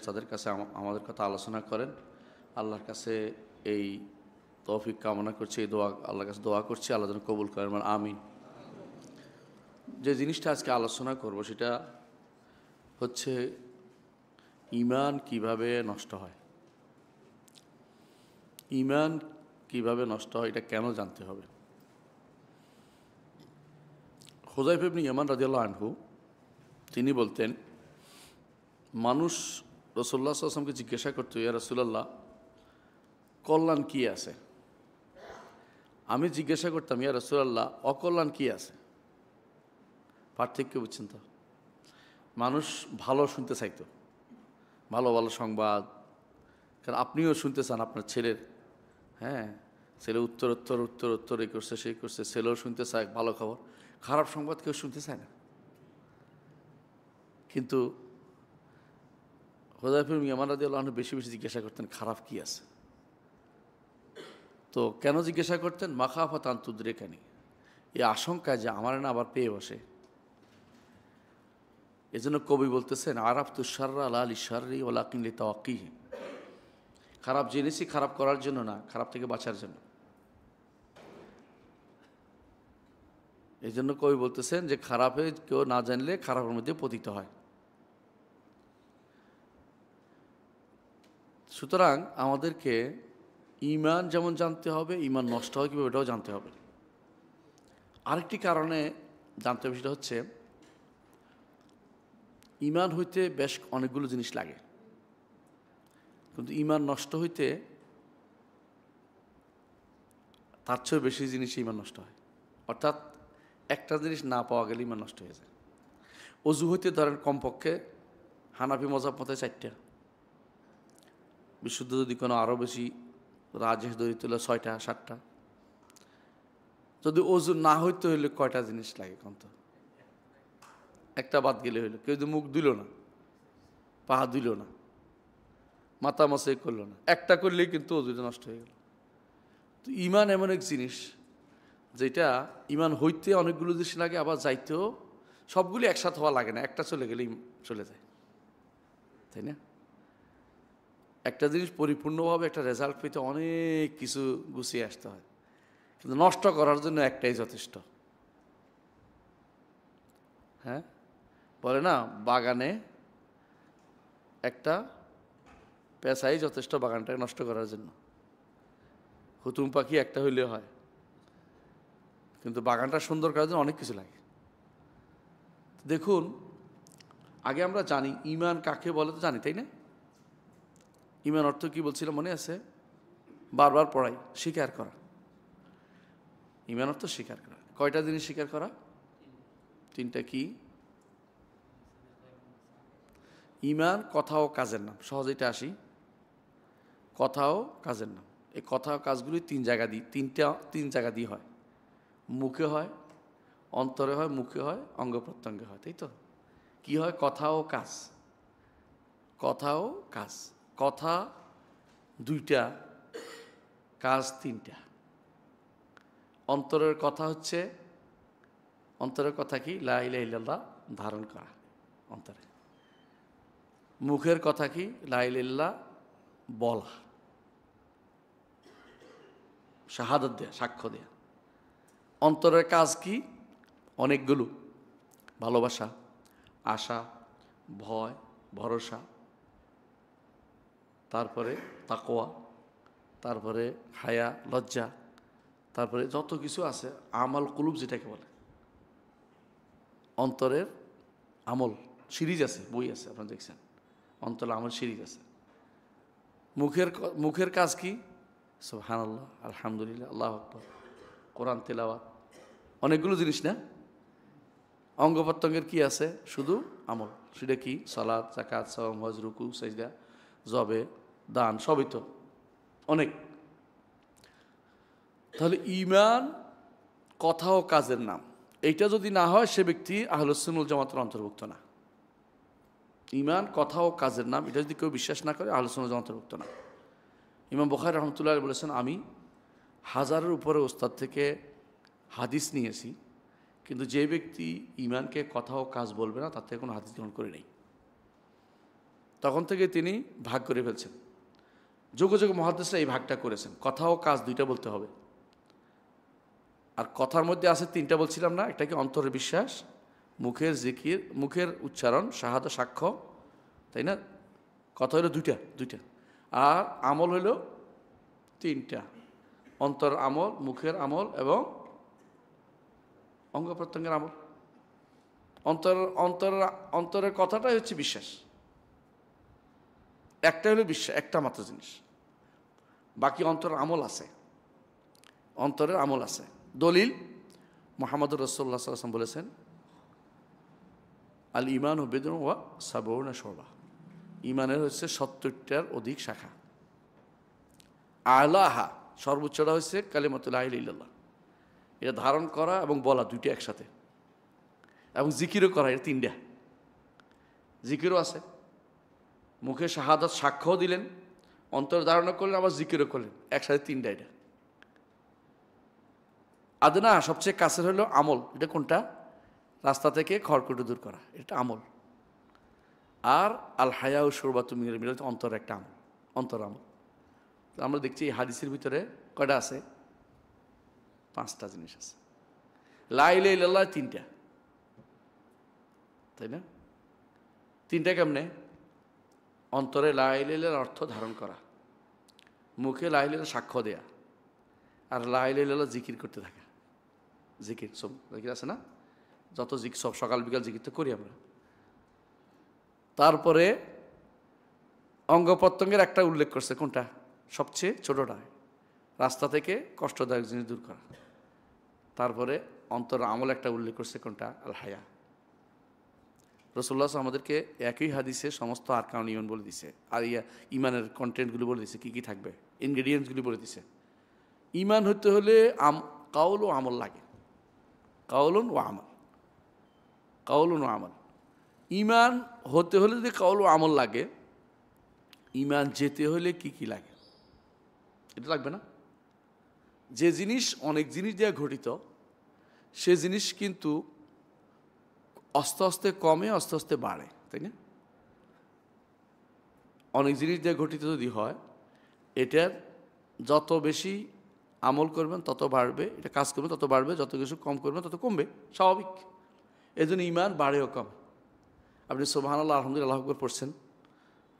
তাদের কাছে আমাদের কথা আলোচনা করেন। আল্লাহর কাছে এই তৌফিক কামনা করছি, এই দোয়া আল্লাহর কাছে দোয়া করছি, আল্লাহ যেন কবুল করেন, মানে আমিন। যে জিনিসটা আজকে আলোচনা করব সেটা হচ্ছে ঈমান কিভাবে নষ্ট হয়। ঈমান কিভাবে নষ্ট হয় এটা কেন জানতে হবে। হুযায়ফা ইবনে ইয়ামান রাদিয়াল্লাহু আনহু তিনি বলতেন, মানুষ রাসূলুল্লাহ সাল্লাল্লাহু আলাইহি ওয়াসাল্লামকে জিজ্ঞাসা করতো, ইয়া রাসূলুল্লাহ, কল্যাণ কি আছে? আমি জিজ্ঞাসা করতাম, ইয়া রাসূলুল্লাহ, অকল্যাণ কি আছে? পার্থক্য বুঝছেন তো? মানুষ ভালো শুনতে চাইতো, ভালো ভালো সংবাদ, কারণ আপনিও শুনতে চান আপনার ছেলের, হ্যাঁ, ছেলে উত্তর এই করছে সেই করছে, ছেলেও শুনতে চায় ভালো খবর। খারাপ সংবাদ কেউ শুনতে চায় না। কিন্তু হুযায়ফা ইবনে ইয়ামান রাদিয়াল্লাহু আনহু বেশি বেশি জিজ্ঞাসা করতেন খারাপ কি আছে। তো কেন জিজ্ঞাসা করতেন? মাখাফাত আন তুদরিকানি, এই আশঙ্কা যে আমার না আবার পেয়ে বসে। এজন্য কবি বলতেছেন, আরাফতু শাররা লা লিশাররি ওয়ালাকিন লিতাওয়াক্কিহি, খারাপ জেনেছি খারাপ করার জন্য না, খারাপ থেকে বাঁচার জন্য। এই জন্য কবি বলতেছেন যে খারাপে কেউ না জানলে খারাপের মধ্যে পতিত হয়। সুতরাং আমাদেরকে ঈমান যেমন জানতে হবে, ঈমান নষ্ট হয় কীভাবে এটাও জানতে হবে। আরেকটি কারণে জানতে হবে, সেটা হচ্ছে ঈমান হইতে বেশ অনেকগুলো জিনিস লাগে, কিন্তু ঈমান নষ্ট হইতে তার চেয়েও বেশি জিনিস ঈমান নষ্ট হয়। অর্থাৎ একটা জিনিস না পাওয়া গেলে ঈমান নষ্ট হয়ে যায়। অজু হইতে ধরেন কমপক্ষে হানাফি মজাব মতে 4টা, বিশুদ্ধ যদি কোনো আরও বেশি রাজেশ দরিদ্র হলে 6টা 7টা। যদি অজু না হইতে হইলে কয়টা জিনিস লাগে কন্ত? একটা বাদ গেলে হইলো। কেউ যদি মুখ দিল না, পা দিল না, মাথা মাসাই করলো না, একটা করলেই কিন্তু অজুটা নষ্ট হয়ে গেল। তো ঈমান এমন এক জিনিস যেটা ঈমান হইতে অনেকগুলো জিনিস লাগে, আবার যাইতেও সবগুলি একসাথে হওয়া লাগে না, একটা চলে গেলেই চলে যায়, তাই না? একটা জিনিস পরিপূর্ণভাবে একটা রেজাল্ট পেতে অনেক কিছু গুছিয়ে আসতে হয়, কিন্তু নষ্ট করার জন্য একটাই যথেষ্ট। হ্যাঁ, বলে না, বাগানে একটা পেঁচাই যথেষ্ট বাগানটাকে নষ্ট করার জন্য। হুতুম পাখি একটা হইলে হয়, কিন্তু বাগানটা সুন্দর করার জন্য অনেক কিছু লাগে। দেখুন, আগে আমরা জানি ঈমান কাকে বলে, তো জানি তাই না? ঈমান অর্থ কি বলছিলাম মনে আছে? বারবার পড়াই, স্বীকার করা। ঈমান অর্থ স্বীকার করা। কয়টা জিনিস স্বীকার করা? 3টা। কি? ঈমান কথা ও কাজের নাম। সহজে এটা আসি, কথা ও কাজের নাম। এই কথা ও কাজগুলি 3 জায়গা দিয়ে হয়। মুখে হয়, অন্তরে হয়, মুখে হয়, অঙ্গ প্রত্যঙ্গে হয়, তাই তো? কি হয়? কথা ও কাজ। কথা ও কাজ। কথা 2টা, কাজ 3টা। অন্তরের কথা হচ্ছে, অন্তরের কথা কি? লা ইলাহা ইল্লাল্লাহ ধারণ করা অন্তরে। মুখের কথা কি? লা ইলাহা ইল্লাল্লাহ বলা, শাহাদাত দেয়া, সাক্ষ্য দেয়া। অন্তরের কাজ কি? অনেকগুলো, ভালোবাসা, আশা, ভয়, ভরসা, তারপরে তাকওয়া, তারপরে হায়া, লজ্জা, তারপরে যত কিছু আছে, আমাল কুলুব যেটাকে বলে। অন্তরের আমল সিরিজ আছে, বই আছে, আপনারা দেখছেন, অন্তরের আমল সিরিজ আছে। মুখের কাজ কি? সুবহানাল্লাহ, আলহামদুলিল্লাহ, আল্লাহু আকবার, কোরআন তেলাওয়াত, অনেকগুলো জিনিস না? অঙ্গ প্রত্যঙ্গের কি আছে? শুধু আমল। সেটা কি? সালাত, যাকাত, সাওম, হজ, রুকু, সাজদা, জবে, দান, সবই তো অনেক। তাহলে ঈমান কথা ও কাজের নাম। এইটা যদি না হয়, সে ব্যক্তি আহলুস সুন্নাহ ওয়াল জামাতের অন্তর্ভুক্ত না। ঈমান কথা ও কাজের নাম, এটা যদি কেউ বিশ্বাস না করে, আহলুস সুন্নাহ ওয়াল জামাতের অন্তর্ভুক্ত না। ইমাম বুখারী রাহমাতুল্লাহ আলাইহি বলেছেন, আমি 1000-এর উপরে ওস্তাদ থেকে হাদিস নিয়েছি, কিন্তু যে ব্যক্তি ঈমানকে কথা ও কাজ বলবে না, তার থেকে কোনো হাদিস গ্রহণ করে নেই। তখন থেকে তিনি ভাগ করে ফেলছেন। যুগে যুগে মুহাদ্দিসরা এই ভাগটা করেছেন, কথা ও কাজ দুইটা বলতে হবে। আর কথার মধ্যে আছে তিনটা বলছিলাম না, একটা কি অন্তরের বিশ্বাস, মুখের জিকির, মুখের উচ্চারণ, শাহাদা সাক্ষ্য, তাই না? কথা হলো দুইটা, আর আমল হলো তিনটা, অন্তর আমল, মুখের আমল এবং অঙ্গ প্রত্যঙ্গের আমল। অন্তরের কথাটাই হচ্ছে বিশ্বাস, একটা হলো বিশ্বাস, একটা মাত্র জিনিস। বাকি অন্তরের আমল আছে, অন্তরের আমল আছে। দলিল মুহাম্মদুর রাসূলুল্লাহ সাল্লাল্লাহু আলাইহি ওয়াসাল্লাম বলেছেন, আল ঈমানু বিদ'উন ওয়া সাবউনা শু'বা, ঈমানের হচ্ছে ৭০টার অধিক শাখা। আলাহা, সর্বোচ্চটা হচ্ছে কালিমাতু লা ইলাহা ইল্লাল্লাহ, এটা ধারণ করা এবং বলা দুইটা একসাথে, এবং জিকিরও করা, এটা তিনটা। জিকিরও আছে, মুখে শাহাদাত সাক্ষ্য দিলেন, অন্তর ধারণা করলেন, আবার জিকিরও করলেন, একসাথে তিনটা। এটা আদনা, সবচেয়ে কাছের হলো আমল। এটা কোনটা? রাস্তা থেকে খড়কুটো দূর করা, এটা আমল। আর আল হায়া ও শুরবাতু মিনাল ঈমান, অন্তর একটা আমল, অন্তর আমল। তো আমরা দেখছি এই হাদিসের ভিতরে কয়টা আছে? 5টা জিনিস আছে। লা ইলাহা ইল্লাল্লাহ 3টা, তাই না? 3টা কেমনে? অন্তরে লা ইলাহা ইল্লাল্লাহর অর্থ ধারণ করা, মুখে লা ইলাহা ইল্লাল্লাহ সাক্ষ্য দেয়া, আর লা ইলাহা ইল্লাল্লাহ জিকির করতে থাকা। জিকির সব জিকির আছে না, যত জিকির সব সকাল বিকাল জিকির তো করি আমরা। তারপরে অঙ্গ প্রত্যঙ্গের একটা উল্লেখ করছে, কোনটা? সবচেয়ে ছোটটা, রাস্তা থেকে কষ্টদায়ক জিনিস দূর করা। তারপরে অন্তর আমল একটা উল্লেখ করছে, কোনটা? আল হায়া। রাসূলুল্লাহ আমাদেরকে একই হাদিসে সমস্ত আরকান ঈমান বলে দিছে, আর ঈমানের কন্টেন্টগুলো বলে দিছে, কি কি থাকবে, ইনগ্রেডিয়েন্টসগুলি বলে দিছে। ঈমান হতে হলে কাউল ও আমল লাগে, কাউলুন ও আমল, কাউলুন ও আমল। ঈমান হতে হলে যদি কাউল ও আমল লাগে, ঈমান যেতে হলে কি কি লাগে? এটা লাগবে না? যে জিনিস অনেক জিনিস দিয়ে ঘটিত, সে জিনিস কিন্তু আস্তে আস্তে কমে, আস্তে আস্তে বাড়ে, তাই না? অনেক জিনিস দিয়ে ঘটিত যদি হয়, এটার যত বেশি আমল করবেন তত বাড়বে, এটা কাজ করবে তত বাড়বে, যত কিছু কম করবেন তত কমবে, স্বাভাবিক। এই জন্য ঈমান বাড়েও কম। আপনি সুবহানাল্লাহ আলহামদুলিল্লাহ আল্লাহু আকবার পড়ছেন,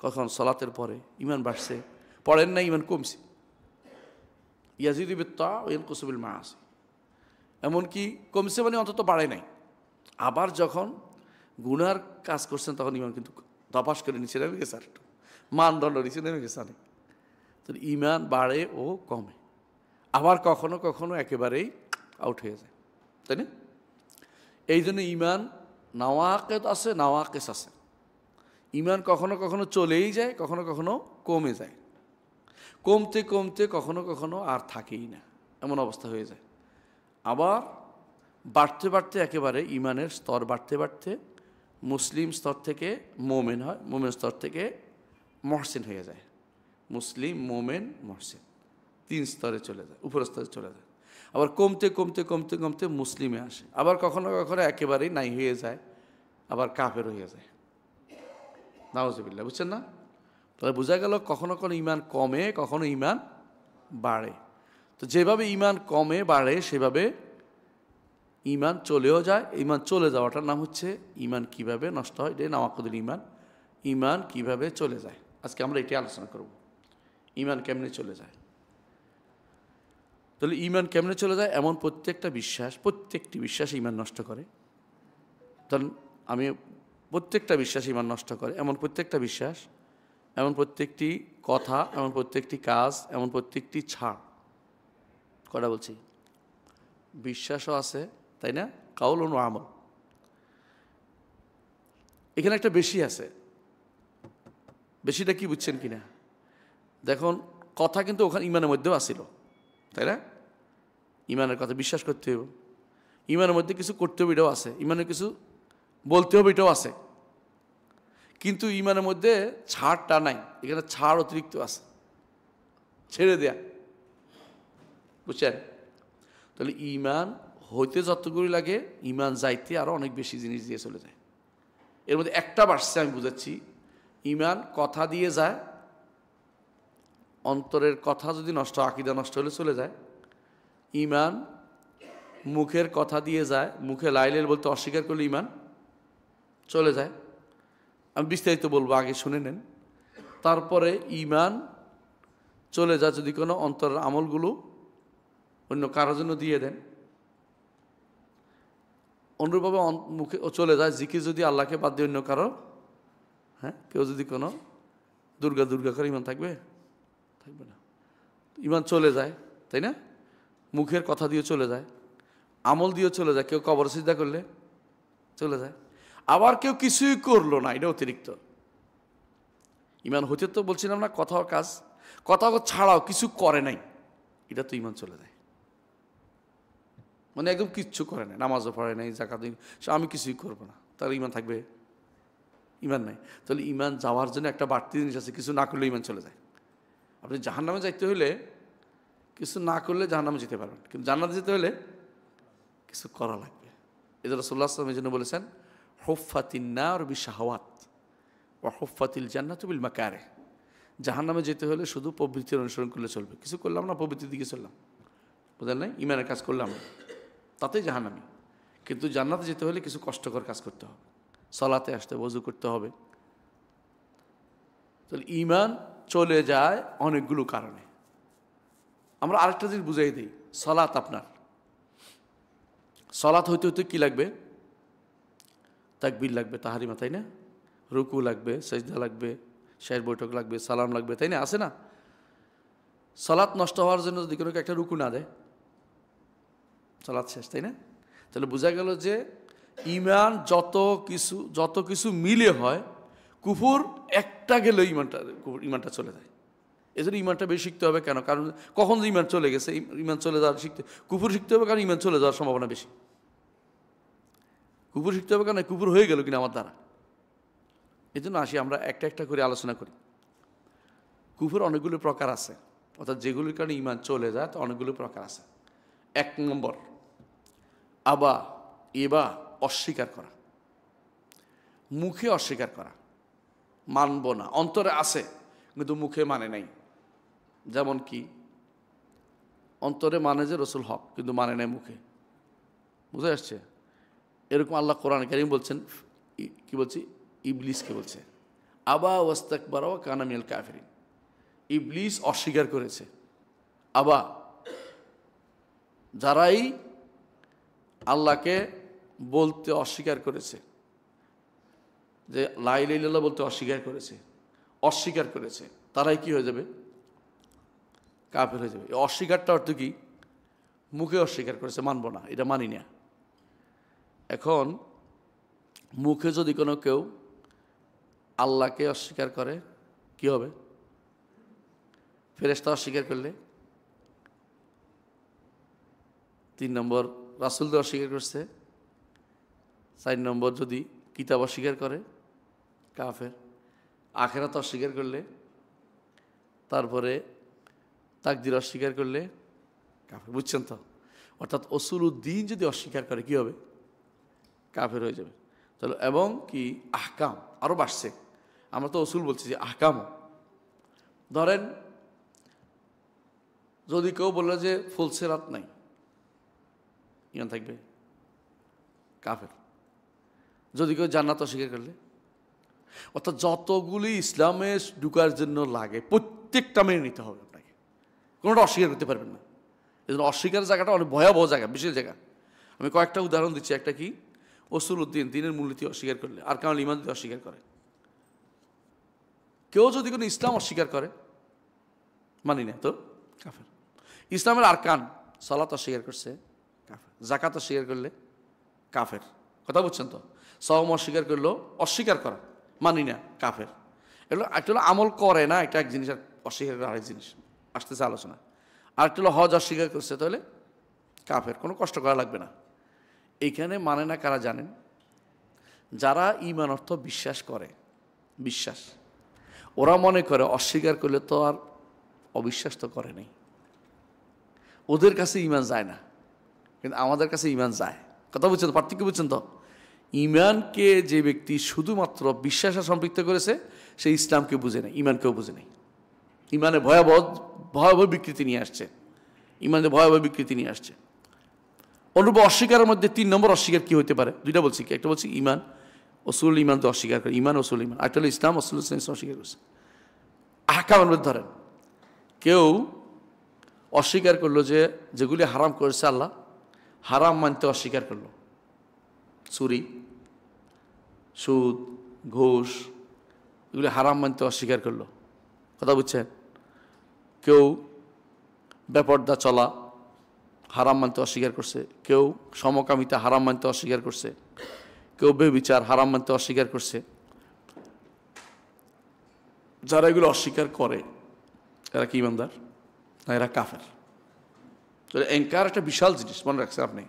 কখন? সালাতের পরে। ঈমান বাড়ছে। পড়েন না, ঈমান কমছে। ইয়াজিদু বিত-তাআ ওয়া ইয়ানকুসু বিল মাআসি, এমনকি কমছে মানে অন্তত বাড়ে নাই। আবার যখন গুনার কাজ করছেন তখন ঈমান কিন্তু ধপাস করে নিচে নেমে গেছে, আর একটু মানদণ্ড নিচে নেমে গেছে অনেক। তো ঈমান বাড়ে ও কমে, আবার কখনো কখনো একেবারেই আউট হয়ে যায়, তাই না? এই জন্য ঈমান নাওয়াকিদ আছে, নাওয়াকিস আছে। ঈমান কখনো কখনো চলেই যায়, কখনো কখনো কমে যায়, কমতে কমতে কখনো কখনো আর থাকেই না, এমন অবস্থা হয়ে যায়। আবার বাড়তে বাড়তে একেবারে ঈমানের স্তর বাড়তে বাড়তে মুসলিম স্তর থেকে মোমেন হয়, মোমেন স্তর থেকে মহসিন হয়ে যায়। মুসলিম, মোমেন, মহসিন 3 স্তরে চলে যায়, উপর স্তরে চলে যায়। আবার কমতে কমতে কমতে কমতে মুসলিমে আসে, আবার কখনো কখনো একেবারেই নাই হয়ে যায়, আবার কাফের হয়ে যায়। নাউজুবিল্লাহ, বুঝছেন না? তাহলে বোঝা গেল কখনো কখনো ঈমান কমে, কখনো ঈমান বাড়ে। তো যেভাবে ঈমান কমে বাড়ে সেভাবে ঈমান চলেও যায়। ঈমান চলে যাওয়াটার নাম হচ্ছে ঈমান কিভাবে নষ্ট হয়, এটা নাওয়াকিদুল ঈমান। ঈমান কিভাবে চলে যায়, আজকে আমরা এটাই আলোচনা করব। ঈমান কেমনে চলে যায়? তাহলে ঈমান কেমনে চলে যায়? এমন প্রত্যেকটি বিশ্বাস ঈমান নষ্ট করে। তখন আমি প্রত্যেকটা বিশ্বাস ঈমান নষ্ট করে, এমন প্রত্যেকটা বিশ্বাস, এমন প্রত্যেকটি কথা, এমন প্রত্যেকটি কাজ, এমন প্রত্যেকটি ছাড়। কটা বলছি? বিশ্বাসও আছে, তাই না? কাউল ও আমল। এখানে একটা বেশি আছে। বেশিটা কি বুঝছেন কিনা দেখুন। কথা কিন্তু ওখানে ঈমানের মধ্যেও আসিল, তাই না? ঈমানের কথা বিশ্বাস করতে হবে, ঈমানের মধ্যে কিছু করতে হবে, এটাও আছে। ঈমানের কিছু বলতে হবে, এটাও আছে। কিন্তু ঈমানের মধ্যে ছাড়টা নাই, এখানে ছাড় অতিরিক্ত আছে, ছেড়ে দেয়া, বুঝছেন? তাহলে ঈমান হইতে যতগুলি লাগে, ঈমান যাইতে আরও অনেক বেশি জিনিস দিয়ে চলে যায়। এর মধ্যে একটা বাড়ছে আমি বুঝাচ্ছি, ইমান কথা দিয়ে যায়, অন্তরের কথা যদি নষ্ট, আকীদা নষ্ট হলে চলে যায়। ইমান মুখের কথা দিয়ে যায়, মুখে লা ইলাহা ইল্লাল্লাহ বলতে অস্বীকার করলে ইমান চলে যায়। আমি বিস্তারিত বলবো, আগে শুনে নেন। তারপরে ইমান চলে যায় যদি কোনো অন্তরের আমলগুলো অন্য কারোর জন্য দিয়ে দেন। অনুরূপভাবে মুখে চলে যায় জিকির যদি আল্লাহকে বাদ দিয়ে অন্য কারো, হ্যাঁ, কেউ যদি কোনো দুর্গা দুর্গা করে ইমান থাকবে? থাকবে না। ইমান চলে যায়, তাই না? মুখের কথা দিয়ে চলে যায়, আমল দিয়ে চলে যায়। কেউ কবর সিজদা করলে চলে যায়। আবার কেউ কিছুই করলো না, এটা অতিরিক্ত ইমান হতে। তো বলছিলাম না, কথা কাজ, কথা ছাড়াও কিছু করে নাই, এটা তো ইমান চলে যায়। মানে একদম কিচ্ছু করে নাই, নামাজও পড়ে নাই, যাকাত, আমি কিছুই করবো না, তাহলে ইমান থাকবে? ইমান নাই। তাহলে ইমান যাওয়ার জন্য একটা বাড়তি জিনিস আছে, কিছু না করলে ইমান চলে যায়। আপনি জাহান্নামে যাইতে হলে কিছু না করলে জাহান্নামে যেতে পারবেন, কিন্তু জান্নাতে যেতে হলে কিছু করা লাগবে। এই জন্য রাসূলুল্লাহ সাল্লাল্লাহু আলাইহি ওয়াসাল্লাম এই জন্য বলেছেন, হুফফাতিন নার বিশাহাওয়াত ওয়া হুফফাতিল জান্নাতু বিল মাকারিহ। জাহান্নামে যেতে হলে শুধু প্রবৃত্তির অনুসরণ করলে চলবে। কিছু করলাম না, প্রবৃত্তির দিকে চললাম, বুঝলেন নাই? ইমানের কাজ করলাম না, তাতেই জাহান্নামী। কিন্তু জান্নাতে যেতে হলে কিছু কষ্টকর কাজ করতে হবে, সালাতে আসতে, ওযু করতে হবে। তাহলে ইমান চলে যায় অনেকগুলো কারণে। আমরা আরেকটা জিনিস বুঝাই দিই, সালাত, আপনার সালাত হইতে হইতে কি লাগবে? তাকবীর লাগবে, তাহরিমা, তাই না? রুকু লাগবে, সাজদা লাগবে, শেষ বৈঠক লাগবে, সালাম লাগবে, তাই না? আছে না? সালাত নষ্ট হওয়ার জন্য যদি কোনো একটা রুকু না দেয়, সালাত শেষ, তাই না? তাহলে বোঝা গেল যে ইমান যত কিছু মিলে হয়, কুফর একটা গেলে ইমানটা চলে যায়। এই জন্য ইমানটা বেশি শিখতে হবে। কেন? কারণ কখন যে ইমান চলে গেছে, ইমান চলে যাওয়ার কুফর শিখতে হবে, কারণ ইমান চলে যাওয়ার সম্ভাবনা বেশি। কুফর শিখতে হবে, কারণ কুফর হয়ে গেল কিনা আমার দ্বারা। এই জন্য আসি আমরা একটা একটা করে আলোচনা করি। কুফর অনেকগুলো প্রকার আছে, অর্থাৎ যেগুলির কারণে ইমান চলে যায়, তো অনেকগুলো প্রকার আছে। 1 নম্বর, আবা এবা, অস্বীকার করা, মুখে অস্বীকার করা, মানব না, অন্তরে আছে কিন্তু মুখে মানে নাই। যেমন কি, অন্তরে মানে যে রসুল হক, কিন্তু মানে নাই মুখে। বুঝে আসছে? এরকম আল্লাহ কোরআন কারীম বলছেন, কি বলছি, ইবলিসকে বলছে, আবা ওয়াস্তাকবারা ওয়া কানা মিনাল কাফিরিন। ইবলিস অস্বীকার করেছে। আবা, যারাই আল্লাহকে বলতে অস্বীকার করেছে, যে লা ইলাহা ইল্লাল্লাহ বলতে অস্বীকার করেছে, তারাই কি হয়ে যাবে? কাফের হয়ে যাবে। এই অস্বীকারটা অর্থ কি? মুখে অস্বীকার করেছে, মানব না, এটা মানি না। এখন মুখে যদি কোনো কেউ আল্লাহকে অস্বীকার করে, কি হবে? ফেরেশতা অস্বীকার করলে 3 নম্বর, রাসূলকে অস্বীকার করছে। 4 নম্বর, যদি কিতাব অস্বীকার করে, কাফের। আখিরাত অস্বীকার করলে, তারপরে তাকদীর অস্বীকার করলে কাফের। বুঝছেন তো? অর্থাৎ উসুলুদ্দিন যদি অস্বীকার করে, কি হবে? কাফের হয়ে যাবে। তাহলে এবং কি, আহকাম আরও বাড়ছে। আমরা তো উসুল বলছি, যে আহকামও। ধরেন যদি কেউ বললো যে ফুলসিরাত নাই, ইমান থাকবে? কাফের। যদি কেউ জান্নাত অস্বীকার করলে, অর্থাৎ যতগুলি ইসলামে ঢুকার জন্য লাগে প্রত্যেকটা মেনে নিতে হবে আপনাকে, কোনোটা অস্বীকার করতে পারবেন না। এই জন্য অস্বীকারের জায়গাটা অনেক ভয়াবহ জায়গা, বিশেষ জায়গা। আমি কয়েকটা উদাহরণ দিচ্ছি। একটা কি, উসুলুদ্দিন, দিনের মূলনীতি অস্বীকার করলে, আর কারণ ইমান যদি অস্বীকার করে, কেউ যদি কোনো ইসলাম অস্বীকার করে, মানি না, তো কাফের। ইসলামের আরকান, সালাত অস্বীকার করছে, কাফের। যাকাত অস্বীকার করলে কাফের। কথা বুঝছেন তো? সওম অস্বীকার করলো, অস্বীকার করা, মানি না, কাফের। এগুলো একটা হলো আমল করে না, এটা এক জিনিস, আর অস্বীকার করা আরেক জিনিস, আসতেছে আলোচনা। আরেকটা হলো হজ অস্বীকার করছে, তাহলে কাফের, কোনো কষ্ট করা লাগবে না। এইখানে মানে না কারা জানেন? যারা ঈমান অর্থ বিশ্বাস করে, বিশ্বাস, ওরা মনে করে অস্বীকার করলে তো আর অবিশ্বাস তো করে নাই, ওদের কাছে ঈমান যায় না, কিন্তু আমাদের কাছে ঈমান যায়। কথা বুঝছেন? পার্থক্য বুঝছেন তো? ঈমানকে যে ব্যক্তি শুধুমাত্র বিশ্বাসে সম্পৃক্ত করেছে, সে ইসলামকে বুঝে নাই, ইমানকেও বুঝে নাই। ইমানে ভয়াবহ বিকৃতি নিয়ে আসছে, ইমানে ভয়াবহ বিকৃতি নিয়ে আসছে। অনুরূপ অস্বীকারের মধ্যে 3 নম্বর অস্বীকার কি হতে পারে? 2টা বলছি, কি একটা বলছি ইমান, অসুল ইমান তো অস্বীকার করে, ইমান অসুল ইমান, একটা হলো ইসলাম, অসুল ইসলাম অস্বীকার করছে। আহকামের মধ্যে ধরেন কেউ অস্বীকার করলো যে যেগুলি হারাম করেছে আল্লাহ, হারাম মানতে অস্বীকার করলো, চুরি, সুদ, ঘুষ, এগুলি হারাম মানতে অস্বীকার করলো। কথা বুঝছেন? কেউ বেপরদা চলা হারাম মানতে অস্বীকার করছে, কেউ সমকামিতা হারাম মানতে অস্বীকার করছে, কেউ বেবিচার হারাম মানতে অস্বীকার করছে। যারা এগুলো অস্বীকার করে এরা কি ইমানদার না এরা কাফের? এনকার একটা বিশাল জিনিস, মনে রাখছেন আপনি।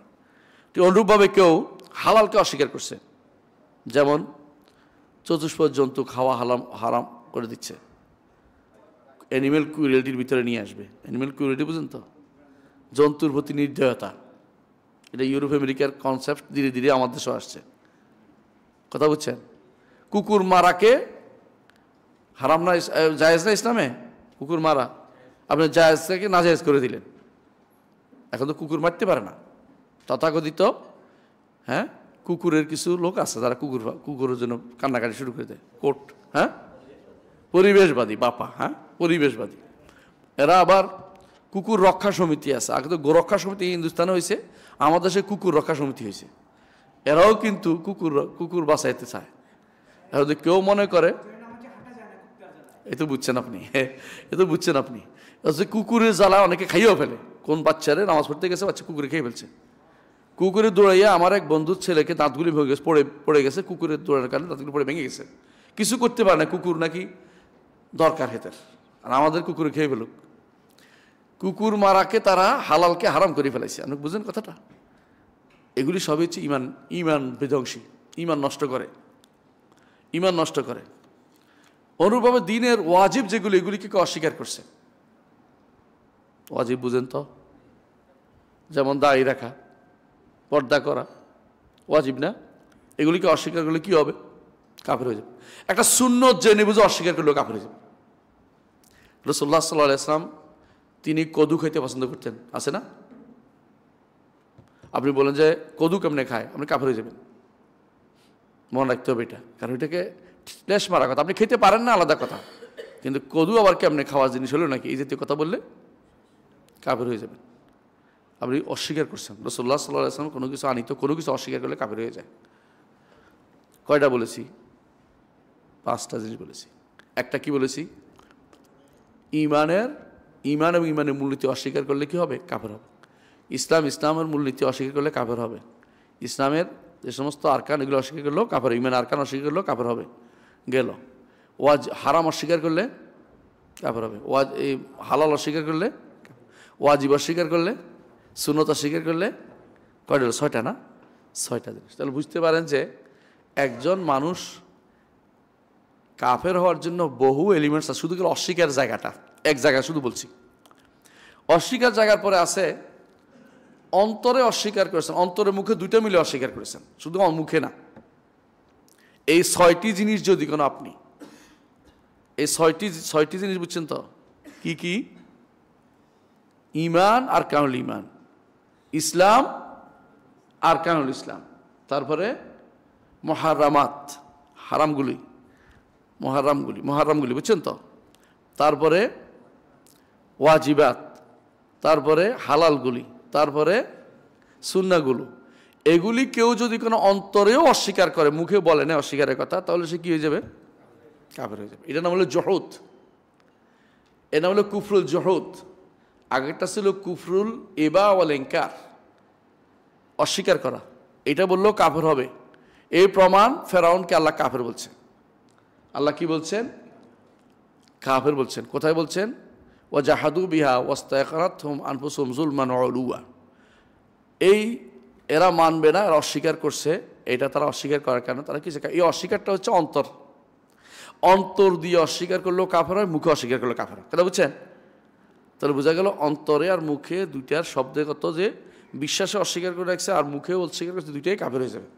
অনুরূপভাবে কেউ হালালকে অস্বীকার করছে, যেমন চতুষ্পদ জন্তু খাওয়া হারাম করে দিচ্ছে, অ্যানিম্যাল ক্রুয়েলটির ভিতরে নিয়ে আসবে। অ্যানিম্যাল ক্রুয়েলটি বুঝেন তো, জন্তুর প্রতি নির্দয়তা, এটা ইউরোপ আমেরিকার কনসেপ্ট ধীরে ধীরে আমাদের দেশেও আসছে। কথা বুঝছেন? কুকুর মারাকে হারাম না, জায়েজ না ইসলামে? কুকুর মারা আপনি জায়েজটাকে নাজায়েজ করে দিলেন। এখন তো কুকুর মারতে পারে না, তথাকথিত হ্যাঁ কুকুরের কিছু লোক আছে যারা কুকুরের জন্য কান্নাকাটি শুরু করে দেয়, কোর্ট, হ্যাঁ পরিবেশবাদী বাপা, হ্যাঁ পরিবেশবাদী। এরা আবার কুকুর রক্ষা সমিতি আছে, আগে তো গোরক্ষা সমিতি হিন্দুস্তানে হয়েছে, আমাদের দেশে কুকুর রক্ষা সমিতি হয়েছে। এরাও কিন্তু কুকুর বাঁচাইতে চায়। এখন যদি কেউ মনে করে, এ তো বুঝছেন আপনি, এ তো বুঝছেন আপনি, কুকুরের জ্বালা অনেকে খাইয়েও ফেলে। কোন বাচ্চারে নামাজ পড়তে গেছে, বাচ্চা কুকুরে খেয়ে ফেলছে। কুকুরে দৌড়াইয়া আমার এক বন্ধুর ছেলেকে দাঁতগুলি ভেঙে গেছে, পড়ে গেছে, কুকুরের দৌড়ানোর কারণে দাঁতগুলি পড়ে ভেঙে গেছে। কিছু করতে পারে না, কুকুর নাকি দরকার হেতের, আর আমাদের কুকুরে খেয়ে ফেলুক। কুকুর মারাকে তারা হালালকে হারাম করে ফেলাইছে। আপনি বুঝেন কথাটা? এগুলি সবই হচ্ছে ইমান বিধ্বংসী, ইমান নষ্ট করে, ইমান নষ্ট করে। অনুরূপভাবে দিনের ওয়াজিব যেগুলি, এগুলিকে কেউ অস্বীকার করছে। ওয়াজিব বুঝেন তো, যেমন দাড়ি রাখা, পর্দা করা ওয়াজিব না? এগুলিকে অস্বীকার করলে কি হবে? কাফের হয়ে যাবে। একটা সুন্নত জেনে বুঝে অস্বীকার করলেও কাফের হয়ে যাবে। রাসূলুল্লাহ সাল্লাল্লাহু আলাইহি ওয়াসাল্লাম তিনি কদু খাইতে পছন্দ করতেন, আছে না? আপনি বলেন যে কদু কেমনে খায়, আপনি কাফের হয়ে যাবেন। মনে রাখতে হবে এটা, কারণ এটাকে লেশ মারা কথা। আপনি খেতে পারেন না আলাদা কথা, কিন্তু কদু আবার কেমনে খাওয়ার জিনিস হলো নাকি, এই জাতীয় কথা বললে কাফের হয়ে যাবেন। আপনি অস্বীকার করছেন। রাসূলুল্লাহ সাল্লাল্লাহু আলাইহি ওয়াসাল্লাম কোনো কিছু আনিত, কোনো কিছু অস্বীকার করলে কাফের হয়ে যায়। কয়টা বলেছি? 5টা জিনিস বলেছি। একটা কি বলেছি? ইমান এবং ইমানের মূলনীতি অস্বীকার করলে কি হবে? কাফের হবে। ইসলামের মূলনীতি অস্বীকার করলে কাফের হবে। ইসলামের যে সমস্ত আরকান, এগুলো অস্বীকার করলেও কাফের, ইমান আরকান অস্বীকার করলেও কাফের হবে। গেল হারাম অস্বীকার করলে কাফের হবে। এই হালাল অস্বীকার করলে, ওয়াজিব অস্বীকার করলে, সুন্নত অস্বীকার করলে, কয়টা হলো? 6টা না? 6টা জিনিস। তাহলে বুঝতে পারেন যে একজন মানুষ কাফের হওয়ার জন্য বহু এলিমেন্টস আছে। শুধু অস্বীকার জায়গাটা এক জায়গায় শুধু বলছি। অস্বীকার জায়গার পরে আছে অন্তরে অস্বীকার করেছেন, অন্তরে মুখে 2টা মিলে অস্বীকার করেছেন, শুধু মুখে না। এই 6টি জিনিস যদি কোনো আপনি, এই 6টি জিনিস বুঝছেন তো কি কি? ইমান আর কানুল ইমান, ইসলাম আর কানুল ইসলাম, তারপরে মুহাররামাত, মুহাররামগুলি বুঝছেন তো, তারপরে ওয়াজিবাত, তারপরে হালালগুলি, তারপরে সুন্নাহগুলো। এগুলি কেউ যদি কোনো অন্তরেও অস্বীকার করে, মুখে বলে না অস্বীকারের কথা, তাহলে সে কি হয়ে যাবে? কাফের হয়ে যাবে। এটা নাম হলো জহুদ, এর নাম হলো কুফরুল জহুদ। আগেরটা ছিল কুফরুল ইবা ওয়াল ইনকার, অস্বীকার করা। এটা বললেও কাফের হবে। এই প্রমাণ ফেরাউনকে আল্লাহ কাফের বলছে। আল্লাহ কি বলছেন? কাফের বলছেন। কোথায় বলছেন? ওয়াজাহাদু বিহা ওয়াস্তায়কানাতহুম আনফুসুহুম যুলমান ওয়া উলুওয়া। এরা মানবে না, এরা অস্বীকার করছে। এটা তারা অস্বীকার করার কারণে তারা কিছু, এই অস্বীকারটা হচ্ছে অন্তর দিয়ে অস্বীকার করলেও কাফের হয়, মুখে অস্বীকার করলেও কাফের হয়। কথা বুঝছেন? তাহলে বোঝা গেল অন্তরে আর মুখে দুইটার শব্দগত যে বিশ্বাসে অস্বীকার করে রাখছে আর মুখেও অস্বীকার করছে, দুইটাই কাফের হয়ে যাবে।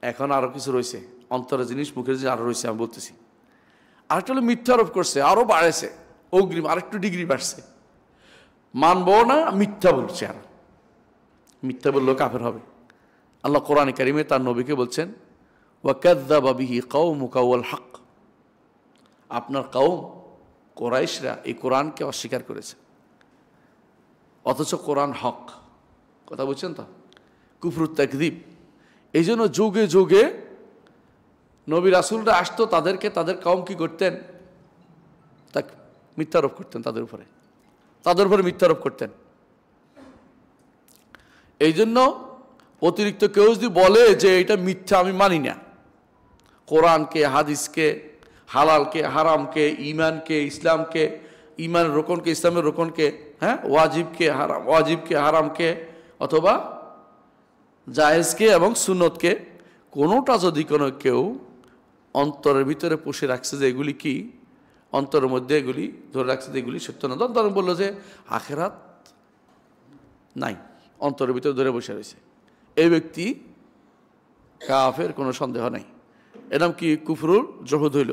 এখন আরও কিছু রয়েছে, অন্তরের জিনিস মুখের জিনিস আরও রয়েছে, আমি বলতেছি। আরেকটা হলো মিথ্যা আরোপ করছে, আরও বাড়েছে, অগ্রিম আরেকটু ডিগ্রি বাড়ছে, মানবো না, মিথ্যা বলছে। আর মিথ্যা বললেও কাফের হবে। আল্লাহ কোরআনে কারিমে তার নবীকে বলছেন, ওয়াকাযযাবা বিহি কওমুকা ওয়াল হক, আপনার কওম কুরাইশরা এই কোরআনকে অস্বীকার করেছে, অথচ কোরআন হক। কথা বলছেন তো, কুফরুত তাকযীব। এই জন্য যুগে যুগে নবী রাসূলরা আসতো, তাদেরকে তাদের কওম কি করতেন, তা মিথ্যারোপ করতেন, তাদের উপরে মিথ্যারোপ করতেন। এই জন্য অতিরিক্ত কেউ যদি বলে যে এটা মিথ্যা, আমি মানি না, কোরআনকে, হাদিসকে, হালালকে, হারামকে, ইমানকে, ইসলামকে, ইমানের রোকনকে, ইসলামের রোকনকে, হ্যাঁ, ওয়াজিবকে হারামকে, অথবা জায়েজকে এবং সুন্নতকে, কোনোটা যদি কোনো কেউ অন্তরের ভিতরে পুষে রাখছে যে এগুলি কি, অন্তরের মধ্যে এগুলি ধরে রাখছে যে এগুলি সত্য না, ধরুন বললো যে আখিরাত নাই, অন্তরের ভিতরে ধরে বসে রয়েছে, এই ব্যক্তি কাফের, কোনো সন্দেহ নাই। এরকম কি কুফরুল জহুদ হইল।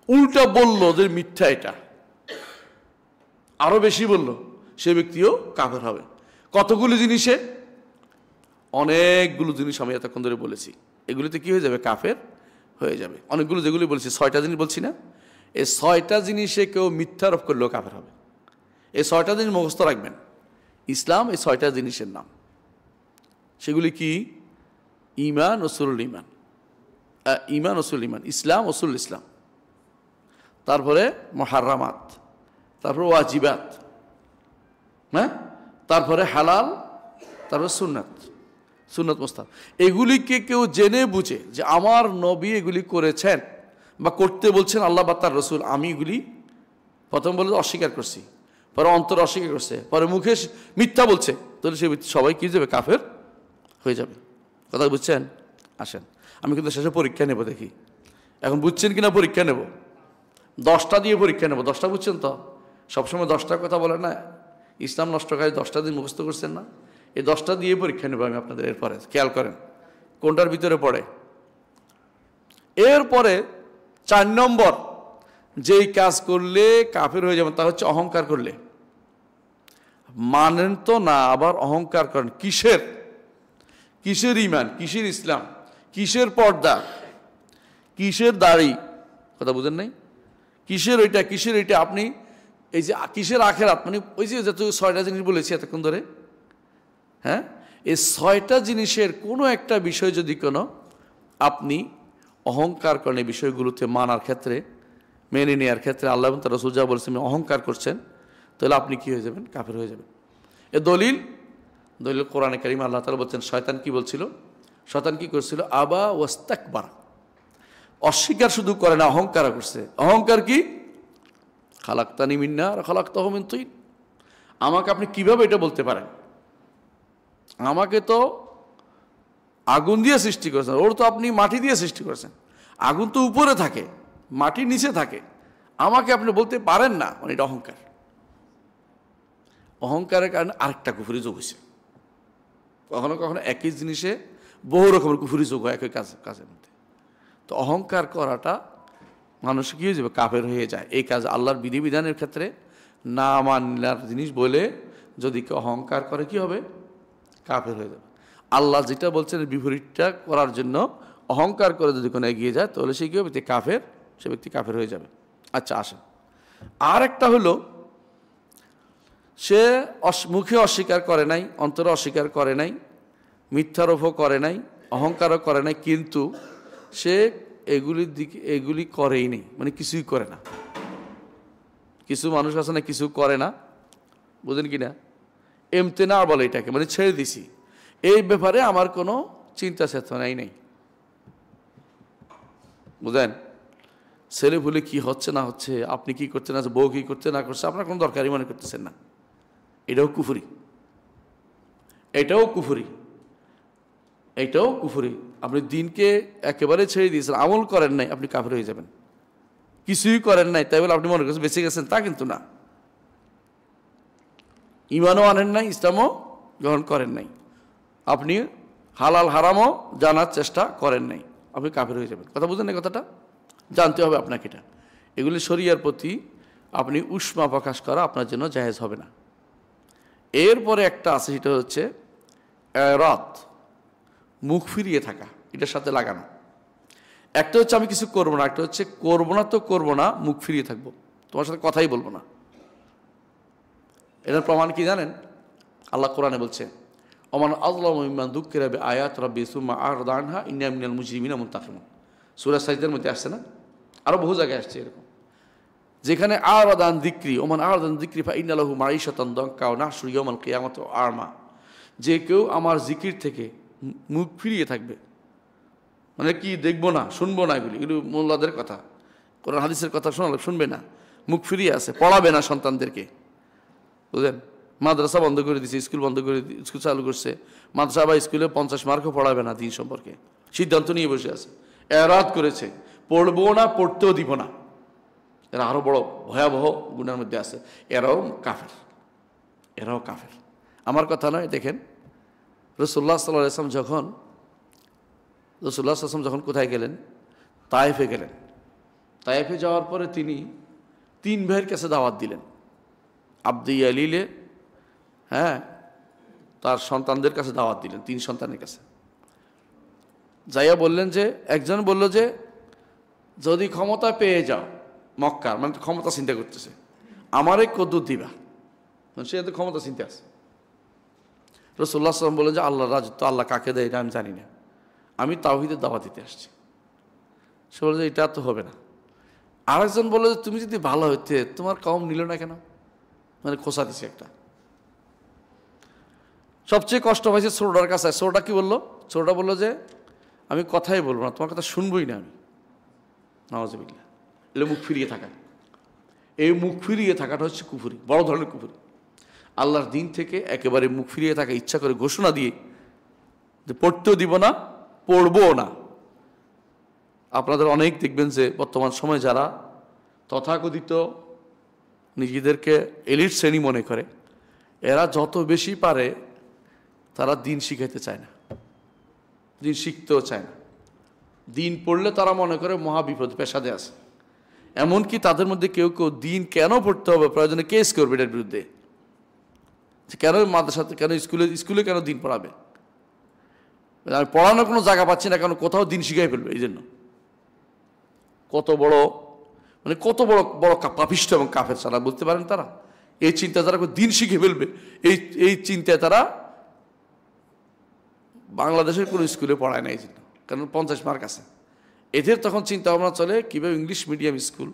উল্টা বলল যে মিথ্যা, এটা আরো বেশি বলল, সে ব্যক্তিও কাফের হবে। কতগুলো জিনিসে, অনেকগুলো জিনিস আমি এতক্ষণ ধরে বলেছি, এগুলিতে কি হয়ে যাবে, কাফের হয়ে যাবে। অনেকগুলো যেগুলি বলছি, 6টা জিনিস বলছি না, এই 6টা জিনিসে কেউ মিথ্যা আরোপ করলেও কাফের হবে। এই 6টা জিনিস মুখস্থ রাখবেন। ইসলাম এই 6টা জিনিসের নাম। সেগুলি কি? ঈমান, উসুলুল ঈমান, ঈমান, উসুল ঈমান, ইসলাম, উসুল ইসলাম, তারপরে মুহাররামাত, তারপরে ওয়াজিবাত, হ্যাঁ, তারপরে হালাল, তারপরে সুন্নাত, সুন্নাত মুস্তাহাব। এগুলিকে কেউ জেনে বুঝে যে আমার নবী এগুলি করেছেন বা করতে বলছেন আল্লাহ বা তার রসুল, আমি এগুলি প্রথম বলে অস্বীকার করছি, পরে অন্তর অস্বীকার করছে, পরে মুখে মিথ্যা বলছে, তাহলে সে সবাই কি যাবে, কাফের হয়ে যাবে। কথা বুঝছেন? আসেন, আমি কিন্তু শেষে পরীক্ষা নেব, দেখি এখন বুঝছেন কিনা। পরীক্ষা নেব, 10টা দিয়ে পরীক্ষা নেব। 10টা বুঝছেন তো? সবসময় 10টার কথা বলে না, ইসলাম নষ্ট করে 10টা দিন মুখস্থ করছেন না, এই 10টা দিয়ে পরীক্ষা নেব আমি আপনাদের। এরপরে খেয়াল করেন কোনটার ভিতরে পড়ে। এরপরে 4 নম্বর যেই কাজ করলে কাফের হয়ে যাবেন তা হচ্ছে অহংকার করলে। মানেন তো না, আবার অহংকার করেন। কিসের ঈমান, কিসের ইসলাম, কিসের পর্দা, কিসের দাড়ি, কথা বুঝেন নাই? কিসের ওইটা, কিসের ওইটা, আপনি এই যে কিসের আখেরাত, মানে ওই যে যত 6টা জিনিস বলেছি এতক্ষণ ধরে, হ্যাঁ, এই 6টা জিনিসের কোনো একটা বিষয় যদি কোনো আপনি অহংকার করেন, এই বিষয়গুলোতে মানার ক্ষেত্রে, মেনে নেওয়ার ক্ষেত্রে, আল্লাহ এবং তার রাসূল যা বলেছেন অহংকার করছেন, তাহলে আপনি কি হয়ে যাবেন, কাফের হয়ে যাবেন। এ দলিল কোরআনে কারিমে আল্লাহ তাআলা বলছেন, শয়তান কি বলছিল, শয়তান কি করছিল, আবা ওয়াস্তাকবার, অস্বীকার শুধু করে না, অহংকার করছে। অহংকার কি? খালাকতানি মিন নার খালাকতাহু মিন তিন, আমাকে আপনি কিভাবে এটা বলতে পারেন, আমাকে তো আগুন দিয়ে সৃষ্টি করেছেন, ওর তো আপনি মাটি দিয়ে সৃষ্টি করেছেন, আগুন তো উপরে থাকে, মাটি নিচে থাকে, আমাকে আপনি বলতে পারেন না, মানে এটা অহংকার। অহংকারের কারণে আরেকটা কুফরি যোগ হয়েছে। কখনো কখনো একই জিনিসে বহু রকমের কুফরি যোগ হয় একই কাজের মধ্যে। তো অহংকার করাটা মানুষ কি হয়ে যাবে, কাফের হয়ে যায়। এই কাজ আল্লাহর বিধিবিধানের ক্ষেত্রে না মানার জিনিস বলে যদি কেউ অহংকার করে, কি হবে, কাফের হয়ে যাবে। আল্লাহ যেটা বলছেন বিপরীতটা করার জন্য অহংকার করে যদি কোনো এগিয়ে যায়, তাহলে সে কি হবে, কাফের, সে ব্যক্তি কাফের হয়ে যাবে। আচ্ছা আসেন, আর একটা হলো, সে মুখে অস্বীকার করে নাই, অন্তরে অস্বীকার করে নাই, মিথ্যারোপও করে নাই, অহংকারও করে নাই, কিন্তু সে এগুলি করেই নেই, মানে কিছুই করে না। কিছু মানুষ আছে না, কিছু করে না, বুঝেন কি না, এমতেনা বলে এটাকে, মানে ছেড়ে দিছি, এই ব্যাপারে আমার কোনো চিন্তা চেতনাই নেই। বুঝেন, ছেলে ভুলে কি হচ্ছে না হচ্ছে, আপনি কি করতে না, বউ কি করতে না করছে, আপনার কোনো দরকারই মনে করতেছেন না, এটাও কুফরি, এটাও কুফরি, এটাও কুফরি। আপনি দিনকে একেবারে ছেড়ে দিয়েছেন, আমল করেন নাই, আপনি কাফের হয়ে যাবেন। কিছুই করেন নাই তাই বলে আপনি মনে করছেন বেঁচে গেছেন, তা কিন্তু না। ঈমানও আনেন নাই, ইসলামও গ্রহণ করেন নাই, আপনি হালাল হারামও জানার চেষ্টা করেন নাই, আপনি কাফের হয়ে যাবেন। কথা বুঝেন না কথাটা? জানতে হবে আপনাকে এটা। এগুলি শরিয়ার প্রতি আপনি উষ্মা প্রকাশ করা আপনার জন্য জায়েজ হবে না। এরপরে একটা আছে, সেটা হচ্ছে রাত, মুখ ফিরিয়ে থাকা, এটার সাথে লাগানো। একটা হচ্ছে আমি কিছু করবো না, একটা হচ্ছে করবো না তো করবো না, মুখ ফিরিয়ে থাকবো, তোমার সাথে কথাই বলবো না। এটার প্রমাণ কি জানেন? আল্লাহ কোরআনে বলছে, ওমান আযলামু মিম্মান যুক্কিরা বিআয়াতি রাব্বিহি সুম্মা আ'রাদা আনহা ইন্না মিনাল মুজরিমিনা মুনতাকিমুন। সূরা সাজদার মধ্যে আসছে না? আরও বহু জায়গায় আসছে এরকম, যেখানে আ'রাদা আন যিকরি ওমান আ'রাদা আন যিকরি ফাইন্না লাহু মাঈশাতান দানকা ওয়া নাহশুরু ইয়াওমাল কিয়ামাতি আ'মা। যে কেউ আমার জিকির থেকে মুখ ফিরিয়ে থাকবে, মানে কি দেখবো না, শুনবো না, এগুলো মোল্লাদের কথা, কোরআন হাদিসের কথা শোনালে শুনবে না, মুখ ফিরিয়ে আছে, পড়াবে না সন্তানদেরকে, বুঝলেন? মাদ্রাসা বন্ধ করে দিচ্ছে, স্কুল বন্ধ করে স্কুল চালু করছে, মাদ্রাসা বা স্কুলে 50 মার্কও পড়াবে না দিন সম্পর্কে, সিদ্ধান্ত নিয়ে বসে আছে, এরাত করেছে, পড়বো না, পড়তেও দিব না। এরা আরও বড় ভয়াবহ গুণের মধ্যে আছে, এরাও কাফের, এরাও কাফের। আমার কথা নয়, দেখেন রাসূলুল্লাহ সাল্লাল্লাহু আলাইহি ওয়াসাল্লাম যখন কোথায় গেলেন? তায়েফে গেলেন। তায়েফে যাওয়ার পরে তিনি 3 ভাইয়ের কাছে দাওয়াত দিলেন, আব্দে ইয়ালিলে, হ্যাঁ, তার সন্তানদের কাছে দাওয়াত দিলেন, 3 সন্তানের কাছে যাইয়া বললেন যে, একজন বলল যে যদি ক্ষমতা পেয়ে যাও মক্কার, মানে ক্ষমতা চিন্তা করতেছে, আমারে কদ্দুর দিবা, সে তো ক্ষমতা চিন্তা আছে। রাসূলুল্লাহ সাল্লাল্লাহু আলাইহি ওয়াসাল্লাম বললেন যে আল্লাহর রাজত্ব আল্লাহ কাকে দেয় এটা আমি জানি না, আমি তাওহীদের দাওয়াত দিতে আসছি। সে বলে যে এটা তো হবে না। আরেকজন বললো যে তুমি যদি ভালো হইতে, তোমার কওম নিল না কেন, মানে খোসা দিছে একটা। সবচেয়ে কষ্ট হয়েছে ছোটটার কাছে। ছোটটা কি বললো? ছোটটা বললো যে আমি কথাই বলবো না, তোমার কথা শুনবই না আমি। নাউযুবিল্লাহ। এলে মুখ ফিরিয়ে থাকা, এই মুখ ফিরিয়ে থাকাটা হচ্ছে কুফরি, বড় ধরনের কুফরি। আল্লাহর দিন থেকে একেবারে মুখ ফিরিয়ে থাকা, ইচ্ছা করে ঘোষণা দিয়ে যে পড়তেও দিব না, পড়বও না। আপনাদের অনেক দেখবেন যে বর্তমান সময়ে যারা তথাকথিত নিজেদেরকে এলিট শ্রেণী মনে করে, এরা যত বেশি পারে তারা দিন শিখাইতে চায় না, দিন শিখতেও চায় না। দিন পড়লে তারা মনে করে মহাবিপদ পেশাদে আছে। এমনকি তাদের মধ্যে কেউ কেউ দিন কেন পড়তে হবে প্রয়োজনে কেস করবে এটার বিরুদ্ধে, যে কেন মাদ্রাসাতে, কেন স্কুলে কেন দিন পড়াবে, আমি পড়ানোর কোনো জায়গা পাচ্ছি না, কেন কোথাও দিন শিখাই ফেলবে। এই জন্য কত বড়, মানে কত বড় বড় পাপিষ্ঠ এবং কাফের ছাড়া বলতে পারেন তারা। এই চিন্তা তারা দিন শিখে ফেলবে, এই চিন্তায় তারা বাংলাদেশের কোনো স্কুলে পড়ায় না, এই জন্য, কারণ 50 মার্ক আছে। এদের তখন চিন্তা ভাবনা চলে কীভাবে ইংলিশ মিডিয়াম স্কুল,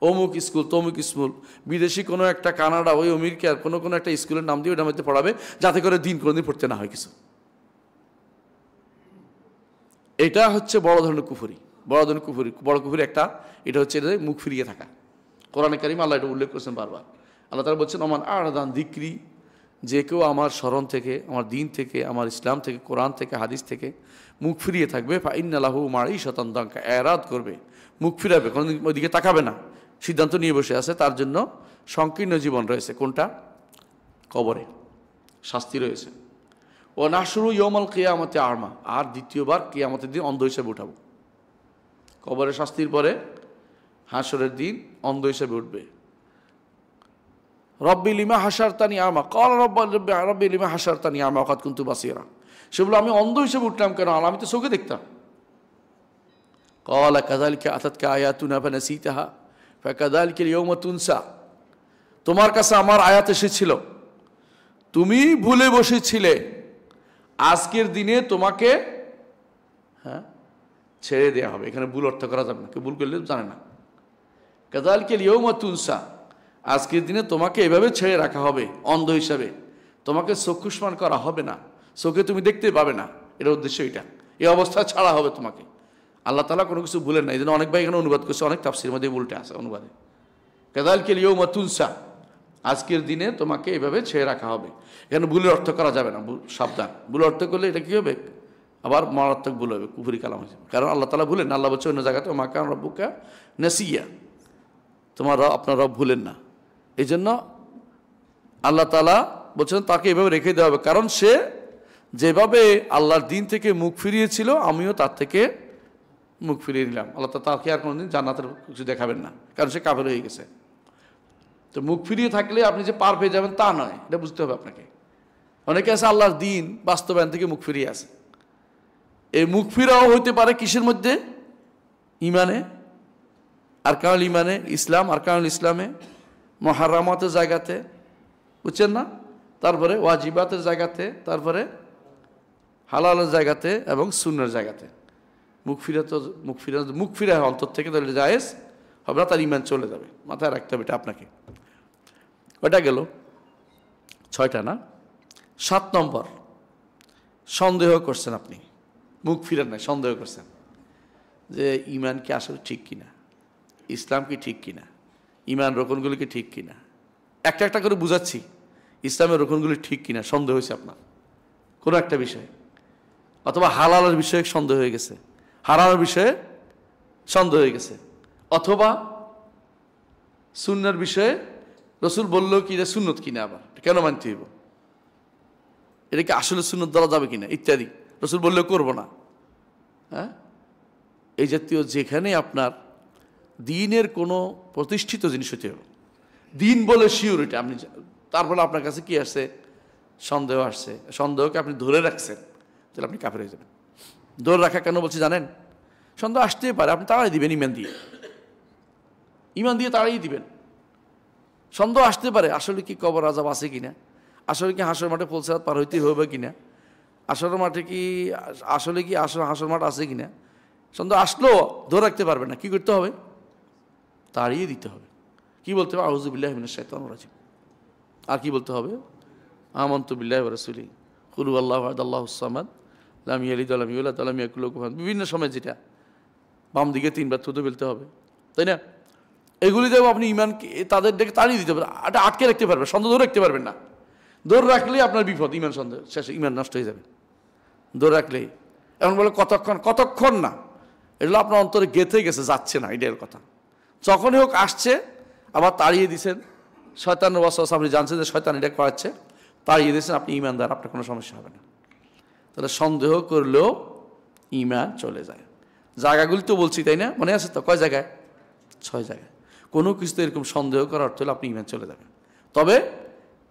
অমুক স্কুল তমুক স্কুল, বিদেশি কোনো একটা কানাডা, ওই আমেরিকার কোনো একটা স্কুলের নাম দিয়ে ওটার মধ্যে পড়াবে, যাতে করে দিন কোনোদিন পড়তে না হয় কিছু। এটা হচ্ছে বড় ধরনের কুফরি, বড় ধরনের কুফরি। বড় কুফরি একটা, এটা হচ্ছে এটা মুখ ফিরিয়ে থাকা। কোরআনে কারিমে আল্লাহ এটা উল্লেখ করেছেন বারবার। আল্লাহ তাআলা বলছেন ওমান আ'রাদা আন যিকরি, যে কেউ আমার স্মরণ থেকে, আমার দিন থেকে, আমার ইসলাম থেকে, কোরআন থেকে, হাদিস থেকে মুখ ফিরিয়ে থাকবে, ফাইন্না লাহু মাঈশাতান দানকা, এরাদ করবে, মুখ ফিরাবে, কোনোদিন ওইদিকে তাকাবে না, সিদ্ধান্ত নিয়ে বসে আছে, তার জন্য সংকীর্ণ জীবন রয়েছে। কোনটা? কবরে শাস্তি রয়েছে। ও নাহশুরু ইয়াওমাল কিয়ামাতি আ'মা, আর দ্বিতীয়বার কিয়ামতের দিন অন্ধ হিসেবে উঠাবো। কবরের শাস্তির পরে হাসরের দিন অন্ধ হিসেবে উঠবে। রব্বি লিমা হাসারতানি আ'মা, ক্বাল রব্বি লিমা হাসারতানি আ'মা ওয়া কাদ কুনতু বাসীরা। সে বলল আমি অন্ধ হিসেবে উঠলাম কেন, আমি তো চোখে দেখতাম। ক্বালা কাযালিকা আতাতকা আয়াতুনা ফানাসীতাহা ফাকাযালিকা আল-ইয়াওমা তুনসা, তোমার কাছে আমার আয়াত এসেছিল, তুমি ভুলে বসেছিলে, আজকের দিনে তোমাকে ছেড়ে দেওয়া হবে। এখানে ভুল অর্থ করা যাবে না, কেউ ভুল করলে জানে না। কাযালিকা আল-ইয়াওমা তুনসা, আজকের দিনে তোমাকে এভাবে ছেড়ে রাখা হবে অন্ধ হিসাবে, তোমাকে চক্ষুষ্মান করা হবে না, চোখে তুমি দেখতে পাবে না। এর উদ্দেশ্য এটা, এই অবস্থায় ছাড়া হবে তোমাকে। আল্লাহ তাআলা কোনো কিছু ভুলেন না। এই জন্য অনেক ভাই এখানে অনুবাদ করছে, অনেক তাফসীরের মধ্যে উল্টে আছে অনুবাদে। কাযালিকা আল-ইয়াওমা তুনসা, আজকের দিনে তোমাকে এভাবে ছেড়ে রাখা হবে। এখানে ভুলের অর্থ করা যাবে না, সাবধান। ভুল অর্থ করলে এটা কী হবে? আবার মারাত্মক ভুল হবে, কুফরি কালাম হয়েছে। কারণ আল্লাহ তাআলা ভুলেন, আল্লাহ বলছে অন্য জায়গাতে মা কানা রাব্বুকা নাসিয়া, তোমার আপনার রব ভুলেন না। এই জন্য আল্লাহ তাআলা বলছেন তাকে এভাবে রেখে দেওয়া হবে, কারণ সে যেভাবে আল্লাহর দিন থেকে মুখ ফিরিয়েছিল, আমিও তার থেকে মুখ ফিরিয়ে নিলাম, আল্লাহ তাকে আর কোনোদিন জান্নাতের কিছু দেখাবেন না, কারণ সে কাফের হয়ে গেছে। তো মুখ ফিরিয়ে থাকলে আপনি যে পার পেয়ে যাবেন তা নয়, এটা বুঝতে হবে আপনাকে। অনেকে আছে আল্লাহর দিন বাস্তবায়ন থেকে মুখ ফিরিয়ে আছে। এই মুখ ফিরাও হইতে পারে কিসের মধ্যে? ইমানে, আরকানুল ইমানে, ইসলাম আরকানুল ইসলামে, মুহাররামাতের জায়গাতে, বুঝছেন না? তারপরে ওয়াজিবাতের জায়গাতে, তারপরে হালালের জায়গাতে এবং সুন্নার জায়গাতে মুখ ফিরা অন্তর থেকে তাহলে জায়েজ হবে না, তার ইমান চলে যাবে। মাথায় রাখতে হবে এটা আপনাকে। ওটা গেল 6টা না? 7 নম্বর, সন্দেহ করছেন আপনি, মুখ ফিরান নাই, সন্দেহ করছেন যে ইমান কি আসলে ঠিক কিনা, ইসলাম কি ঠিক কিনা, ইমান রকনগুলি কি ঠিক কিনা। একটা একটা করে বুঝাচ্ছি ইসলামের রকনগুলি ঠিক কিনা। সন্দেহ হয়েছে আপনার কোনো একটা বিষয়ে, অথবা হালালের বিষয়ে সন্দেহ হয়ে গেছে, হারামের বিষয়ে সন্দেহ হয়ে গেছে, অথবা সুন্নার বিষয়ে রসুল বললো কি যে সুন্নত কিনা, আবার কেন মানতে হইব, এটা কি আসলে সুন্নত ধরা যাবে কিনা ইত্যাদি, রসুল বললেও করবো না। হ্যাঁ, এই জাতীয় যেখানে আপনার দিনের কোনো প্রতিষ্ঠিত জিনিস হতে হবে, দিন বলে শিওর এটা আপনি, তারপরে আপনার কাছে কি আসছে? সন্দেহ আসছে, সন্দেহকে আপনি ধরে রাখছেন, তাহলে আপনি কাফের হয়ে যাবেন। ধরে রাখা কেন বলছি জানেন? সন্দেহ আসতেই পারে, আপনি তাড়াই দিবেন ইমান দিয়ে, ইমান দিয়ে তাড়াই দিবেন। সন্দেহ আসতে পারে আসলে কি কবর আযাব আছে কিনা, আসলে কি হাসর মাঠে ফুলসিরাত পার হইতে হবে কিনা, আসর মাঠে কি আসলে কি হাসর মাঠ আছে কিনা। সন্দেহ আসলেও ধরে রাখতে পারবে না, কি করতে হবে? তাড়িয়ে দিতে হবে। কি বলতে হবে? আউযু বিল্লাহি মিনাশ শাইতানির রাজিম। আর কি বলতে হবে? আমানতু বিল্লাহি ওয়া রাসূলিহি কুল হুয়াল্লাহু আহাদ আল্লাহুস সামাদ লাম ইয়ালিদ ওয়া লাম ইউলাদ ওয়া লাম ইয়াকুল লাহু কুফুয়ান। বিভিন্ন সময় যেটা বাম দিকে 3বার থুতু ফেলতে হবে, তাই না? এগুলি দেবো আপনি ইমানকে তাদের ডেকে তাড়িয়ে দিতে পারবেন, এটা আটকে রাখতে পারবেন, সন্দেহ ধরে রাখতে পারবেন না। দৌড় রাখলেই আপনার বিপদ, ইমান সন্দেহ শেষে ইমান নষ্ট হয়ে যাবে দৌড় রাখলেই। এখন বলে কতক্ষণ না, এগুলো আপনার অন্তরে গেঁথে গেছে, যাচ্ছে না, এটার কথা। যখনই হোক আসছে, আবার তাড়িয়ে দিয়েছেন। শয়তানের ওয়াসওয়াসা আপনি জানছেন যে শয়তান এটা করাচ্ছে, তাড়িয়ে দিয়েছেন, আপনি ইমানদার, আপনার কোনো সমস্যা হবে না। তাহলে সন্দেহ করলেও ইমান চলে যায়। জায়গাগুলি তো বলছি, তাই না? মনে আছে তো? কয় জায়গায়? 6 জায়গায়। কোনো কিছুতে এরকম সন্দেহ করার অর্থ হলে আপনি ইমান চলে যাবেন। তবে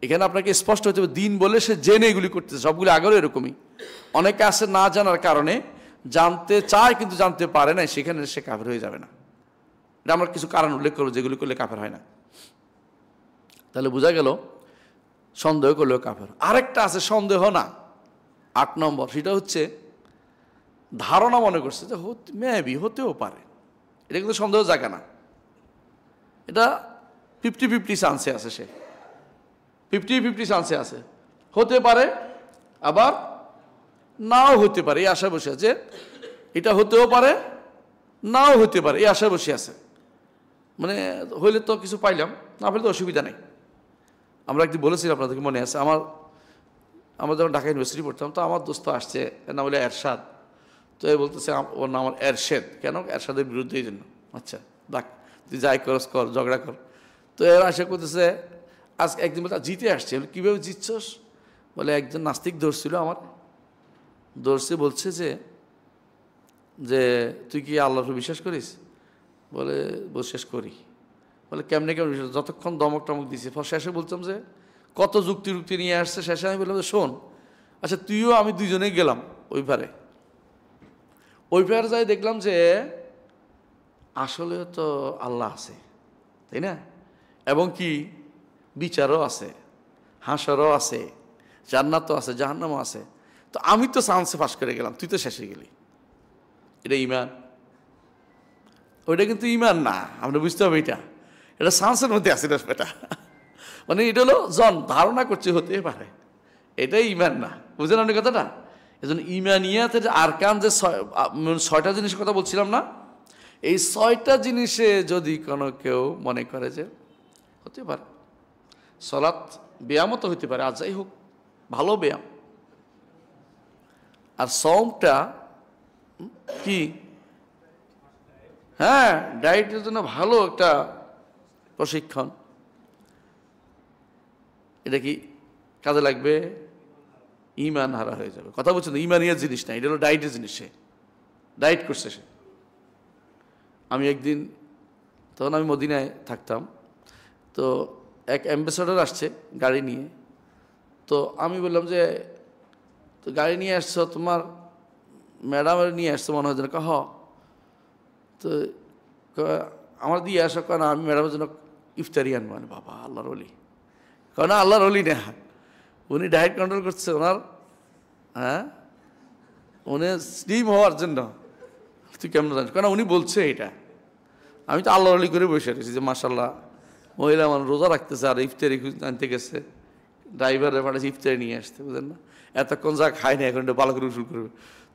এখানে আপনাকে স্পষ্ট হতে হবে, দিন বলে সে জেনে এগুলি করতেছে, সবগুলি আগেও এরকমই। অনেকে আছে না জানার কারণে, জানতে চায় কিন্তু জানতে পারে না, সেখানে সে কাফের হয়ে যাবে না। এটা আমরা কিছু কারণ উল্লেখ করবো যেগুলি করলে কাফের হয় না। তাহলে বোঝা গেল সন্দেহ করলেও কাফের। আরেকটা আছে সন্দেহ না, 8 নম্বর, সেটা হচ্ছে ধারণা মনে করছে যে মেবি হতেও পারে। এটা কিন্তু সন্দেহ জায়গা না, এটা 50-50 চান্সে আছে, সে 50-50 চান্সে আছে, হতে পারে আবার নাও হতে পারে, এই আশায় বসে আছে। এটা হতেও পারে নাও হতে পারে, এই আশায় বসে আছে। মানে হইলে তো কিছু পাইলাম, না পেলে তো অসুবিধা নেই। আমরা একদিন বলেছিলাম, আপনাদেরকে মনে আছে, আমরা যখন ঢাকা ইউনিভার্সিটি পড়তাম, তো আমার দোস্ত আসছে, এর নাম হলো এরশাদ। তো এ বলতেছে ওর নাম আমার এরশেদ, কেন? এরশাদের বিরুদ্ধে এই জন্য। আচ্ছা দেখ, তুই যাই করস কর, ঝগড়া কর। তো এরা আশা করতেছে, আজকে একদিন বলতে জিতে আসছে। কীভাবে জিতছস? বলে একজন নাস্তিক ধরছিল, আমার ধরছে, বলছে যে তুই কি আল্লাহর উপর বিশ্বাস করিস? বলে বিশ্বাস করি। বলে কেমনে বিশ্বাস? যতক্ষণ দমক টমক দিছি, শেষে বলতাম যে কত যুক্তি নিয়ে আসছে। শেষে আমি বললাম যে শোন, আচ্ছা তুইও আমি দুইজনেই গেলাম ওই পারে যাই, দেখলাম যে আসলে তো আল্লাহ আছে, তাই না? এবং কি বিচারও আছে, হাসরও আছে, জান্নাতও আছে, জাহান্নামও আছে। তো আমি তো চান্সে পাস করে গেলাম, তুই তো শেষে গেলি। এটা ইমান? ওইটা কিন্তু ইমান না, আমরা বুঝতে হবে। এটা চান্সের মধ্যে আছে, এটা মানে এটা হলো ধারণা করছে হতে পারে, এটাই ইমান না। বুঝলেন আপনি কথাটা? এজন্য ইমানিয়াতের আরকান যে 6টা জিনিসের কথা বলছিলাম না, এই 6টা জিনিসে যদি কোনো কেউ মনে করে যে হতে পারে, সালাত ব্যায়ামও তো হতে পারে, আর যাই হোক ভালো ব্যায়াম, আর সওমটা কি, হ্যাঁ ডায়েটের জন্য ভালো একটা প্রশিক্ষণ, এটা কি কাজে লাগবে? ইমান হারা হয়ে যাবে। কথা বলছেন, ইমানিয়ার জিনিস না, এটা হলো ডায়েটের জিনিস। সে ডায়েট করছে, সে আমি একদিন, তখন আমি মদিনায় থাকতাম, তো এক অ্যাম্বাসেডর আসছে গাড়ি নিয়ে। তো আমি বললাম যে তো গাড়ি নিয়ে আসছো, তোমার ম্যাডামের নিয়ে আসছো মনে হয় যেন। হ, তো আমার দিয়ে আসো, কারণ আমি ম্যাডামের জন্য ইফতারি আনবো। মানে বাবা, আল্লাহর অলি, কারণ আল্লাহর অলি না, উনি ডায়েট কন্ট্রোল করছে ওনার, হ্যাঁ, উনি স্লিম হওয়ার জন্য। তুই কেমন জানিস? কারণ উনি বলছে এটা। আমি তো আল্লাহর অলি করে বসে রেখেছি যে মাশাল্লাহ মহিলা মানুষ রোজা রাখতেছে আর ইফতারি আনতে গেছে, ড্রাইভারের পাঠাচ্ছে ইফতারি নিয়ে আসতে, বুঝলেন না? এতক্ষণ যা খায় না, এখন এটা ভালো করে উসুল করবে।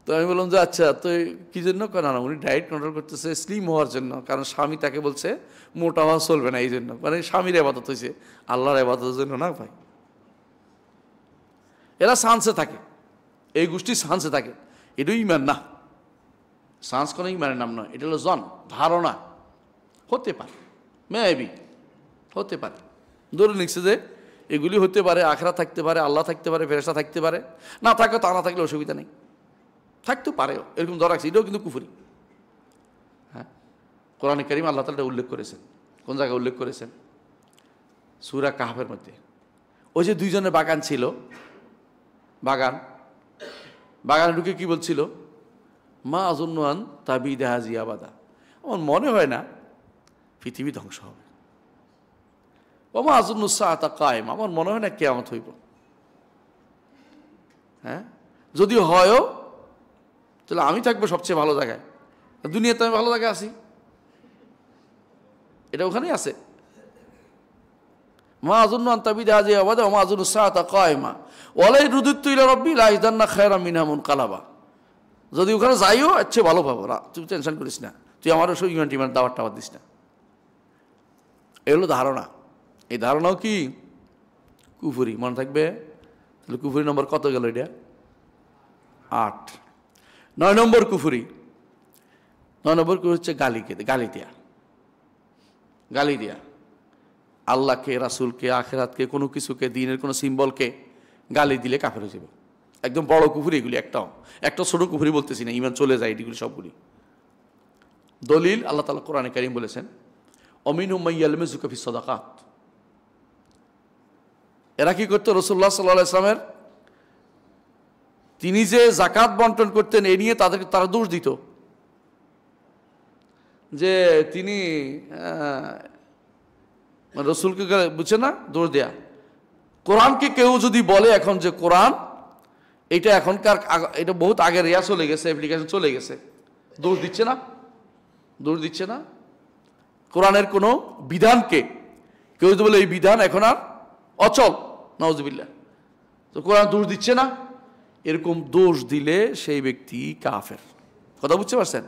তো আমি বললাম যে আচ্ছা, তো কী জন্য? কেন না, উনি ডায়েট কন্ট্রোল করতেছে স্লিম হওয়ার জন্য, কারণ স্বামী তাকে বলছে মোটা হওয়া চলবে না, এই জন্য। মানে স্বামীর আবাদত হয়েছে, আল্লাহর আবাদতের জন্য না ভাই। এরা সায়েন্সে থাকে, এই গোষ্ঠী সায়েন্সে থাকে। এটাও ইমান না, সায়েন্স কোনো ইমানের নাম নয়, এটা হলো জন, ধারণা। হতে পারে, মেবি হতে পারে, ধরে নিচ্ছে যে এগুলি হতে পারে, আখরা থাকতে পারে, আল্লাহ থাকতে পারে, ফেরেশতা থাকতে পারে, না থাকে তা না থাকলে অসুবিধা নেই, থাকতেও পারে, এরকম ধরা রাখছে। এটাও কিন্তু কুফরি। হ্যাঁ, কোরআনে কারীম আল্লাহ তাআলা উল্লেখ করেছেন। কোন জায়গায় উল্লেখ করেছেন? সূরা কাহফের মধ্যে। ওই যে দুইজনের বাগান ছিল, বাগানে ঢুকে কি বলছিল? মা আজুন্নান তাবিদা হাজি আবাদা, আমার মনে হয় না পৃথিবী ধ্বংস হবে। ও মা আজুন্নুসাআতা কায়েম, আমার মনে হয় না কিয়ামত হইব। হ্যাঁ, যদি হয়ও তাহলে আমি থাকবো সবচেয়ে ভালো জায়গায়, দুনিয়াতে আমি ভালো জায়গায় আছি, এটা ওখানেই আছে। মা আজুন্নান তাবিদা হাজি আবাদা ওয়া মা আজুন্নুসাআতা কায়েমা ওয়ালাই রুদিতু ইলা রাব্বি লা ইয়াজদান্না খায়রাম মিনহা মুনকালাবা, যদি ওখানে যাইও আচ্ছা ভালো পাবো, তুই টেনশন করিস না, তুই আমারও সব ইমান টিমান দাওয়াত টাওয়াত দিস না। এগুলো ধারণা, এই ধারণাও কি কুফরি, মনে থাকবে। তাহলে কুফরি নম্বর কত গেল? এটা 8। 9 নম্বর কুফরি, 9 নম্বর কুফরি হচ্ছে গালি দেয়া। আল্লাহকে, রাসূলকে, আখিরাতকে, কোনো কিছুকে, দ্বীনের কোনো সিম্বলকে গালি দিলে কাফের হয়ে যাবে। একদম বড় কুফরি এগুলি, একটা ছোট কুফরি বলতেছি না, ইমান চলে যায় এগুলি সবগুলি। দলিল আল্লাহ তাআলা কোরআনে কারীম বলেছেন অমিনহুম মান ইয়ালমিজুকা ফিস সাদাকাত। এরা কি করতো? রাসূলুল্লাহ সাল্লাল্লাহু আলাইহি ওয়াসাল্লামের তিনি যে যাকাত বন্টন করতেন এ নিয়ে তারা দোষ দিত যে তিনি রসুলকে, বুঝছে না, দোষ দেয়া। কোরআনকে কেউ যদি বলে এখন যে কোরআন এটা এখনকার, এটা বহুত আগের ইয়া চলে গেছে, অ্যাপ্লিকেশন চলে গেছে, দোষ দিচ্ছে না। কোরআনের কোনো বিধানকে কেউ যদি বলে এই বিধান এখন আর অচল, নাউজুবিল্লাহ, তো কোরআন দোষ দিচ্ছে না, এরকম দোষ দিলে সেই ব্যক্তি কাফের। কথা বুঝতে পারছেন?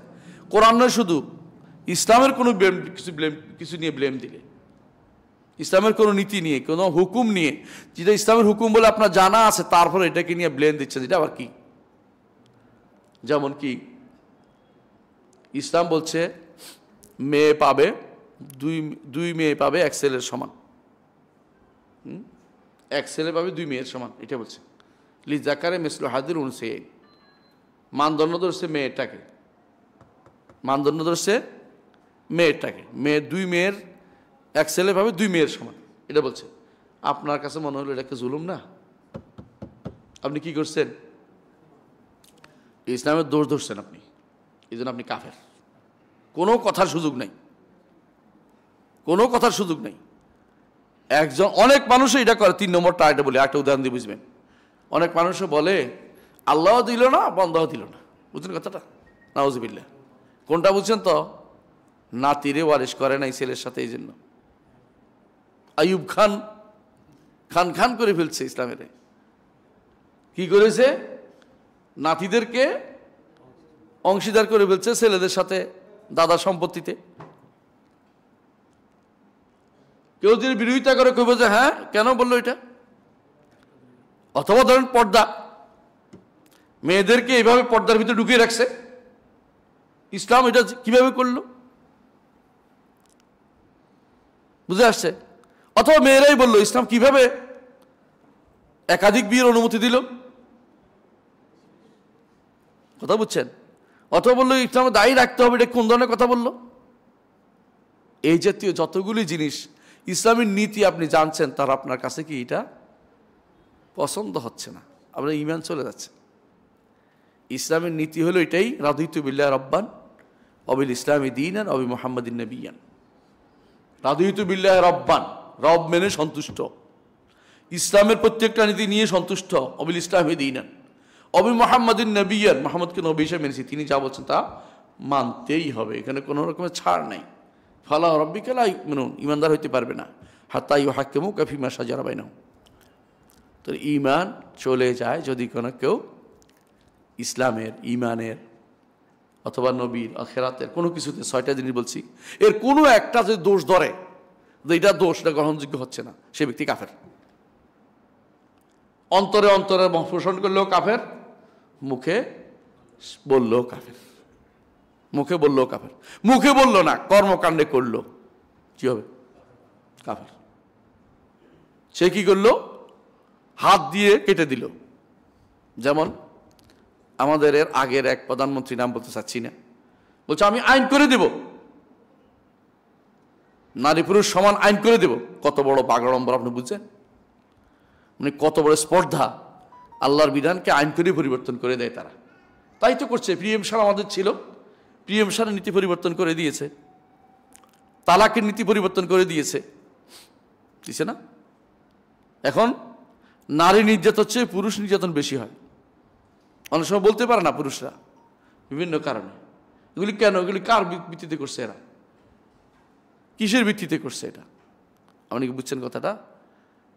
কোরআন নয় শুধু, ইসলামের কোনো কিছু নিয়ে ব্লেম দিলে, ইসলামের কোনো নীতি নিয়ে, কোনো হুকুম নিয়ে, যেটা ইসলামের হুকুম বলে আপনার জানা আছে, তারপরে এটাকে নিয়ে ব্লেম দিচ্ছে, যেটা আবার কি? যেমন কি ইসলাম বলছে মেয়ে পাবে দুই মেয়ে পাবে এক ছেলের সমান, এক ছেলে পাবে 2 মেয়ের সমান, এটা বলছে। লিজাকারে মিসলু হাদিল উনসাইয়্যিন, মানদণ্ড ধরছে মেয়েটাকে, মেয়ে 2 মেয়ের, এক ছেলে পাবে 2 মেয়ের সমান, এটা বলছে। আপনার কাছে মনে হলো এটাকে জুলুম না? আপনি কি করছেন? ইসলামের দোষ ধরছেন আপনি, এই জন্য আপনি কাফের। কোনো কথার সুযোগ নাই, একজন, অনেক মানুষ এটা করে। 3 নম্বরটা এটা বলি, একটা উদাহরণ দিয়ে বুঝবেন। অনেক মানুষও বলে আল্লাহ দিল না, বন্দাও দিল না, বুঝলেন কথাটা? নাউজুবিল্লাহ। কোনটা বুঝছেন? তো নাতিরে ওয়ারিশ করে নাই ছেলের সাথে, এই জন্য আইয়ুব খান করে ফেলছে ইসলামের। কি করেছে? নাতিদেরকে অংশীদার করে ফেলছে ছেলেদের সাথে দাদা সম্পত্তিতে। কেউ যদি বিরোধিতা করে কইব যে হ্যাঁ কেন বললো এটা, অথবা ধরেন পর্দা, মেয়েদেরকে এইভাবে পর্দার ভিতরে ঢুকিয়ে রাখছে, ইসলাম এটা কিভাবে করলো? বুঝে আসছে? অথবা মেয়েরাই বললো ইসলাম কিভাবে একাধিক বিয়ের অনুমতি দিল, কথা বুঝছেন? অথবা বললো ইসলামে দায়ী রাখতে হবে, এটা কোন ধরনের কথা বললো? এই জাতীয় যতগুলি জিনিস ইসলামের নীতি আপনি জানছেন, তার আপনার কাছে কি এটা পছন্দ হচ্ছে না, আপনার ঈমান চলে যাচ্ছে। ইসলামের নীতি হলো এটাই, রাদিতু বিল্লাহি রাব্বান ওয়া বিল ইসলামি দীনান ওয়া বি মুহাম্মাদিন নাবিয়্যান। রাদিতু বিল্লাহি রাব্বান, রব মেনে সন্তুষ্ট, ইসলামের প্রত্যেকটা নীতি নিয়ে সন্তুষ্ট, ওয়া বিল ইসলামি দীনান ওয়া বি মুহাম্মাদিন নাবিয়্যান, মুহাম্মদকে নবী হিসেবে মেনেছি, তিনি যা বলছেন তা মানতেই হবে, এখানে কোনো রকমের ছাড় নাই। ফালা রাব্বিকা লা ইউমিনুন, ঈমানদার হইতে পারবে না হাত্তা ইউহাক্কিমুকা ফিমা শাজারা বাইনাহুম। তো ঈমান চলে যায় যদি কোনো কেউ ইসলামের, ঈমানের অথবা নবীর, আখিরাতের কোনো কিছুতে, 6টা জিনিস বলছি, এর কোনো একটা যদি দোষ ধরে যে এটা দোষ, এটা গ্রহণযোগ্য হচ্ছে না, সে ব্যক্তি কাফের। অন্তরে অন্তরে পোষণ করলেও কাফের, মুখে বললেও কাফের। মুখে বললেও কাফের, মুখে বললো না, কর্মকাণ্ডে করলো, কি হবে? কাফের। সে কি করলো? হাত দিয়ে কেটে দিল। যেমন আমাদের এর আগের এক প্রধানমন্ত্রী, নাম বলতে চাচ্ছি না, বলছে আমি আইন করে দেব, নারী পুরুষ সমান আইন করে দেব। কত বড় বাগাড়ম্বর আপনি বুঝছেন? মানে কত বড় স্পর্ধা, আল্লাহর বিধানকে আইন করে পরিবর্তন করে দেয় তারা। তাই তো করছে। পিএম সার আমাদের ছিল, পিএম সারের নীতি পরিবর্তন করে দিয়েছে, তালাকের নীতি পরিবর্তন করে দিয়েছে, দিছে না? এখন নারী নির্যাতন হচ্ছে, পুরুষ নির্যাতন বেশি হয়। অনেক সময় বলতে পারে না পুরুষরা, বিভিন্ন কারণে। এগুলি কেন? এগুলি কার ভিত্তিতে করছে এরা? কিসের ভিত্তিতে করছে এটা? আপনি কি বুঝছেন কথাটা?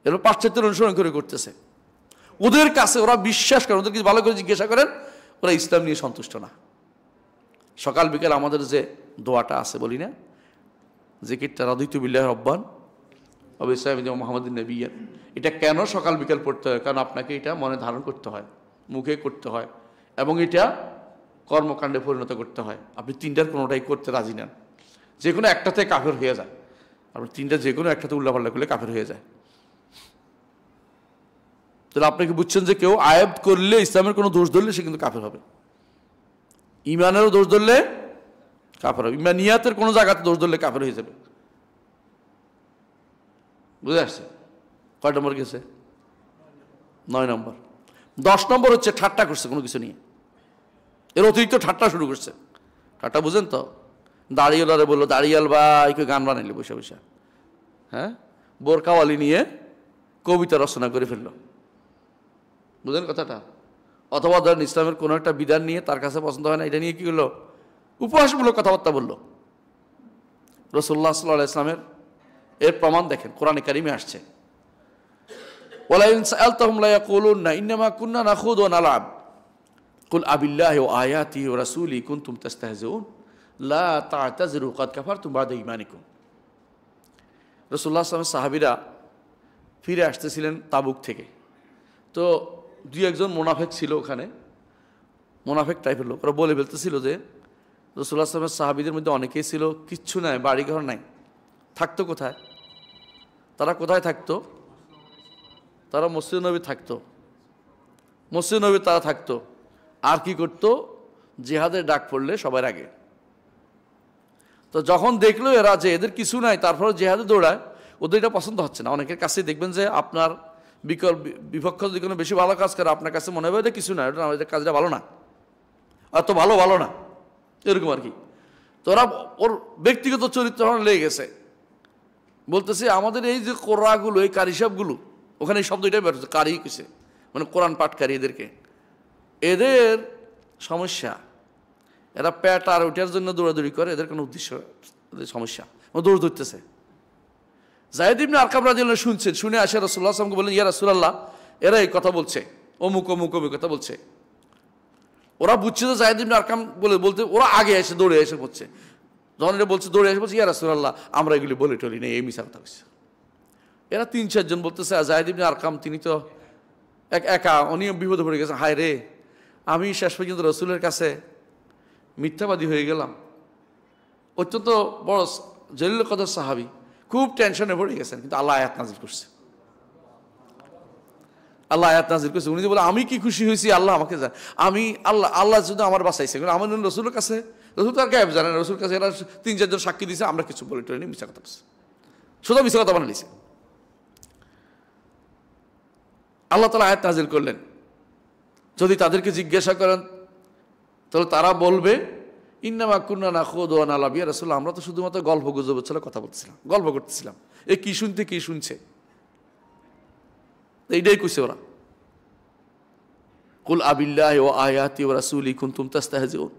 এরা পাশ্চাত্যের অনুসরণ করে করতেছে। ওদের কাছে ওরা বিশ্বাস করে, ওদেরকে ভালো করে জিজ্ঞাসা করেন, ওরা ইসলাম নিয়ে সন্তুষ্ট না। সকাল বিকাল আমাদের যে দোয়াটা আছে বলি না, জিকিরটা, রাদিতু বিল্লাহি রাব্বান ওয়া বিল ইসলামি দীনান ওয়া মুহাম্মাদিন নাবিয়্যান, এটা কেন সকাল বিকাল পড়তে হয়? কারণ আপনাকে এটা মনে ধারণ করতে হয়, মুখে করতে হয়, এবং এটা কর্মকাণ্ডে পরিণত করতে হয়। আপনি 3টার কোনোটাই করতে রাজি নেন, যে কোনো একটাতে কাফের হয়ে যায়। আপনি 3টা যে কোনো একটাতে উল্লাপাল্লা করলে কাফের হয়ে যায়। তাহলে আপনি কি বুঝছেন যে কেউ আয়াত করলে, ইসলামের কোনো দোষ ধরলে সে কিন্তু কাফের হবে। ঈমানেরও দোষ ধরলে কাফের হবে, ঈমানিয়াতের কোনো জায়গাতে দোষ ধরলে কাফের হয়ে যাবে। বুঝে আসছে? কয় নম্বর গেছে? 9 নম্বর। 10 নম্বর হচ্ছে ঠাট্টা করছে কোনো কিছু নিয়ে, এর অতিরিক্ত ঠাট্টা শুরু করছে। ঠাট্টা বুঝেন তো? দাড়িওয়ালারে বললো, দাড়িয়াল ভাই কেউ গান বানাইলো বসে বসে, হ্যাঁ, বোরকাওয়ালি নিয়ে কবিতা রচনা করে ফেললো। বুঝলেন কথাটা? অথবা ধরেন ইসলামের কোনো একটা বিধান নিয়ে তার কাছে পছন্দ হয় না, এটা নিয়ে কি করলো? উপহাসমূলক কথাবার্তা বললো। রাসূলুল্লাহ সাল্লাল্লাহু আলাইহি ওয়াসাল্লামের এর প্রমাণ দেখেন, কোরআনে কারিমে আসছে, ওয়ালা ইন সাআলতাহুম লা ইয়াকুলুনা ইন্নামা কুন্না নাখুদু ওয়া নালআব কুল আবিল্লাহি ওয়া আয়াতিহি ওয়া রাসূলিহি কুনতুম তাস্তাহজিউন লা তা'তাযিরু ক্বাদ কাফারতুম বা'দা ঈমানিকুম। রাসূলুল্লাহ সাল্লাল্লাহু আলাইহি ওয়াসাল্লাম সাহাবীরা ফিরে আসতেছিলেন তাবুক থেকে। তো 2-1 মুনাফিক ছিল ওখানে, মুনাফিক টাইপের লোক। ওরা বলে ফেলতেছিল যে রাসূলুল্লাহ সাল্লাল্লাহু আলাইহি ওয়াসাল্লামের সাহাবীদের মধ্যে অনেকেই ছিল কিচ্ছু নাই, বাড়িঘর নাই, থাকতো কোথায়? তারা কোথায় থাকতো? তারা মসজিদ নবী থাকতো, মসজিদ নবী তারা থাকতো। আর কি করতো? জিহাদের ডাক পড়লে সবার আগে। তো যখন দেখলো এরা যে এদের কিছু নাই, তারপরে জিহাদে দৌড়ায়, ওদের এটা পছন্দ হচ্ছে না। অনেকের কাছে দেখবেন যে আপনার বিপক্ষ যদি কোনো বেশি ভালো কাজ করে, আপনার কাছে মনে হবে এটা কিছু না, এটা আমাদের কাজটা ভালো না, অত ভালো না, এরকম আর কি। তো ওরা ওর ব্যক্তিগত চরিত্র লেগে গেছে, বলতেছে আমাদের এই যে কোরআগুলো, এই কারি সাহেবগুলো, ওখানে এই শব্দ এটাই বেরোচ্ছে, কারি কিসে, মানে কোরআন পাঠকারী, এদের সমস্যা, এরা পেট আর ওইটার জন্য দৌড়াদৌড়ি করে, এদের কোনো উদ্দেশ্য, এদের সমস্যা, দৌড় ধরতেছে। যায়েদ ইবনে আরকাম রাদিয়াল্লাহু আনহু শুনছেন, শুনে আসে রাসূলুল্লাহ সাল্লাল্লাহু আলাইহি ওয়াসাল্লামকে বললেন, ইয়া রাসূলুল্লাহ, এরা এই কথা বলছে, অমুক কথা বলছে। ওরা বুঝছে যে যায়েদ ইবনে আরকাম বলতে, ওরা আগে এসে দৌড়ে এসে বলছে, যখন এটা বলছে দৌড়ে এসে বলছে, ইয়া রাসূলুল্লাহ, আমরা এগুলি বলে টলি নেই, এই মিছা কথা হচ্ছে। এরা 3-4 জন বলতেছে, যায়েদ ইবনে আরকাম তিনি তো একা, উনি বিপদে পড়ে গেছেন, হায় রে, আমি শেষ পর্যন্ত রাসূলের কাছে মিথ্যাবাদী হয়ে গেলাম। অত্যন্ত বড় জলিল কদর সাহাবী, খুব টেনশনে পড়ে গেছেন। কিন্তু আল্লাহ আয়াত নাযিল করছে, আল্লাহ আয়াত নাযিল করেছে। উনি যে বলে আমি কি খুশি হয়েছি আল্লাহ আমাকে জানে, আমি আল্লাহ যদি আমার বাঁচাইছে, আমার রসুলের কাছে, রসুল তার গায়েব জানে না, রসুল কাছে এরা 3-4 জন সাক্ষী দিয়েছে, আমরা কিছু বলে টলে মিশা কথা বলছি, শুধু মিশা কথা বানাইছে। আল্লাহ তাআলা আয়াত নাযিল করলেন, যদি তাদেরকে জিজ্ঞাসা করেন তাহলে তারা বলবে ইন্নামা কুন্না নাখুদু ওয়া নালআবু, ইয়া রাসূলুল্লাহ আমরা তো শুধুমাত্র গল্প গুজবের ছলে কথা বলছিলাম, গল্প করতেছিলাম, এ কি শুনতে কি শুনছে, এইটাই কইছে ওরা। কুল আবিল্লাহি ওয়া আয়াতি ওয়া রাসূলিহি কুনতুম তাস্তাহজিউন,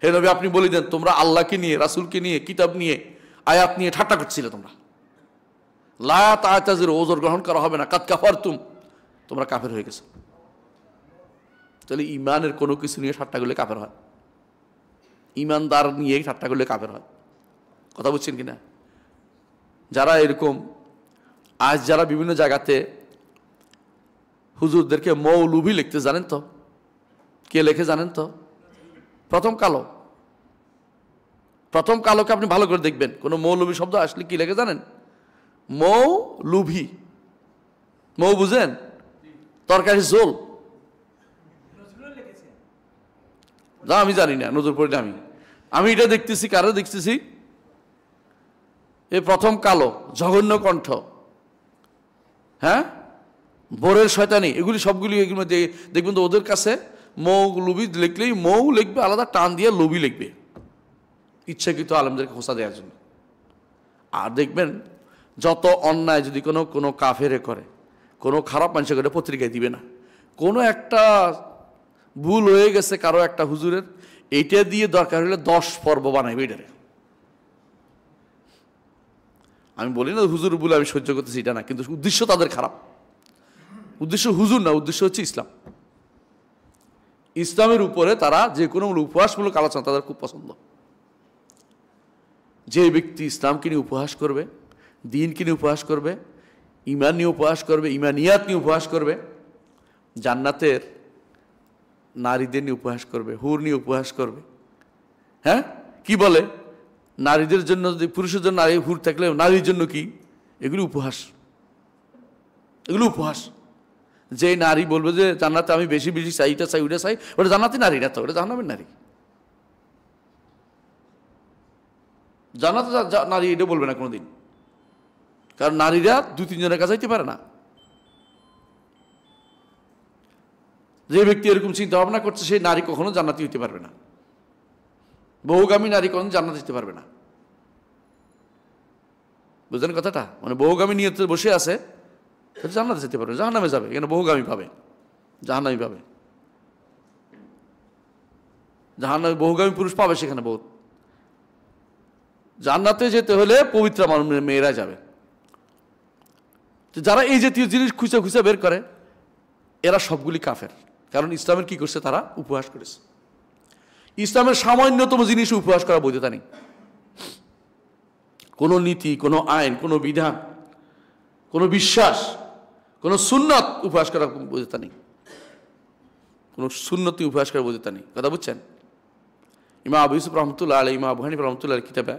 হে নবী আপনি বলে দেন তোমরা আল্লাহকে নিয়ে, রাসূলকে নিয়ে, কিতাব নিয়ে, আয়াত নিয়ে ঠাট্টা করছিলে তোমরা। লা তা'তাযিরু, ওযর গ্রহণ করা হবে না, কাদ কাফারতুম, তোমরা কাফের হয়ে গেছো। তাহলে ইমানের কোনো কিছু নিয়ে ঠাট্টা করলে কাফের হয়, ইমানদার নিয়ে ঠাট্টা করলে কাফের হয়। কথা বুঝছেন কিনা? যারা এরকম আজ যারা বিভিন্ন জায়গাতে হুজুরদেরকে মৌলবি লিখতে, জানেন তো কে লেখে জানেন তো? প্রথম কালো, প্রথম কালোকে আপনি ভালো করে দেখবেন, কোন মৌলবি শব্দ আসলে কি লেখে জানেন? মৌলুভি। মৌ বুঝেন? তরকারি ঝোল। না আমি জানি না, নজর পড়ি না। আমি এটা দেখতেছি, কারো দেখতেছি এ প্রথম কালো, জঘন্য কণ্ঠ, হ্যাঁ, বোরের শয়তানি, এগুলি সবগুলি এগুলো দেখবেন তো ওদের কাছে মৌলবি লিখলেই মৌ লিখবে আলাদা, টান দিয়ে লবি লিখবে, ইচ্ছাকৃত আলেমদেরকে খোঁচা দেওয়ার জন্য। আর দেখবেন যত অন্যায় যদি কোনো কাফেরে করে, কোনো খারাপ মানুষ করে, পত্রিকায় দিবে না। কোনো একটা ভুল হয়ে গেছে কারো একটা হুজুরের, এইটা দিয়ে দরকার হলে 10 পর্ব বানাইবে এটারে। আমি বলি না হুজুর বলে আমি সহ্য করতেছি, এটা না, কিন্তু উদ্দেশ্য তাদের খারাপ। উদ্দেশ্য হুজুর না, উদ্দেশ্য হচ্ছে ইসলাম। ইসলামের উপরে তারা যে কোনো উপহাসমূলক আলোচনা তাদের খুব পছন্দ। যে ব্যক্তি ইসলামকে নিয়ে উপহাস করবে, দিনকে নিয়ে উপহাস করবে, ইমান নিয়ে উপহাস করবে, ইমানিয়াত নিয়ে উপহাস করবে, জান্নাতের নারীদের নিয়ে উপহাস করবে, হুর নিয়ে উপহাস করবে, হ্যাঁ কি বলে নারীদের জন্য, যদি পুরুষের জন্য নারী হুর থাকলে নারীর জন্য কি, এগুলি উপহাস, এগুলো উপহাস। যে নারী বলবে যে জান্নাতে আমি বেশি বেশি চাই, এটা চাই, ওটা চাই, ওটা জান্নাতি নারী না তো, ওটা জাহান্নামের নারী। জান্নাতে নারী এটা বলবে না কোনোদিন, কারণ নারীরা 2-3 জনের কাছে যাইতে পারে না। যে ব্যক্তি এরকম চিন্তা ভাবনা করছে সেই নারী কখনো জান্নাতি হইতে পারবে না, বহুগামী নারী কখনো জান্নাত দিতে পারবে না। বুঝলেন কথাটা? মানে বহুগামী নিয়তে বসে আছে, জান্নাতে যেতে পারবে, জাহান্নামে যাবে, এখানে বহুগামী পাবে, জাহান্নামী পাবে, জাহান্নামে বহুগামী পুরুষ পাবে সেখানে বহুত। জান্নাতে যেতে হলে পবিত্র মেয়েরা যাবে। যারা এই জাতীয় জিনিস খুঁজে খুঁজে বের করে এরা সবগুলি কাফের, কারণ ইসলামের কি করছে, তারা উপহাস করেছে। ইসলামের সামান্যতম জিনিস উপহাস করার বৈধতা নেই। কোনো নীতি, কোনো আইন, কোনো বিধান, কোনো বিশ্বাস, কোনো সুন্নত উপহাস করার বৈধতা নেই, কোনো সুন্নতি উপহাস করার বৈধতা নেই। কথা বুঝছেন? ইমাম আবু ইউসুফ রহমতুল্লাহ আলাইহি, ইমাম আবু হানিফা রহমতুল্লাহ কিতাবে,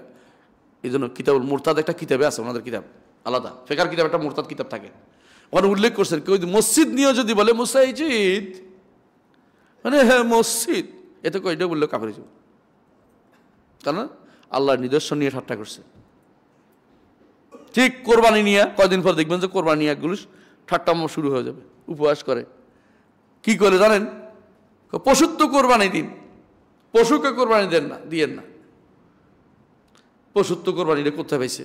এই জন্য কিতাবুল মুরতাদ একটা কিতাবে আছে, ওনাদের কিতাব আলাদা, ফিকহের কিতাব একটা মুরতাদ কিতাব থাকে, ওখানে উল্লেখ করছেন কেউ মসজিদ নিয়ে যদি বলে মুসাইজিদ, মানে হ্যাঁ মসজিদ, এতে কয়টা বললো কাফের হয়ে যাবে, কারণ আল্লাহর নিদর্শন নিয়ে ঠাট্টা করছে। ঠিক কোরবানি নিয়ে কয়দিন পর দেখবেন যে কোরবানি একগুলো ঠাট্টা শুরু হয়ে যাবে, উপহাস করে। কি করে জানেন? পশুত্ব কোরবানি দিন, পশুকে কোরবানি দেন না, দিয়েন না। পশুত্ব কোরবানিটা কোথায় পাইছে?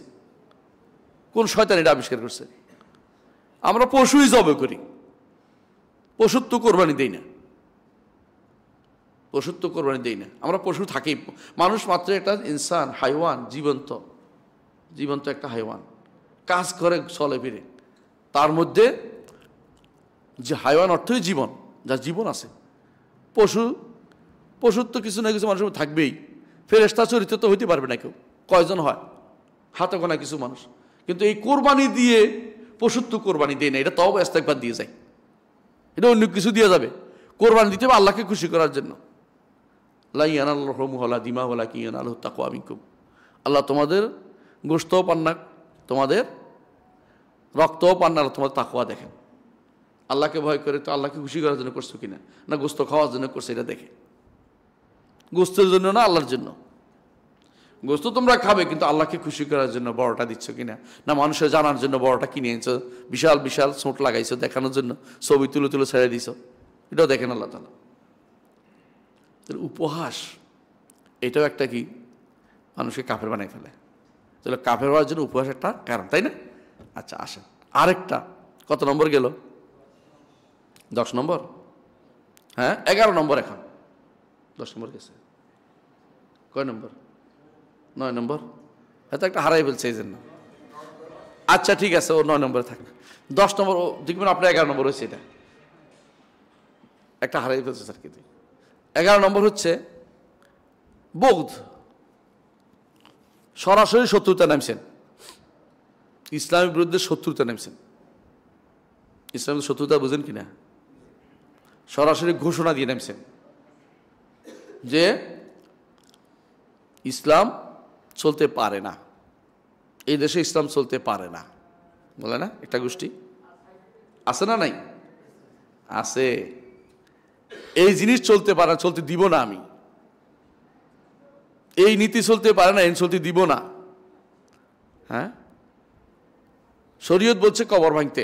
কোন শয়তান এটা আবিষ্কার করছে? আমরা পশুই জবে করি, পশুত্ব কোরবানি দেই না, পশুত্ব কোরবানি দেই না। আমরা পশু থাকি, মানুষ মাত্র একটা ইনসান, হাইওয়ান, জীবন্ত, জীবন্ত একটা হাইওয়ান, কাজ করে চলে ফিরে। তার মধ্যে যে হাইওয়ান অর্থই জীবন, যার জীবন আছে। পশুত্ব কিছু না কিছু মানুষের থাকবেই, ফেরেশতা চরিত্র তো হইতে পারবে না কেউ, কয়জন হয় হাতে গোনা কিছু মানুষ। কিন্তু এই কোরবানি দিয়ে পশুত্ব কোরবানি দেয় না, এটা তওবা ইস্তেগফার দিয়ে যায়, এটা অন্য কিছু দিয়ে যাবে। কোরবানি দিতে হবে আল্লাহকে খুশি করার জন্য। লা ইয়ানালুল্লাহু ওয়ালা দিমা ওয়ালাকিন ইয়ানালুহুত তাকওয়া মিনকুম, আল্লাহ তোমাদের গোশতও পান না, তোমাদের রক্তও পান না, তোমাদের তাকওয়া দেখেন। আল্লাহকে ভয় করে তো আল্লাহকে খুশি করার জন্য করছো কিনা, না গোস্ত খাওয়ার জন্য করছে, এটা দেখে। গোস্তের জন্য না আল্লাহর জন্য। গোস্ত তোমরা খাবে কিন্তু আল্লাহকে খুশি করার জন্য বড়টা দিচ্ছ কিনা, না মানুষের জানার জন্য বড়টা কিনে এনেছো, বিশাল বিশাল ছোট লাগাইছো দেখানোর জন্য, ছবি তুলে তুলে ছেড়ে দিছ, এটাও দেখেন আল্লাহ তাআলা। উপহাস এটাও একটা কি মানুষকে কাফের বানাই ফেলে। তাহলে কাফের হওয়ার জন্য উপহাস একটা কারণ, তাই না? আচ্ছা আসেন আরেকটা, কত নম্বর গেল? 10 নম্বর, হ্যাঁ 11 নম্বর। এখন 10 নম্বর গেছে, কয় নম্বর? 9 নম্বর। হয়তো একটা হারাই ফেলছে এই জন্য। আচ্ছা ঠিক আছে, ও 9 নম্বরে থাক। 10 নম্বর দেখবেন আপনার 11 নম্বর হয়েছে, এটা একটা হারাই ফেলছে স্যার। কিন্তু 11 নম্বর হচ্ছে বৌদ্ধ, সরাসরি শত্রুতা নামছেন, ইসলামের বিরুদ্ধে শত্রুতা নামছেন। ইসলামের শত্রুতা বুঝেন কিনা? সরাসরি ঘোষণা দিয়ে নামছেন যে ইসলাম চলতে পারে না, এই দেশে ইসলাম চলতে পারে না, বলে না একটা গোষ্ঠী আছে না? নাই আছে। এই জিনিস চলতে পারে না, চলতে দিব না আমি। এই নীতি চলতে পারে না, এই চলতে দিব না। হ্যাঁ, শরীয়ত বলছে কবর ভাঙতে,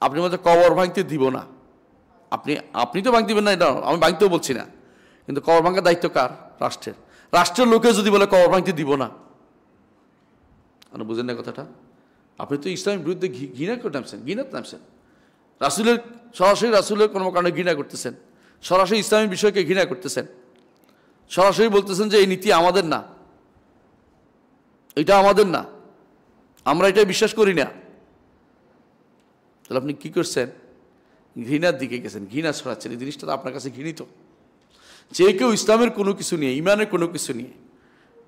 আপনি বলছেন কবর ভাঙতে দিব না। আপনি তো ভাঙতে দিবেন না, এটা আমি ভাঙতেও বলছি না, কিন্তু কবর ভাঙার দায়িত্ব কার? রাষ্ট্রের। রাষ্ট্রের লোকে যদি বলে কবর ভাঙতে দিব না, আপনি বুঝেন না কথাটা? আপনি তো ইসলামের বিরুদ্ধে ঘৃণা করে নামছেন, ঘৃণাতে নামছেন, রাসূলের সরাসরি রাসূলের কর্মকাণ্ড ঘৃণা করতেছেন, সরাসরি ইসলামী বিষয়কে ঘৃণা করতেছেন, সরাসরি বলতেছেন যে এই নীতি আমাদের না, এটা আমাদের না, আমরা এটা বিশ্বাস করি না। তাহলে আপনি কি করছেন? ঘৃণার দিকে গেছেন, ঘৃণা ছড়াচ্ছেন। এই জিনিসটা তো আপনার কাছে ঘৃণিত। যে কেউ ইসলামের কোনো কিছু নিয়ে, ইমানের কোনো কিছু নিয়ে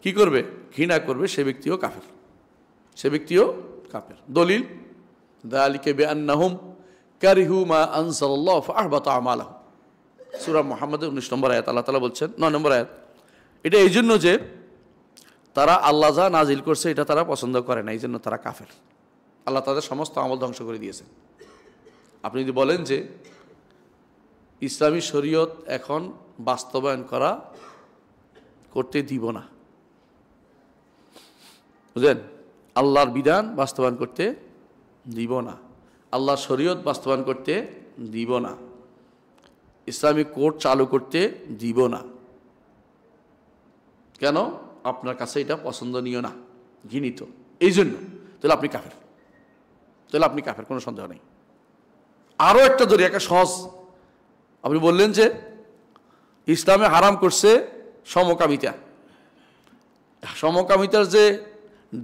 কি করবে? ঘৃণা করবে, সে ব্যক্তিও কাফের, সে ব্যক্তিও কাফের। দলিল যালিকা বিআন্নাহুম কারিহু মা আনজালাল্লাহু ফাআহবাতা আমালাহুম, সূরা মুহাম্মাদের 19 নম্বর আয়াত আল্লাহ তাআলা বলছেন, 9 নম্বর আয়াত। এটা এই জন্য যে তারা আল্লাহ যা নাজিল করছে এটা তারা পছন্দ করে না, এই জন্য তারা কাফের। আল্লাহ তাদের সমস্ত আমল ধ্বংস করে দিয়েছেন। আপনি যদি বলেন যে ইসলামী শরীয়ত এখন বাস্তবায়ন করতে দিব না, বুঝলেন? আল্লাহর বিধান বাস্তবায়ন করতে দিব না, আল্লাহর শরীয়ত বাস্তবায়ন করতে দিব না, ইসলামিক কোর্ট চালু করতে দিব না, কেন? আপনার কাছে এটা পছন্দনীয় না, ঘৃণিত, এই জন্য। তাহলে আপনি কাফের, তাহলে আপনি কাফের, কোনো সন্দেহ নেই। আরও একটা ধরি, একটা সহজ। আপনি বললেন যে ইসলামে হারাম করছে সমকামিতা, সমকামিতার যে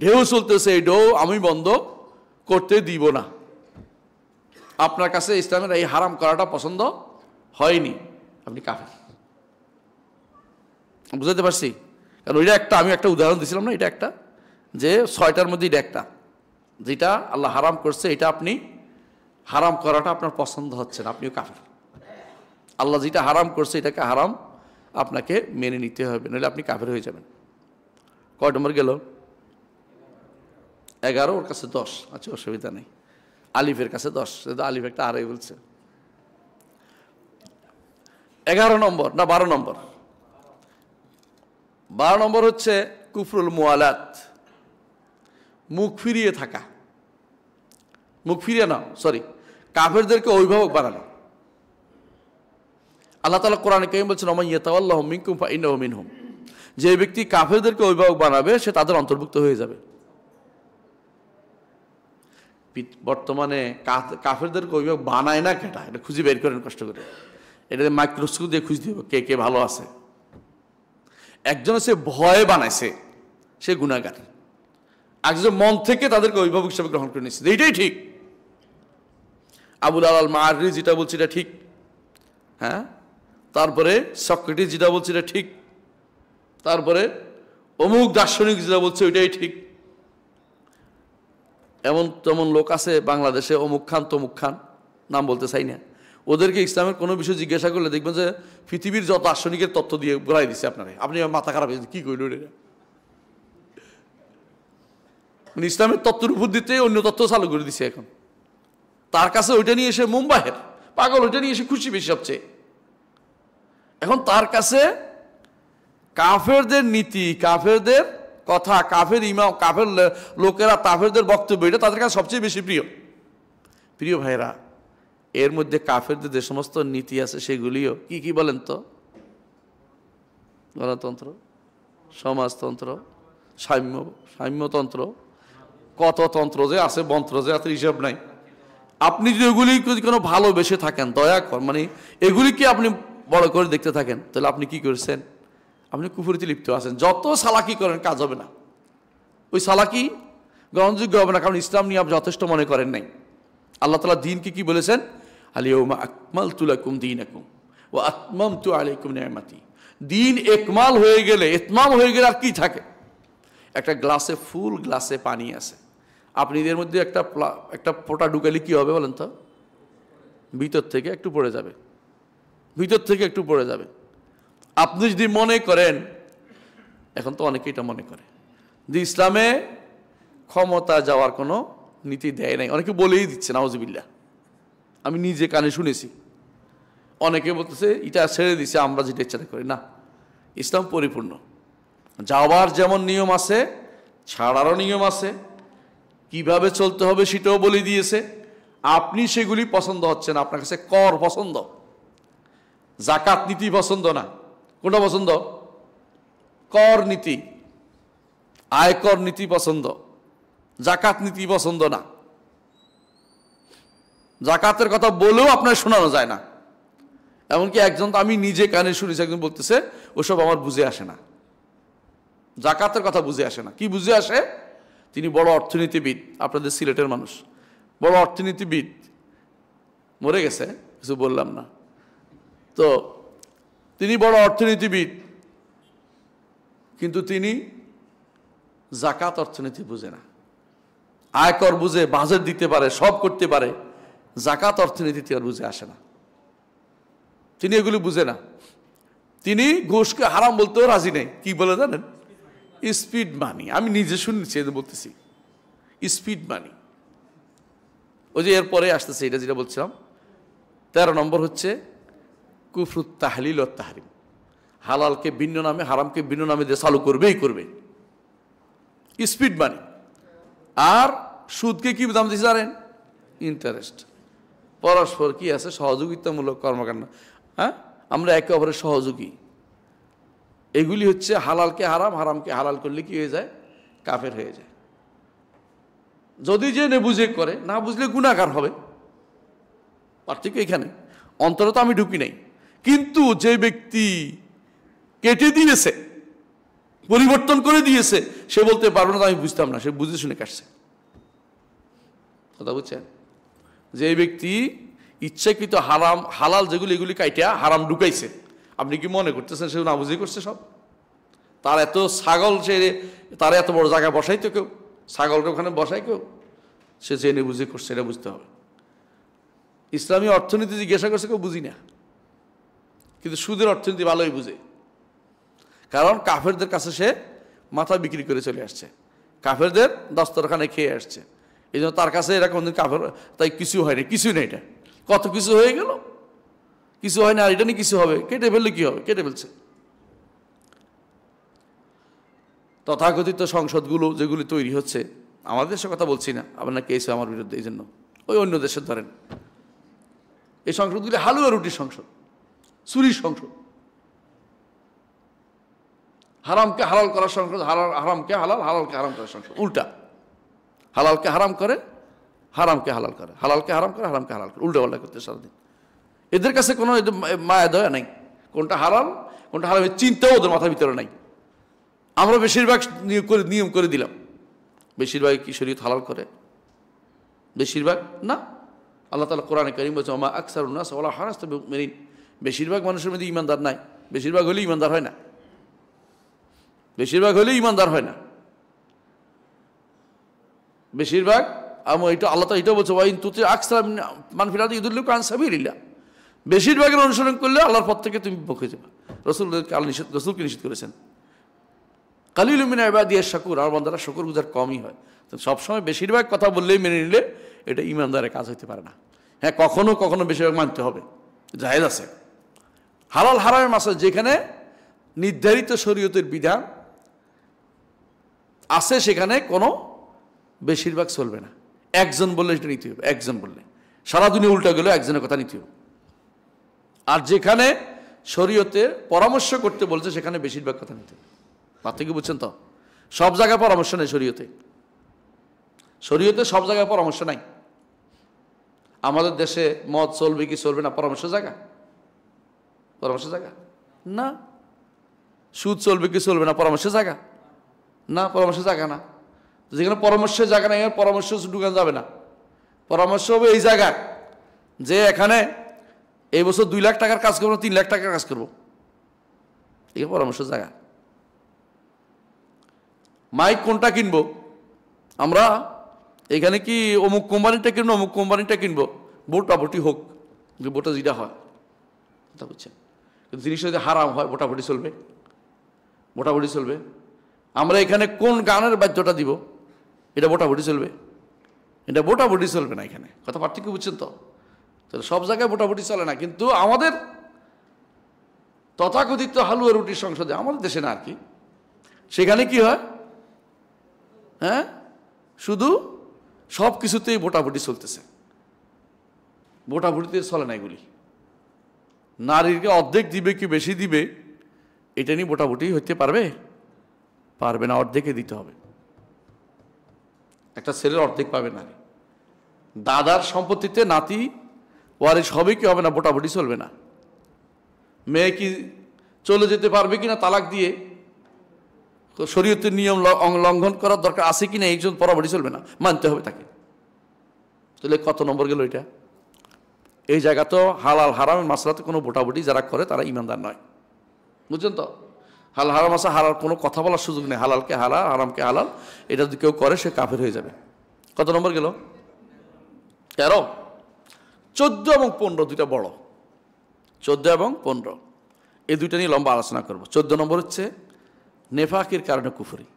ঢেউ চলতেছে এই ঢেউ আমি বন্ধ করতে দিব না। আপনার কাছে ইসলামের এই হারাম করাটা পছন্দ হয়নি, আপনি কাফের। বুঝাতে পারছি? কারণ ওইটা একটা, আমি একটা উদাহরণ দিয়েছিলাম না, এটা একটা, যে 6টার মধ্যে এটা একটা, যেটা আল্লাহ হারাম করছে এটা আপনি হারাম করাটা আপনার পছন্দ হচ্ছে না, আপনিও কাফের। আল্লাহ যেটা হারাম করছে এটাকে হারাম আপনাকে মেনে নিতে হবে, নইলে আপনি কাফের হয়ে যাবেন। কয় নম্বর গেল? 11, ওর কাছে 10। আচ্ছা অসুবিধা নেই, আলিফের কাছে 10, আলিফ একটা আড়াই বলছে। 11 নম্বর না 12 নম্বর? 12 নম্বর হচ্ছে কুফরুল মুওয়ালাত, মুখ ফিরিয়ে থাকা, মুখ ফিরিয়ে না, সরি, কাফেরদেরকে অভিভাবক বানানো। আল্লাহ তাআলা কোরআনে কারীম বলছেন, ওয়া মান ইয়াতাওয়াল্লাহু মিনকুম ফাইন্নাহু মিনহুম, যে ব্যক্তি কাফেরদেরকে অভিভাবক বানাবে সে তাদের অন্তর্ভুক্ত হয়ে যাবে। বর্তমানে কাফেরদেরকে অভিভাবক বানায় না কেটা, এটা খুঁজে বের করেন কষ্ট করে, এটা মাইক্রোস্কোপ দিয়ে খুঁজতে হবে কে কে ভালো আছে। একজন সে ভয়ে বানাইছে, সে গুনাহগার। একজন মন থেকে তাদেরকে অভিভাবক হিসেবে গ্রহণ করে নিচ্ছে, এইটাই ঠিক। আবুল আল মাআরি যেটা বলছে এটা ঠিক, হ্যাঁ। তারপরে সক্রেটিস যেটা বলছে এটা ঠিক, তারপরে অমুক দার্শনিক যেটা বলছে ওইটাই ঠিক। এমন তেমন লোক আছে বাংলাদেশে, অমুক খান তমুক খান, নাম বলতে চাই না, ওদেরকে ইসলামের কোনো বিষয় জিজ্ঞাসা করলে দেখবেন যে পৃথিবীর যত দার্শনিকের তথ্য দিয়ে ঘুরাই দিচ্ছে আপনারা, আপনি মাথা খারাপ হয়েছে, কি কইল এটা, মানে ইসলামের তত্ত্বের উপর দিতে অন্য তত্ত্ব চালু করে দিচ্ছে এখন। তার কাছে ওইটা নিয়ে এসে মুম্বাইয়ের পাগল, ওইটা নিয়ে এসে খুশি বেশি সবচেয়ে। এখন তার কাছে কাফেরদের নীতি, কাফেরদের কথা, কাফের ইমাম, কাফের লোকেরা, কাফেরদের বক্তব্য, এটা তাদের কাছে সবচেয়ে বেশি প্রিয়। প্রিয় ভাইরা, এর মধ্যে কাফেরদের যে সমস্ত নীতি আছে সেগুলিও কি কি বলেন তো? গণতন্ত্র, সমাজতন্ত্র, সাম্যতন্ত্র, কত তন্ত্র যে আছে, মন্ত্র যে আছে, হিসাব নাই। আপনি যদি এগুলি কোনো ভালোবেসে থাকেন, দয়া কর, মানে এগুলিকে আপনি বড় করে দেখতে থাকেন, তাহলে আপনি কি করেছেন? আপনি কুফরিতে লিপ্ত আছেন। যত সালাকি করেন কাজ হবে না, ওই সালাকি গ্রহণযোগ্য হবে না, কারণ ইসলাম নিয়ে আপনি যথেষ্ট মনে করেন নাই। আল্লাহ তাআলা দিনকে কি বলেছেন? আল-ইয়াওমা আকমালতু লাকুম দীনাকুম ওয়া আতমামতু আলাইকুম নি'মাতি। দিন একমাল হয়ে গেলে, ইতমাম হয়ে গেলে আর কি থাকে? একটা গ্লাসে, ফুল গ্লাসে পানি আছে, আপনি এর মধ্যে একটা ফোঁটা ঢুকালে কি হবে বলেন তো? ভিতর থেকে একটু পড়ে যাবে, ভিতর থেকে একটু পড়ে যাবে। আপনি যদি মনে করেন, এখন তো অনেকে এটা মনে করে যে ইসলামে ক্ষমতা যাওয়ার কোনো নীতি দেয় নাই, অনেকে বলেই দিচ্ছে, নাউজুবিল্লাহ। আমি নিজে কানে শুনেছি, অনেকে বলতেছে এটা ছেড়ে দিছে, আমরা যেটা ইচ্ছা করি না। ইসলাম পরিপূর্ণ, যাওয়ার যেমন নিয়ম আছে ছাড়ারও নিয়ম আছে, কিভাবে চলতে হবে সেটাও বলে দিয়েছে। আপনি সেগুলি পছন্দ হচ্ছে না, আপনার কাছে কর পছন্দ, জাকাত নীতি পছন্দ না। কোনটা পছন্দ? কর নীতি, আয়কর নীতি পছন্দ, জাকাত নীতি পছন্দ না। জাকাতের কথা বলেও আপনার শোনানো যায় না। এমনকি একজন, তো আমি নিজে কানে শুনেছি, একজন বলতেছে ওসব আমার বুঝে আসে না, জাকাতের কথা বুঝে আসে না। কি বুঝে আসে? তিনি বড় অর্থনীতিবিদ, আপনাদের সিলেটের মানুষ, বড় অর্থনীতিবিদ, মরে গেছে, কিছু বললাম না। তো তিনি বড় অর্থনীতিবিদ, কিন্তু তিনি জাকাত অর্থনীতি বুঝে না। আয়কর বুঝে, বাজেট দিতে পারে, সব করতে পারে, জাকাত অর্থনীতিতে আর বুঝে আসে না। তিনি এগুলি বুঝে না। তিনি ঘুষকে হারাম বলতেও রাজি নেই। কি বলে জানেন? স্পিড মানি। আমি নিজে শুনেছি, বলতেছি স্পিড মানি। ওই যে এরপরে আসতেছে, এটা যেটা বলছিলাম 13 নম্বর হচ্ছে কুফরুত তাহলিল ও তাহরিম। হালালকে ভিন্ন নামে, হারামকে ভিন্ন নামে দিয়ে চালু করবেই করবে, স্পিড মানি। আর সুদকে কি দাম দিচ্ছে জানেন? ইন্টারেস্ট। পরস্পর কি আছে? সহযোগিতামূলক কর্মকাণ্ড। হ্যাঁ, আমরা একে অপরের সহযোগী। এগুলি হচ্ছে হালালকে হারাম, হারামকে হালাল করলে কি হয়ে যায়? কাফের হয়ে যায়। যদি জেনে বুঝে করে, না বুঝলে গুনাহগার হবে। পার্থক্য এখানে। অন্তরে তো আমি ঢুকি নাই, কিন্তু যে ব্যক্তি কেটে দিয়েছে, পরিবর্তন করে দিয়েছে, সে বলতে পারবে না আমি বুঝতাম না, সে বুঝে শুনে কাটছে। কথা বুঝছেন? যে ব্যক্তি ইচ্ছাকৃত হারাম হালাল যেগুলি, এগুলি কাইটা হারাম ঢুকাইছে, আপনি কি মনে করতেছেন সে না বুঝে করছে সব? তার এত ছাগল, সে তার এত বড় জায়গায় বসাইতো কেউ? ছাগলকে ওখানে বসায় কেউ? সে জেনে বুঝে করছে, এটা বুঝতে হবে। ইসলামী অর্থনীতি জিজ্ঞাসা করছে, কেউ বুঝি না, কিন্তু সুদের অর্থনীতি ভালোই বুঝে। কারণ কাফেরদের কাছে সে মাথা বিক্রি করে চলে আসছে, কাফেরদের দস্তরখানে খেয়ে আসছে। এই জন্য তার কাছে এরা কোনদিন কাফের তাই কিছু হয়নি, কিছুই নেই। এটা কত কিছু হয়ে গেল, কিছু হয় না, আর এটা নিয়ে কিছু হবে, কেটে ফেললে কি হবে? কেটে ফেলছে। তথাকথিত সংসদগুলো যেগুলি তৈরি হচ্ছে, আমাদের দেশের কথা বলছি না, আপনার কেস আমার বিরুদ্ধে, এই জন্য ওই অন্য দেশের ধরেন, এই সংসদগুলি হালুয়া রুটির সংসদ, চুরির সংসদ। হারামকে হালাল করার সংসদ, হারামকে হালাল, হালালকে হারাম করার সংসদ। উল্টা, হালালকে হারাম করে, হারামকে হালাল করে, হালালকে হারাম করে, হারামকে হালাল করে, উল্টা পাল্টা করতে সারাদিন। এদের কাছে কোনো মায়া দয়া নাই, কোনটা হারাম কোনটা হারামের চিন্তাও ওদের মাথার ভিতরে নাই। আমরা বেশিরভাগ নিয়ম করে দিলাম। বেশিরভাগ কি শরীয়ত হালাল করে? বেশিরভাগ না। আল্লাহ তাআলা কোরআনে কারীম বলছে, ওমা আকসারুন নাস ওয়ালা হারাসতা বিমুমিনিন। বেশিরভাগ মানুষের মধ্যে ইমানদার নাই। বেশিরভাগ হলে ইমানদার হয় না, বেশিরভাগ হলে ইমানদার হয় না। বেশিরভাগ এটা আল্লাহ তাআলা এটা বলছে, ওয়াইন তুতি আকসার মান ফিল আরদি ইউদিল্লুকা আন সাবিলিল্লাহ। বেশিরভাগের অনুসরণ করলে আল্লাহর পথ থেকে তুমি বকে যাবে। রসুলকে নিষেধ করেছেন, কালিলুম মিন ইবাদিয়াশ শাকুর, আর বান্দারা শুকরগুজার কমই হয়। তো সবসময় বেশিরভাগ কথা বললেই মেনে নিলে এটা ইমানদারের কাজ হইতে পারে না। হ্যাঁ, কখনো কখনো বেশিরভাগ মানতে হবে, জায়েজ আছে। হালাল হারামের মাসলা যেখানে নির্ধারিত শরীয়তের বিধান আছে সেখানে কোনো বেশিরভাগ চলবে না। একজন বললে এটা নিতে হবে, একজন বললে সারা দুনিয়া উল্টা গেলেও একজনের কথা নিতে হবে। আর যেখানে শরীয়তের পরামর্শ করতে বলছে সেখানে বেশিরভাগ কথা নিতে হবে। পার্থক্য বুঝছেন তো? সব জায়গায় পরামর্শ নেই শরীয়তে, শরীয়তে সব জায়গায় পরামর্শ নাই। আমাদের দেশে মদ চলবে কি চলবে না পরামর্শ জায়গা, পরামর্শ জায়গা না। সুদ চলবে কি চলবে না পরামর্শ জায়গা না, পরামর্শ জায়গা না। যেখানে পরামর্শের জায়গা নাই পরামর্শ ঢুকানো যাবে না। পরামর্শ হবে এই জায়গায় যে এখানে এই বছর 2 লাখ টাকার কাজ করবো, 3 লাখ টাকার কাজ করবো, এই পরামর্শ জায়গা। মাইক কোনটা কিনবো আমরা, এখানে কি অমুক কোম্পানিটা কিনবো অমুক কোম্পানিটা কিনবো, ভোটাভুটি হোক, যে ভোটা যেটা হয় কথা বুঝছেন। কিন্তু জিনিসটা যদি হারাম হয় ভোটাভুটি চলবে, ভোটাভুটি চলবে। আমরা এখানে কোন গানের বাদ্যটা দিব এটা ভোটাভুটি চলবে, এটা ভোটাভুটি চলবে না এখানে। কথা পার্থক্য বুঝছেন তো? তাহলে সব জায়গায় ভোটাভুটি চলে না। কিন্তু আমাদের তথাকথিত হালুয়া রুটির সংসদে, আমাদের দেশে না আর কি, সেখানে কি হয়, হ্যাঁ, শুধু সব কিছুতেই ভোটাভুটি চলতেছে। ভোটাভুটিতে চলে না এগুলি। নারীকে অর্ধেক দিবে কি বেশি দিবে এটা নিয়ে ভোটাভুটি হইতে পারবে? পারবে না, অর্ধেকে দিতে হবে। একটা ছেলের অর্ধেক পাবে নারী। দাদার সম্পত্তিতে নাতি ওয়ারিশ হবে কি হবে না ভোটাভুটি চলবে না। মেয়ে কি চলে যেতে পারবে কিনা তালাক দিয়ে, শরীয়তের নিয়ম লঙ্ঘন করার দরকার আছে কিনা এই জন্য ভোটাভুটি চলবে না, মানতে হবে তাকে। তাহলে কত নম্বর গেল এটা? এই জায়গা তো হালাল হারামের মাসলাতে কোনো ভোটাভুটি যারা করে তারা ইমানদার নয়, বুঝছেন তো? হালাল হারাম মাসা হালাল কোনো কথা বলার সুযোগ নেই। হালালকে হালাল, হারামকে হালাল, এটা যদি কেউ করে সে কাফের হয়ে যাবে। কত নম্বর গেল? 13। 14 এবং 15 দুইটা বড়, 14 এবং 15 এই দুইটা নিয়ে লম্বা আলোচনা করব। 14 নম্বর হচ্ছে নেফাকের কারণে কুফরি,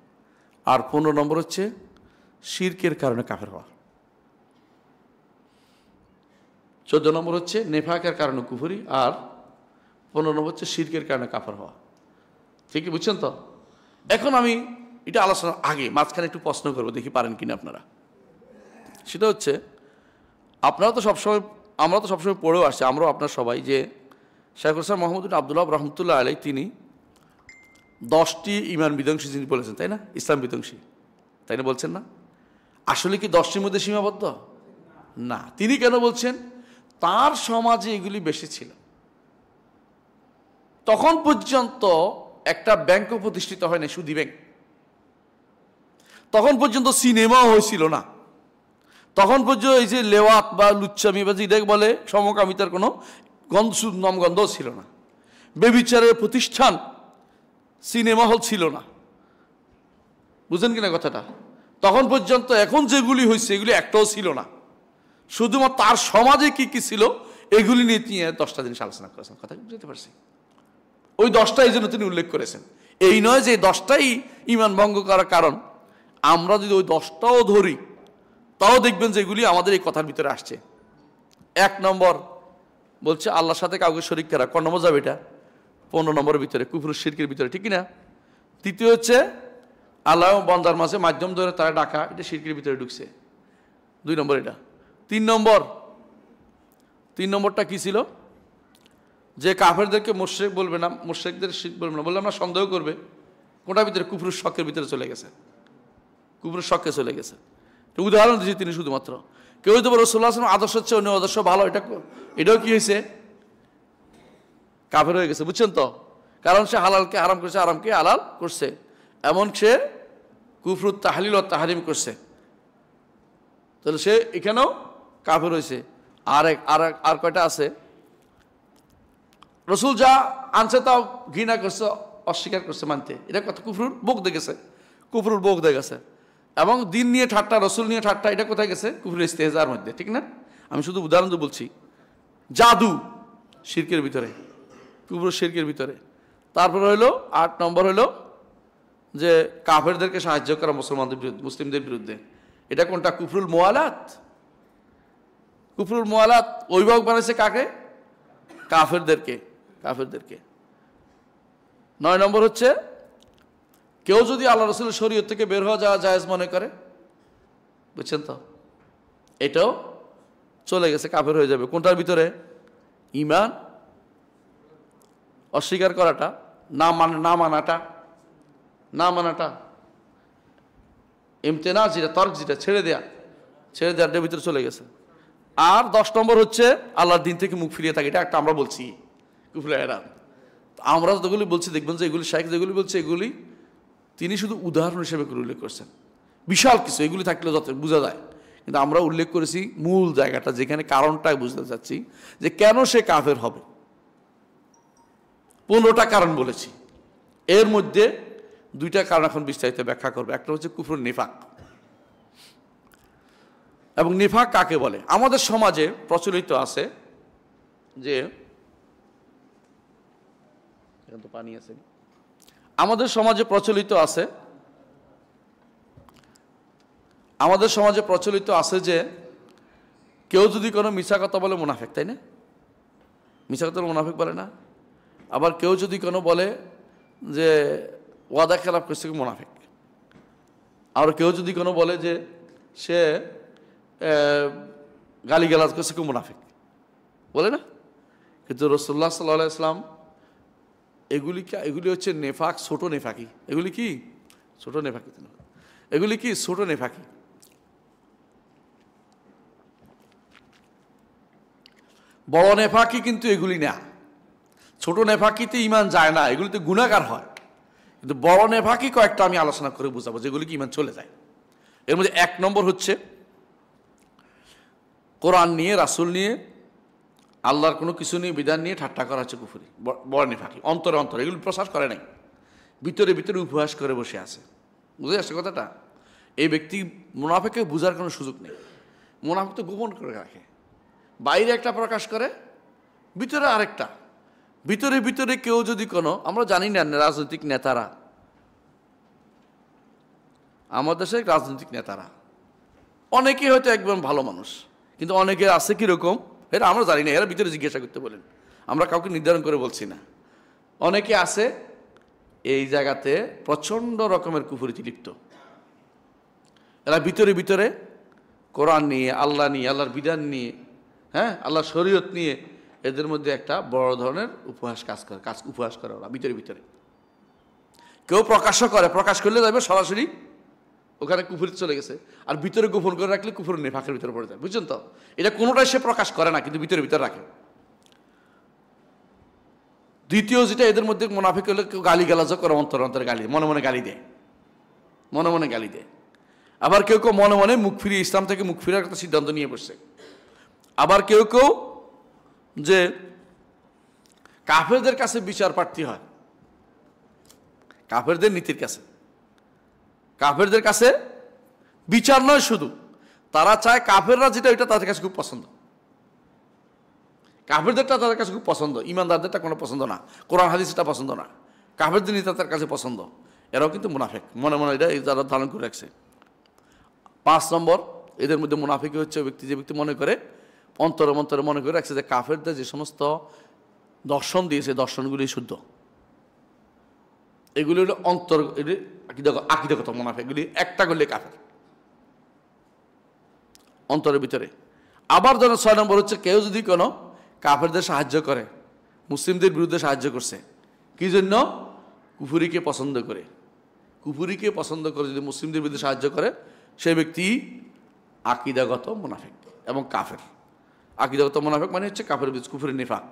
আর 15 নম্বর হচ্ছে শিরকের কারণে কাফের হওয়া। 14 নম্বর হচ্ছে নেফাকের কারণে কুফরি, আর 15 নম্বর হচ্ছে শিরকের কারণে কাফের হওয়া। ঠিকই বুঝছেন তো? এখন আমি এটা আলোচনার আগে মাঝখানে একটু প্রশ্ন করবো, দেখি পারেন কিনা আপনারা। সেটা হচ্ছে, আপনারা তো সবসময়, আমরা তো সবসময় পড়েও আসছি, আমরাও আপনার সবাই, যে শেখুল ইসলাম মোহাম্মদ বিন আব্দুল্লাহ রহমতুল্লাহ আলাই তিনি 10টি ইমান বিধ্বংসী জিনিস বলেছেন, তাই না? ইসলাম বিধ্বংসী, তাই না? বলছেন না? আসলে কি 10টির মধ্যে সীমাবদ্ধ না। তিনি কেন বলছেন? তার সমাজে এগুলি বেশি ছিল। তখন পর্যন্ত একটা ব্যাংকও প্রতিষ্ঠিত হয় না, সুদী ব্যাংক। তখন পর্যন্ত সিনেমাও হয়েছিল না। তখন পর্যন্ত এই যে লেওয়াত বা লুচ্চামি বা যেটা বলে সমকামিতার কোনো নামগন্ধও ছিল না। বেবিচারের প্রতিষ্ঠান সিনেমা হল ছিল না, বুঝেন কিনা কথাটা? তখন পর্যন্ত এখন যেগুলি হয়েছে এগুলি একটাও ছিল না। শুধুমাত্র তার সমাজে কি কি ছিল এগুলি নিয়ে 10টা জিনিস আলোচনা করেছেন। কথা বুঝতে পারছি? ওই 10টা এই জন্য তিনি উল্লেখ করেছেন। এই নয় যে 10টাই ইমান ভঙ্গ করার কারণ। আমরা যদি ওই 10টাও ধরি তাও দেখবেন যে এগুলি আমাদের এই কথার ভিতরে আসছে। 1 নম্বর বলছে আল্লাহর সাথে কাউকে শরীক করা। কোন নম্বর যাবে এটা? 15 নম্বরের ভিতরে, কুফর শিরকের ভিতরে, ঠিক না? তৃতীয় হচ্ছে আল্লাহ বান্দার মাঝে মাধ্যম ধরে তারা ডাকা, এটা শিরকের ভিতরে ঢুকছে। 2 নম্বর এটা। 3 নম্বরটা কি ছিল? যে কাফেরদেরকে মুশরিক বলবে না, মুশরিকদের শিরক বলবে না, বললে আমরা সন্দেহ করবে। কোনটার ভিতরে? কুফরুর শখের ভিতরে চলে গেছে, কুফরুর শখে চলে গেছে। উদাহরণ দিয়েছি তিনি শুধুমাত্র। কেউ হয়তো রাসূলুল্লাহ সাল্লাল্লাহু আলাইহি ওয়াসাল্লাম আদর্শ হচ্ছে অন্য আদর্শ ভালো, এটাও কি হয়েছে? কাফের হয়ে গেছে, বুঝছেন তো? কারণ সে হালালকে হারাম করছে, হারামকে হালাল করছে, এমন সে কুফরুত তাহলিল ও তাহরিম করছে। তাহলে সে এখানেও কাফের হয়েছে। আর কয়টা আছে? রসুল যা আনছে তাও ঘৃণা করছে, অস্বীকার করছে মানতে, এটা কত কুফরুর বোক দেখেছে, কুফরুর বোক দেখেছে। এবং দিন নিয়ে ঠাট্টা, রসুল নিয়ে ঠাট্টা, এটা কোথায় গেছে? কুফরুল ইস্তেহজার মধ্যে, ঠিক না? আমি শুধু উদাহরণ তো বলছি। জাদু শিরকের ভিতরে, কুফর শিরকের ভিতরে। তারপর হলো 8 নম্বর হলো যে কাফেরদেরকে সাহায্য করা মুসলমানদের বিরুদ্ধে, মুসলিমদের বিরুদ্ধে। এটা কোনটা? কুফরুল মুওয়ালাত, কুফরুল মুওয়ালাত অভিভাবক বানাইছে কাকে? কাফেরদেরকে। 9 নম্বর হচ্ছে কেউ যদি আল্লাহ রাসূলের শরীয়ত থেকে বের হওয়া যাওয়া জায়েজ মনে করে, বুঝছেন তো, এটাও চলে গেছে, কাফের হয়ে যাবে। কোনটার ভিতরে? ঈমান অস্বীকার করাটা, না মানাটা, ইমতেনা যেটা, তর্ক যেটা, ছেড়ে দেওয়ার ভিতরে চলে গেছে। আর 10 নম্বর হচ্ছে আল্লাহর দিন থেকে মুখ ফিরিয়ে থাকে। এটা একটা আমরা বলছি কুফরে এরাদ। আমরা যতগুলি বলছি দেখবেন যে এগুলি শাইখ যেগুলি বলছে এগুলি তিনি শুধু উদাহরণ হিসেবে করে উল্লেখ করছেন, বিশাল কিছু এগুলি থাকলে যত বোঝা যায়। কিন্তু আমরা উল্লেখ করেছি মূল জায়গাটা, যেখানে কারণটাই বুঝতে চাচ্ছি যে কেন সে কাফের হবে। 15টা কারণ বলেছি, এর মধ্যে 2টা কারণ এখন বিস্তারিত ব্যাখ্যা করবে। একটা হচ্ছে কুফরুল নিফাক। এবং নিফাক কাকে বলে? আমাদের সমাজে প্রচলিত আছে যে, এখন তো পানি আছে, আমাদের সমাজে প্রচলিত আছে যে কেউ যদি কোনো মিছা কথা বলে মুনাফিক, তাই না? মিছা কথা মুনাফিক বলে না? আবার কেউ যদি কোনো বলে যে ওয়াদা খেলাপ করছে, মুনাফিক। আর কেউ যদি কোনো বলে যে সে গালিগালাজ করছে, কেউ মুনাফিক বলে না? কিন্তু রাসূলুল্লাহ সাল্লাল্লাহু আলাইহি ওয়াসাল্লাম এগুলি হচ্ছে নেফাক, ছোট নেফাকি। এগুলি কি ছোট নেফাকি। বড় নেফাকি কিন্তু এগুলি না। ছোট নেফাকিতে ঈমান যায় না, এগুলিতে গুনাহগার হয়। কিন্তু বড় নেফাকি কয়েকটা আমি আলোচনা করে বুঝাবো যেগুলি কি ঈমান চলে যায়। এর মধ্যে 1 নম্বর হচ্ছে কোরআন নিয়ে, রাসূল নিয়ে, আল্লাহর কোনো কিছু নিয়ে, বিধান নিয়ে ঠাট্টা করা হচ্ছে কুফরি, বড় নেফাকি। অন্তরে এগুলি প্রকাশ করে নাই, ভিতরে উপহাস করে বসে আছে। বুঝে আসছে কথাটা? এই ব্যক্তি মুনাফিককে বোঝার কোনো সুযোগ নেই। মুনাফিক তো গোপন করে রাখে, বাইরে একটা প্রকাশ করে, ভিতরে আরেকটা। ভিতরে কেউ যদি কোনো, আমরা জানি না রাজনৈতিক নেতারা, আমাদের দেশের রাজনৈতিক নেতারা অনেকেই হয়তো একদম ভালো মানুষ, কিন্তু অনেকে আছে কীরকম এটা আমরা জানি না, এরা ভিতরে জিজ্ঞাসা করতে বলেন, আমরা কাউকে নির্ধারণ করে বলছি না। অনেকে আছে এই জায়গাতে প্রচণ্ড রকমের কুফরিতে লিপ্ত। এরা ভিতরে কোরআন নিয়ে, আল্লাহ নিয়ে, আল্লাহর বিধান নিয়ে, হ্যাঁ, আল্লাহর শরীয়ত নিয়ে এদের মধ্যে একটা বড় ধরনের উপহাস করে ওরা ভিতরে। কেউ প্রকাশ করলে যাবে সরাসরি ওখানে কুফরিতে চলে গেছে, আর ভিতরে গোপন করে রাখলে কুফর নেফাকের ভিতরে পড়ে যায়। বুঝছেন তো? এটা কোনোটাই সে প্রকাশ করে না, কিন্তু ভিতরে রাখে। দ্বিতীয় যেটা, এদের মধ্যে মুনাফিক হলে কেউ গালিগালাজও করে, অন্তরে গালি, মনে মনে গালি দেয়। আবার কেউ মনে মুখ ফিরিয়ে, ইসলাম থেকে মুখ ফিরার একটা সিদ্ধান্ত নিয়ে বসছে। আবার কেউ যে কাফেরদের কাছে বিচার প্রার্থী হয়, কাফেরদের নীতির কাছে, কাফেরদের কাছে বিচার নয় শুধু, তারা চায় কাফেররা যেটা, এটা তাদের কাছে খুব পছন্দ। কাফেরদেরটা তাদের কাছে খুব পছন্দ, ইমানদারদেরটা কোনো পছন্দ না, কোরআন হাদিসটা পছন্দ না, কাফেরদের নীতি তাদের কাছে পছন্দ। এরাও কিন্তু মুনাফিক, মনে এটা যারা ধারণ করে রাখছে। 5 নম্বর, এদের মধ্যে মুনাফিক হচ্ছে যে ব্যক্তি মনে করে, অন্তরে মনে করে রাখছে যে কাফেরদের যে সমস্ত দর্শন দিয়েছে, দর্শনগুলি শুদ্ধ। এগুলি হলো আকিদাগত মুনাফিক, এগুলি একটা করলে কাফের অন্তরের ভিতরে। আবার যেন 6 নম্বর হচ্ছে কেউ যদি কোনো কাফেরদের সাহায্য করে, মুসলিমদের বিরুদ্ধে সাহায্য করছে, কি জন্য? কুফরিকে পছন্দ করে যদি মুসলিমদের বিরুদ্ধে সাহায্য করে, সেই ব্যক্তি আকিদাগত মুনাফিক এবং কাফের। আকিদাগত মুনাফিক মানে হচ্ছে কাফের কুফরি নিফাক।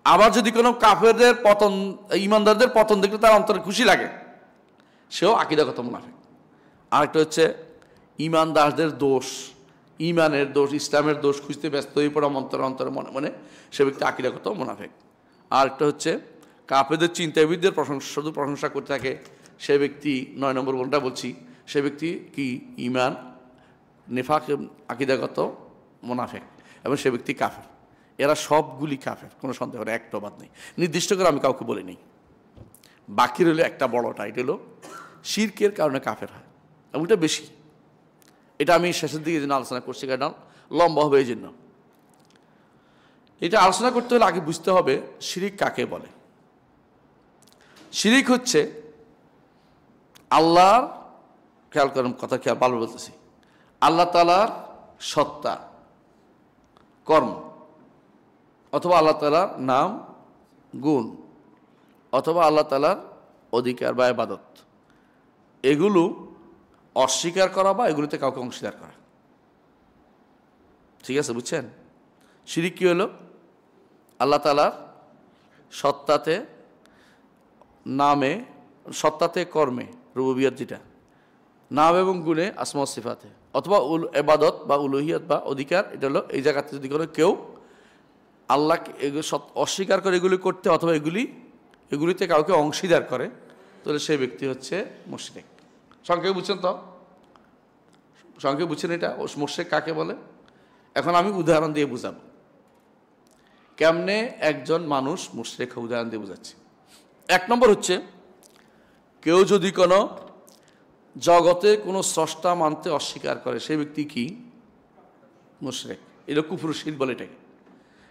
আবার যদি কোনো কাফেরদের পতন, ইমানদারদের পতন দেখলে তার অন্তরে খুশি লাগে, সেও আকিদাগত মুনাফিক। আরেকটা হচ্ছে ইমানদারদের দোষ, ইমানের দোষ, ইসলামের দোষ খুঁজতে ব্যস্ত হয়ে পড়া অন্তরে মনে, সে ব্যক্তি আকিদাগত মুনাফিক। আরেকটা হচ্ছে কাফেরদের চিন্তাবিদদের শুধু প্রশংসা করতে থাকে, সে ব্যক্তি 9 নম্বর কোনটা বলছি, সে ব্যক্তি কি ইমান, নিফাক, আকিদাগত মুনাফিক, এবং সে ব্যক্তি কাফের। এরা সবগুলি কাফের, কোনো সন্দেহ নেই, একটা বাদ নেই। নির্দিষ্ট করে আমি কাউকে বলি নেই। বাকি রইল একটা বড়টা, এটা হলো শিরকের কারণে কাফের হয়, এবং এটা বেশি। এটা আমি শেষের দিকে যেন আলোচনা করছি, কারণ লম্বা হবে এই জন্য। এটা আলোচনা করতে হলে আগে বুঝতে হবে শিরিক কাকে বলে। শিরিক হচ্ছে আল্লাহর, খেয়াল করেন কথা, খেয়াল ভালো বলতেছি, আল্লাহ তাআলার সত্তা, কর্ম, অথবা আল্লাহ তাআলার নাম, গুণ, অথবা আল্লাহ তাআলার অধিকার বা ইবাদত, এগুলো অস্বীকার করা বা এগুলোতে কাউকে অংশীদার করা। ঠিক আছে, বুঝছেন? শিরিক কি হলো? আল্লাহ তাআলার সত্তাতে, নামে, সত্তাতে, কর্মে, রুবুবিয়ত যেটা, নাম এবং গুণে, আসমা ও সিফাতে, অথবা ইবাদত বা উলুহিয়ত বা অধিকার, এটা হলো এই জায়গাতে যদি কোনো কেউ আল্লাহকে অস্বীকার করে এগুলি করতে, অথবা এগুলিতে কাউকে অংশীদার করে, তাহলে সেই ব্যক্তি হচ্ছে মুশরিক। সংক্ষেপে বুঝছেন তো? সংক্ষেপে বুঝছেন এটা মুশরিক কাকে বলে? এখন আমি উদাহরণ দিয়ে বুঝাবো কেমনে একজন মানুষ মুশরিক, উদাহরণ দিয়ে বুঝাচ্ছি। 1 নম্বর হচ্ছে, কেউ যদি কোনো জগতে কোনো স্রষ্টা মানতে অস্বীকার করে, সেই ব্যক্তি কি? মুশরিক। এটা কুফর শিরক বলে এটাকে।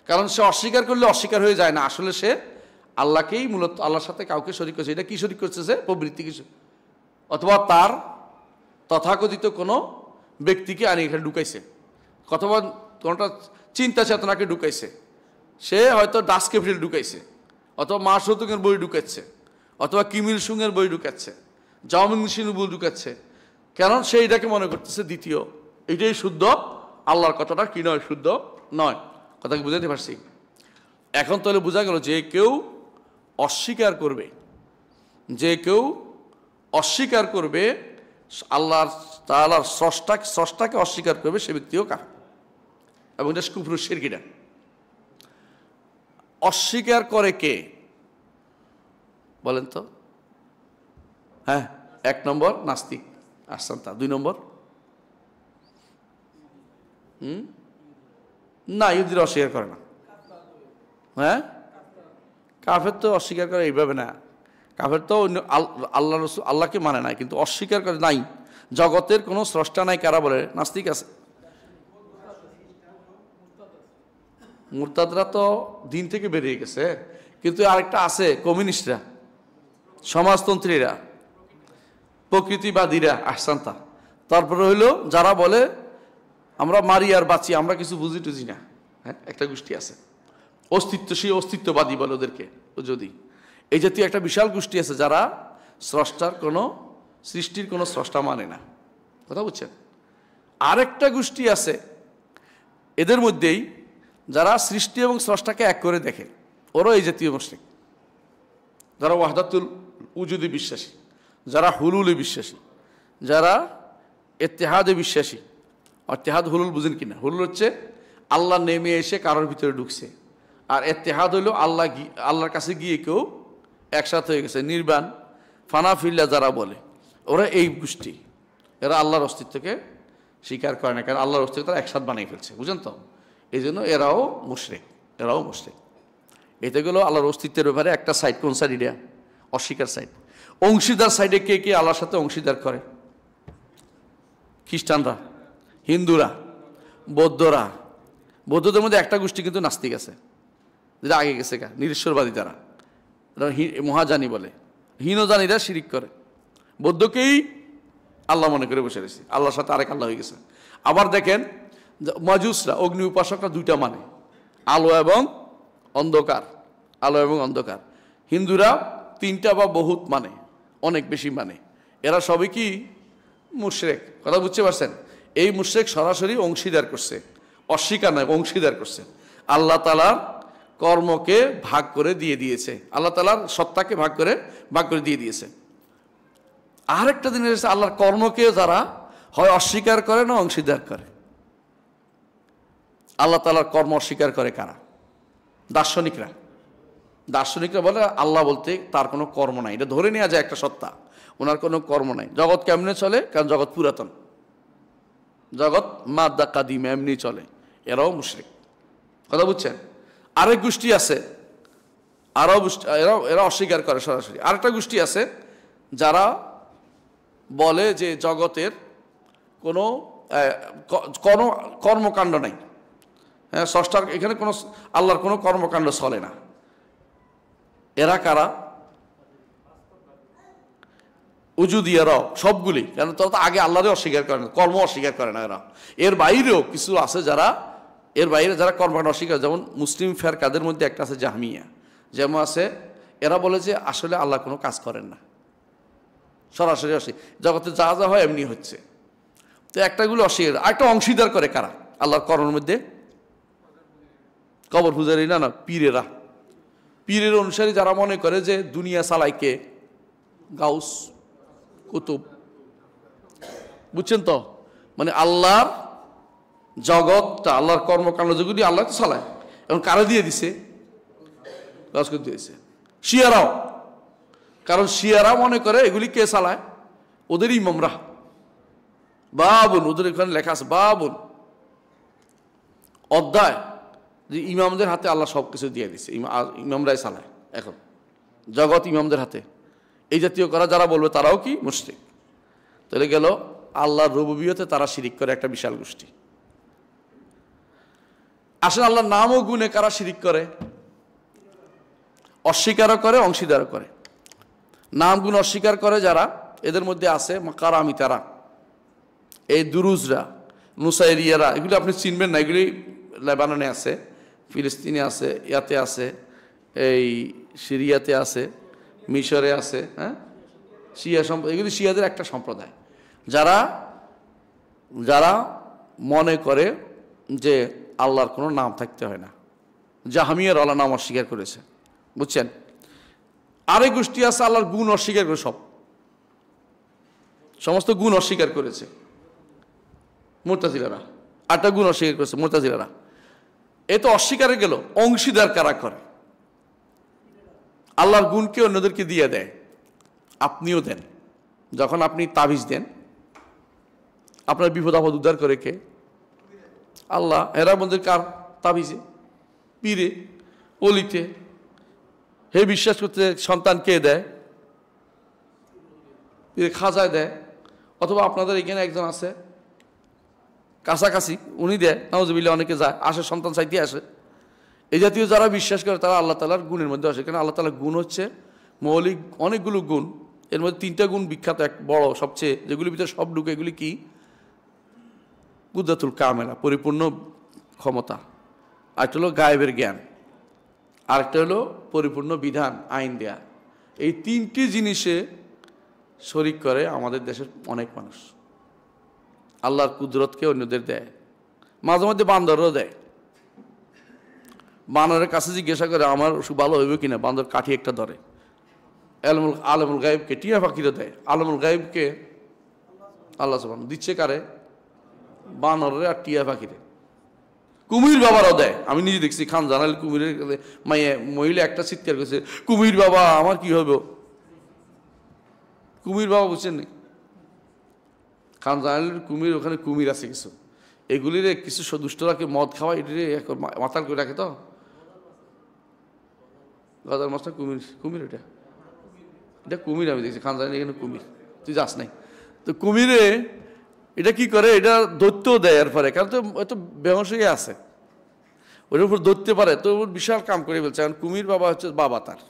কারণ সে অস্বীকার করলে অস্বীকার হয়ে যায় না, আসলে সে আল্লাহকেই মূলত, আল্লাহর সাথে কাউকে শরীক করছে। এটা কি শরীক করছে? সে প্রবৃত্তি কিছু, অথবা তার তথাকথিত কোনো ব্যক্তিকে আনি এখানে ঢুকাইছে, অথবা কোনোটা চিন্তা চেতনাকে ঢুকাইছে। সে হয়তো ডাস ক্যাপিটাল ঢুকাইছে, অথবা মা শতুকের বই ঢুকাচ্ছে, অথবা কিমিল সুংয়ের বই ঢুকাচ্ছে, জাওমিন সিনের বই ঢুকাচ্ছে। কারণ সে এটাকে মনে করতেছে দ্বিতীয়, এটাই শুদ্ধ, আল্লাহর কথাটা কি নয়, শুদ্ধ নয়। কথা কি বুঝাতে পারছি? এখন তাহলে বোঝা গেল যে কেউ অস্বীকার করবে, যে কেউ অস্বীকার করবে আল্লাহর তাআলার স্রষ্টাকে অস্বীকার করবে, সে ব্যক্তিও কাফের। এবং এটা কুফরুশ শিরক। এটা অস্বীকার করে কে বলেন তো? হ্যাঁ, 1 নম্বর নাস্তিক, আসছেন তা। 2 নম্বর না, ইহুদিরা অস্বীকার করে না। হ্যাঁ, কাফের তো অস্বীকার করে এইভাবে না। কাফের তো আল্লাহ রসুল, আল্লাহকে মানে না, কিন্তু অস্বীকার করে নাই জগতের কোনো স্রষ্টা নাই। কারা বলে? নাস্তিক আছে। মুরতাদরা তো দিন থেকে বেরিয়ে গেছে, কিন্তু আরেকটা আছে, কমিউনিস্টরা, সমাজতন্ত্রীরা, প্রকৃতিবাদীরা, আহসান্তা। তারপরে হইলো যারা বলে আমরা মারি আর বাঁচি, আমরা কিছু বুঝি টুঝি না। হ্যাঁ, একটা গোষ্ঠী আছে অস্তিত্ববাদী বলে ওদেরকে। যদি এই জাতীয় একটা বিশাল গোষ্ঠী আছে যারা সৃষ্টির কোনো স্রষ্টা মানে না। কথা বুঝছেন? আরেকটা গোষ্ঠী আছে এদের মধ্যেই যারা সৃষ্টি এবং স্রষ্টাকে এক করে দেখে, ওরও এই জাতীয় মুশরিক। যারা ওয়াহদাতুল উজুদে বিশ্বাসী, যারা হুলুলে বিশ্বাসী, যারা ইত্তেহাদে বিশ্বাসী। ইত্তেহাদ হুলুল বুঝেন কিনা? হুলুল হচ্ছে আল্লাহ নেমে এসে কারোর ভিতরে ঢুকছে, আর ইত্তেহাদ হইল আল্লাহর কাছে গিয়ে কেউ একসাথে হয়ে গেছে। নির্বাণ, ফানাফিল্লা যারা বলে, ওরা এই গোষ্ঠী। এরা আল্লাহর অস্তিত্বকে স্বীকার করে না, কারণ আল্লাহর অস্তিত্ব তারা একসাথে বানিয়ে ফেলছে। বুঝেন তো? এই জন্য এরাও মুশরিক। এতে গেলো আল্লাহর অস্তিত্বের ব্যাপারে একটা সাইড। কোন সাইড? এটা অস্বীকার সাইড। অংশীদার সাইডে কে কে আল্লাহর সাথে অংশীদার করে? খ্রিস্টানরা, হিন্দুরা, বৌদ্ধরা। বৌদ্ধদের মধ্যে একটা গোষ্ঠী কিন্তু নাস্তিক আছে, যেটা আগে গেছে, নিরীশ্বরবাদী। তারা মহাজানী বলে, হীনজানীরা শিরিক করে, বৌদ্ধকেই আল্লাহ মনে করে বসে রয়েছে, আল্লাহর সাথে আরেক আল্লাহ হয়ে গেছে। আবার দেখেন মাজুসরা, অগ্নি উপাসকরা, 2টা মানে, আলো এবং অন্ধকার, আলো এবং অন্ধকার। হিন্দুরা 3টা বা বহুত মানে, অনেক বেশি মানে। এরা সবই কি? মুশরিক। কথা বুঝতে পারছেন? এই মুশরিক সরাসরি অংশীদার করছে, অস্বীকার নয়, অংশীদার করছে। আল্লাহ তাআলার কর্মকে ভাগ করে দিয়ে দিয়েছে, আল্লাহ তাআলার সত্তাকে ভাগ করে দিয়ে দিয়েছে। আরেকটা জিনিস হচ্ছে, আল্লাহর কর্মকে যারা হয় অস্বীকার করে না অংশীদার করে। আল্লাহ তাআলার কর্ম অস্বীকার করে কারা? দার্শনিকরা বলে আল্লাহ বলতে তার কোনো কর্ম নাই। এটা ধরে নেওয়া যায় একটা সত্তা, ওনার কোনো কর্ম নাই। জগৎ কেমনে চলে? কারণ জগৎ পুরাতন, জগৎ মাদ্দা কাদিম, এমনি চলে। এরাও মুশরিক। কথা বুঝছেন? আরেক গোষ্ঠী আছে, এরা অস্বীকার করে সরাসরি। আরেকটা গোষ্ঠী আছে যারা বলে যে জগতের কোনো কর্মকাণ্ড নাই। হ্যাঁ, স্রষ্টার এখানে কোনো আল্লাহর কোনো কর্মকাণ্ড চলে না। এরা কারা? উজুদিয়ারাও সবগুলি, কেন তারা তো আগে আল্লাহরে অস্বীকার করে না, কর্ম অস্বীকার করে না এরা। এর বাইরেও কিছু আছে যারা, এর বাইরে যারা কর্মকাণ্ড অস্বীকার, যেমন মুসলিম ফেরকাদের মধ্যে একটা আছে জাহমিয়া, যেমন আছে এরা বলে যে আসলে আল্লাহ কোনো কাজ করেন না, সরাসরি জগতে যা যা হয় এমনি হচ্ছে। তো একটাগুলো অস্বীকার, আরেকটা অংশীদার করে কারা আল্লাহর কর্মের মধ্যে? কবর পূজারী না, পীরেরা। পীরের অনুসারী যারা মনে করে যে দুনিয়া চালাইকে গাউস কুতুব, বুঝছেন তো? মানে আল্লাহর জগৎটা, আল্লাহর কর্মকাণ্ড যেগুলি আল্লাহ তো চালায়, এবং কারা দিয়ে দিছে? গাউসকে দিয়েছে। শিয়ারাও, কারণ শিয়ারা মনে করে এগুলি কে চালায়? ওদের ইমামরা। বাবুন, ওদের এখানে লেখা আছে বাবুন অধ্যায়, যে ইমামদের হাতে আল্লাহ সব কিছু দিয়ে দিছে, ইমামরাই চালায় এখন জগৎ, ইমামদের হাতে। এই জাতীয় করা যারা বলবে তারাও কি মুশরিক। তাহলে গেল আল্লাহর রুবুবিয়তে তারা শিরিক করে একটা বিশাল গোষ্ঠী। আসলে আল্লাহর নাম ও গুণে কারা শিরিক করে? অস্বীকারও করে, অংশীদারও করে। নাম গুণ অস্বীকার করে যারা, এদের মধ্যে আছে কারামিতারা, এই দুরুজরা, নুসাইরিয়ারা, এগুলি আপনি চিনবেন না, এগুলি লেবাননে আছে, ফিলিস্তিনে আছে, ইয়াতে আছে, এই সিরিয়াতে আছে, মিশরে আছে। হ্যাঁ, শিয়া সম্প্রদায়, এগুলি শিয়াদের একটা সম্প্রদায়, যারা যারা মনে করে যে আল্লাহর কোনো নাম থাকতে হয় না। জাহামিয়ার আল্লাহ নাম অস্বীকার করেছে, বুঝছেন? আরেক গোষ্ঠী আছে আল্লাহর গুণ অস্বীকার করে, সমস্ত গুণ অস্বীকার করেছে মুরতাজিলারা। আটটা গুণ অস্বীকার করেছে মুরতাজিলারা। এ তো অস্বীকারে গেল, অংশীদার কারা করে? আল্লাহর গুণকে অন্যদেরকে দিয়ে দেয়, আপনিও দেন। যখন আপনি তাবিজ দেন, আপনার বিপদ আপদ উদ্ধার করে কে? আল্লাহ। এরা বলতে কার তাবিজে? পীরে, অলিতে। হে বিশ্বাস করতে সন্তান কে দেয়? পীরে খাজায় দেয়, অথবা আপনাদের এখানে একজন আছে কাছাকাছি, উনি দেয়, নাউজুবিল্লাহ, অনেকে যায়, আসে সন্তান চাইতে আসে। এই জাতীয় যারা বিশ্বাস করে তারা আল্লাহ তাআলার গুণের মধ্যে আসে। কেন আল্লাহ তাআলার গুণ হচ্ছে মৌলিক অনেকগুলো গুণ, এর মধ্যে তিনটা গুণ বিখ্যাত, এক বড় সবচেয়ে, যেগুলির ভিতরে সব ঢুকে। এগুলি কি? কুদরাতুল কামেলা, পরিপূর্ণ ক্ষমতা। আরেকটা হলো গায়েবের জ্ঞান, আরেকটা হলো পরিপূর্ণ বিধান, আইন দেয়া। এই তিনটি জিনিসে শরিক করে আমাদের দেশের অনেক মানুষ। আল্লাহর কুদরতকে অন্যদের দেয়, মাঝে মধ্যে বান্দরও দেয়। বানরের কাছে জিজ্ঞাসা করে আমার ওষুধ ভালো হইবে কিনা, বান্দর কাঠি একটা ধরে। আলমুল গায়েবকে, টিয়া পাখিরও দেয়। আলমুল গায়েবকে আল্লাহ সুবহানাহু দিচ্ছে কারে? বানরে আর টিয়া পাখিরে। কুমির বাবারাও দেয়, আমি নিজে দেখছি। খান জানাল কুমিরের মহিলা একটা চিৎকার করেছে, কুমির বাবা আমার কি হবে? কুমির বাবা বুঝছেন নি? খান জানালের কুমির, ওখানে কুমির আছে কিছু, এগুলির কিছু দুষ্টরাকে মদ খাওয়া, এটিরে মাতাল করে রাখে। তো গজার মাছটা কুমির, কুমির এটা এটা কুমির আমি দেখছি। খান জানাল এখানে কুমির, তুই যাস নাই তো। কুমিরে এটা কি করে? এটা দৈত্য দেয় এর পরে, কারণ তো এত বেহস হয়ে আছে, ওর উপর ধরতে পারে, তো ওর বিশাল কাম করে ফেলছে। কারণ কুমির বাবা হচ্ছে বাবা তার।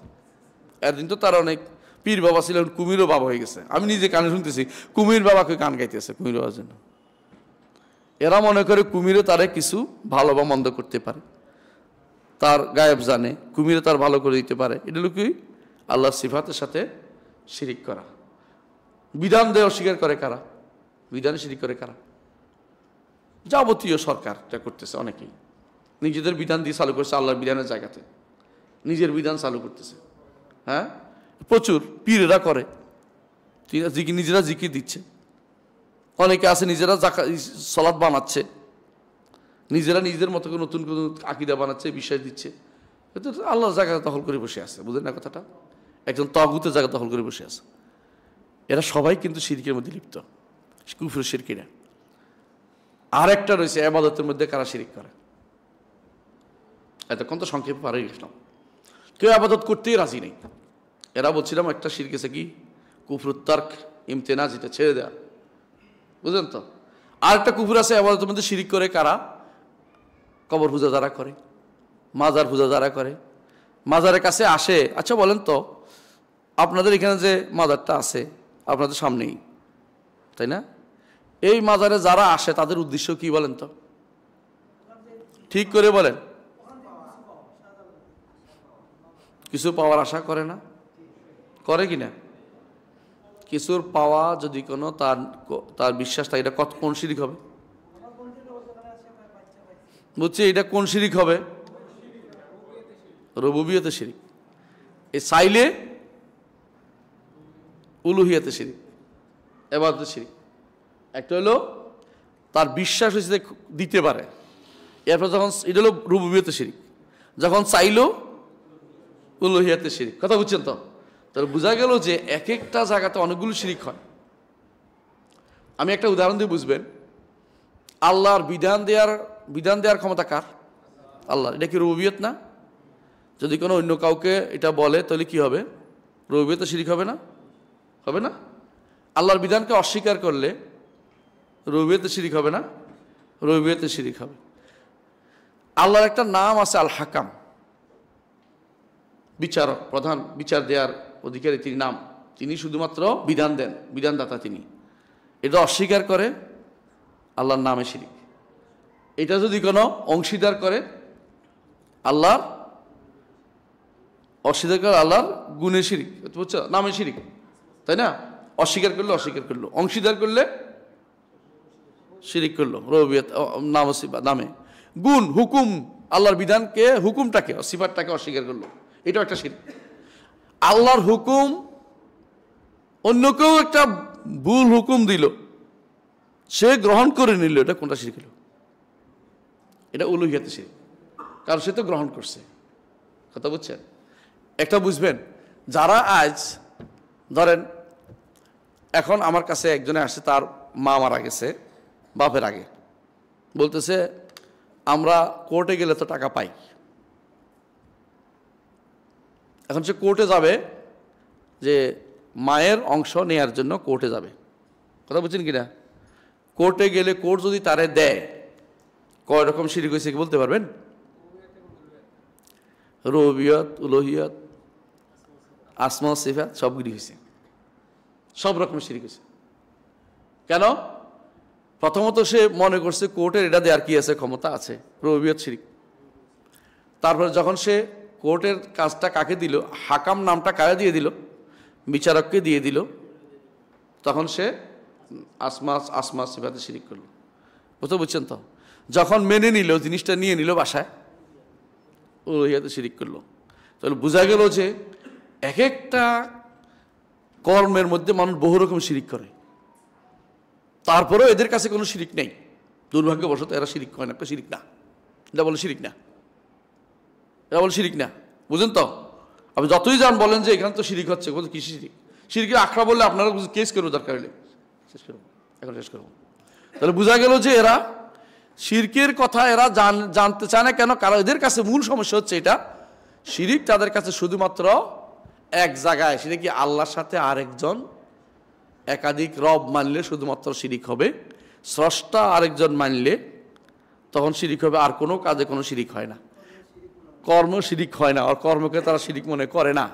একদিন তো তার অনেক পীর বাবা ছিল, কুমিরও বাবা হয়ে গেছে। আমি নিজে কানে শুনতেছি কুমির বাবাকে গান গাইতেছে কুমির বাবার জন্য। এরা মনে করে কুমিরও তারে কিছু ভালো বা মন্দ করতে পারে, তার গায়েব জানে, কুমিরে তার ভালো করে দিতে পারে। এটা হলো কি? আল্লাহর সিফাতের সাথে শিরিক করা। বিধান দেয় অস্বীকার করে কারা? বিধানে শিরিক করে কারা? যাবতীয় সরকার এটা করতেছে, অনেকেই নিজেদের বিধান দিয়ে চালু করছে, আল্লাহর বিধানের জায়গাতে নিজের বিধান চালু করতেছে। হ্যাঁ, প্রচুর পীরেরা করে, নিজেরা জিকির দিচ্ছে। অনেকে আছে নিজেরা সালাত বানাচ্ছে, নিজেরা নিজেদের মতো করে নতুন নতুন আকীদা বানাচ্ছে, বিশ্বাস দিচ্ছে। কিন্তু আল্লাহর জায়গা দখল করে বসে আছে, বুঝলেন না কথাটা? একজন তাগুতের জায়গা দখল করে বসে আছে। এরা সবাই কিন্তু শিরকের মধ্যে লিপ্ত, কুফর শিরকিরা। আর একটা রয়েছে ইবাদতের মধ্যে কারা শিরিক করে। এতক্ষণ তো সংক্ষেপে পারে গেছিলাম, কেউ ইবাদত করতেই রাজি নেই। এরা বলছিলাম একটা শিরক আছে কি? কুফরুত তারক, ইমতেনা, যেটা ছেড়ে দেওয়া, বুঝলেন তো? আর একটা কুফর আছে ইবাদতের মধ্যে শিরিক করে কারা? কবর পূজা যারা করে, মাজার পূজা যারা করে, মাজারের কাছে আসে। আচ্ছা বলেন তো, আপনাদের এখানে যে মাজারটা আছে আপনাদের সামনেই, তাই না? এই মাজারে যারা আসে তাদের উদ্দেশ্য কি বলেন তো? ঠিক করে বলেন। কিছু পাওয়ার আশা করে না? করে কি না? কিছুর পাওয়া যদি কোনো তার বিশ্বাস থাকে, এটা কোন শিরিক হবে? বুঝছি, এটা কোন শিরিক হবে? রুবুবিয়তে শিরিক। এই চাইলে উলুহিয়াতে শিরিক, ইবাদতে শিরিক। একটা হলো তার বিশ্বাস হয়েছে দিতে পারে, এরপর যখন এটা হলো রুবুবিয়তে শিরিক, যখন চাইলো উলুহিয়াতে শিরিক। কথা বুঝছেন তো? তাহলে বোঝা গেল যে এক একটা জায়গাতে অনেকগুলো শিরিক হয়। আমি একটা উদাহরণ দিয়ে বুঝবেন। আল্লাহর বিধান দেওয়ার ক্ষমতা কার? আল্লাহ। এটা কি রুবুবিয়ত না? যদি কোনো অন্য কাউকে এটা বলে তাহলে কি হবে? রুবুবিয়তে শিরিক হবে না? হবে না? আল্লাহর বিধানকে অস্বীকার করলে রুবুবিয়তে শিরিক হবে না? রুবুবিয়তে শিরিক হবে। আল্লাহর একটা নাম আছে আল হাকাম, বিচারক, প্রধান বিচার দেওয়ার অধিকারী তিনি নাম। তিনি শুধুমাত্র বিধান দেন, বিধানদাতা তিনি। এটা অস্বীকার করে আল্লাহর নামে শিরিক। এটা যদি কোনো অংশীদার করে আল্লাহর, অস্বীকার করে আল্লাহর গুণে শিরিক, বুঝছো? নামে শিরিক, তাই না? অস্বীকার করলে অস্বীকার করলো, অংশীদার করলে শিরিক করলো। রুবুবিয়ত নামে গুণ, হুকুম, আল্লাহর বিধানকে, হুকুমটাকে, সিফাতটাকে অস্বীকার করলো, এটাও একটা শিরক। আল্লাহর হুকুম অন্য কেউ একটা ভুল হুকুম দিল, সে গ্রহণ করে নিল, এটা কোনটা শিরক হলো? এটা উলুহিয়াতে শিরক, কারণ সে তো গ্রহণ করছে। কথা বুঝছেন? একটা বুঝবেন, যারা আজ ধরেন এখন আমার কাছে একজনে আসছে, তার মা মারা গেছে বাপের আগে, বলতেছে আমরা কোর্টে গেলে তো টাকা পাই। এখন সে কোর্টে যাবে, যে মায়ের অংশ নেয়ার জন্য কোর্টে যাবে। কথা বুঝছেন কিনা? কোর্টে গেলে কোর্ট যদি তারে দেয়, কয় রকম শিরিক হয়েছে কি বলতে পারবেন? রুবুবিয়ত, উলুহিয়ত, আসমা সিফাত সবগুলি হয়েছে, সব রকম শিরিক হয়েছে। কেন? প্রথমত সে মনে করছে কোর্টের এটা দেওয়ার কি আছে, ক্ষমতা আছে, রুবুবিয়ত শিরিক। তারপরে যখন সে কোর্টের কাজটা কাকে দিল, হাকাম নামটা কাকে দিয়ে দিল? বিচারককে দিয়ে দিল, তখন সে আসমা সিফাতে শিরিক করলো। বুঝতে বুঝছেন তো? যখন মেনে নিল, জিনিসটা নিয়ে নিল বাসায়, উলুহিয়াতে শিরিক করলো। তাহলে বোঝা গেল যে এক একটা কর্মের মধ্যে মানুষ বহু রকম শিরিক করে, তারপরেও এদের কাছে কোনো শিরিক নেই। দুর্ভাগ্যবশত এরা শিরিক হয় না, একটা শিরিক না, এটা বলে শিরিক না, এটা বলে শিরিক না। বুঝলেন তো? আপনি যতই যান বলেন যে এখানে তো শিরিক হচ্ছে, বলতে কি শিরিক? শিরিকের আখড়া বললে আপনারা কেস করবো, দরকার হলে শেষ করবো, এখন শেষ করবো। তাহলে বোঝা গেল যে এরা শিরকের কথা এরা জানতে চায় না। কেন? কারণ এদের কাছে মূল সমস্যা হচ্ছে এটা, শিরিক তাদের কাছে শুধুমাত্র এক জায়গায়, সেটা কি আল্লাহর সাথে আরেকজন, একাধিক রব মানলে শুধুমাত্র শিরিক হবে, স্রষ্টা আরেকজন মানলে তখন শিরিক হবে, আর কোনো কাজে কোনো শিরিক হয় না, কর্ম শিরিক হয় না, আর কর্মকে তারা শিরিক মনে করে না।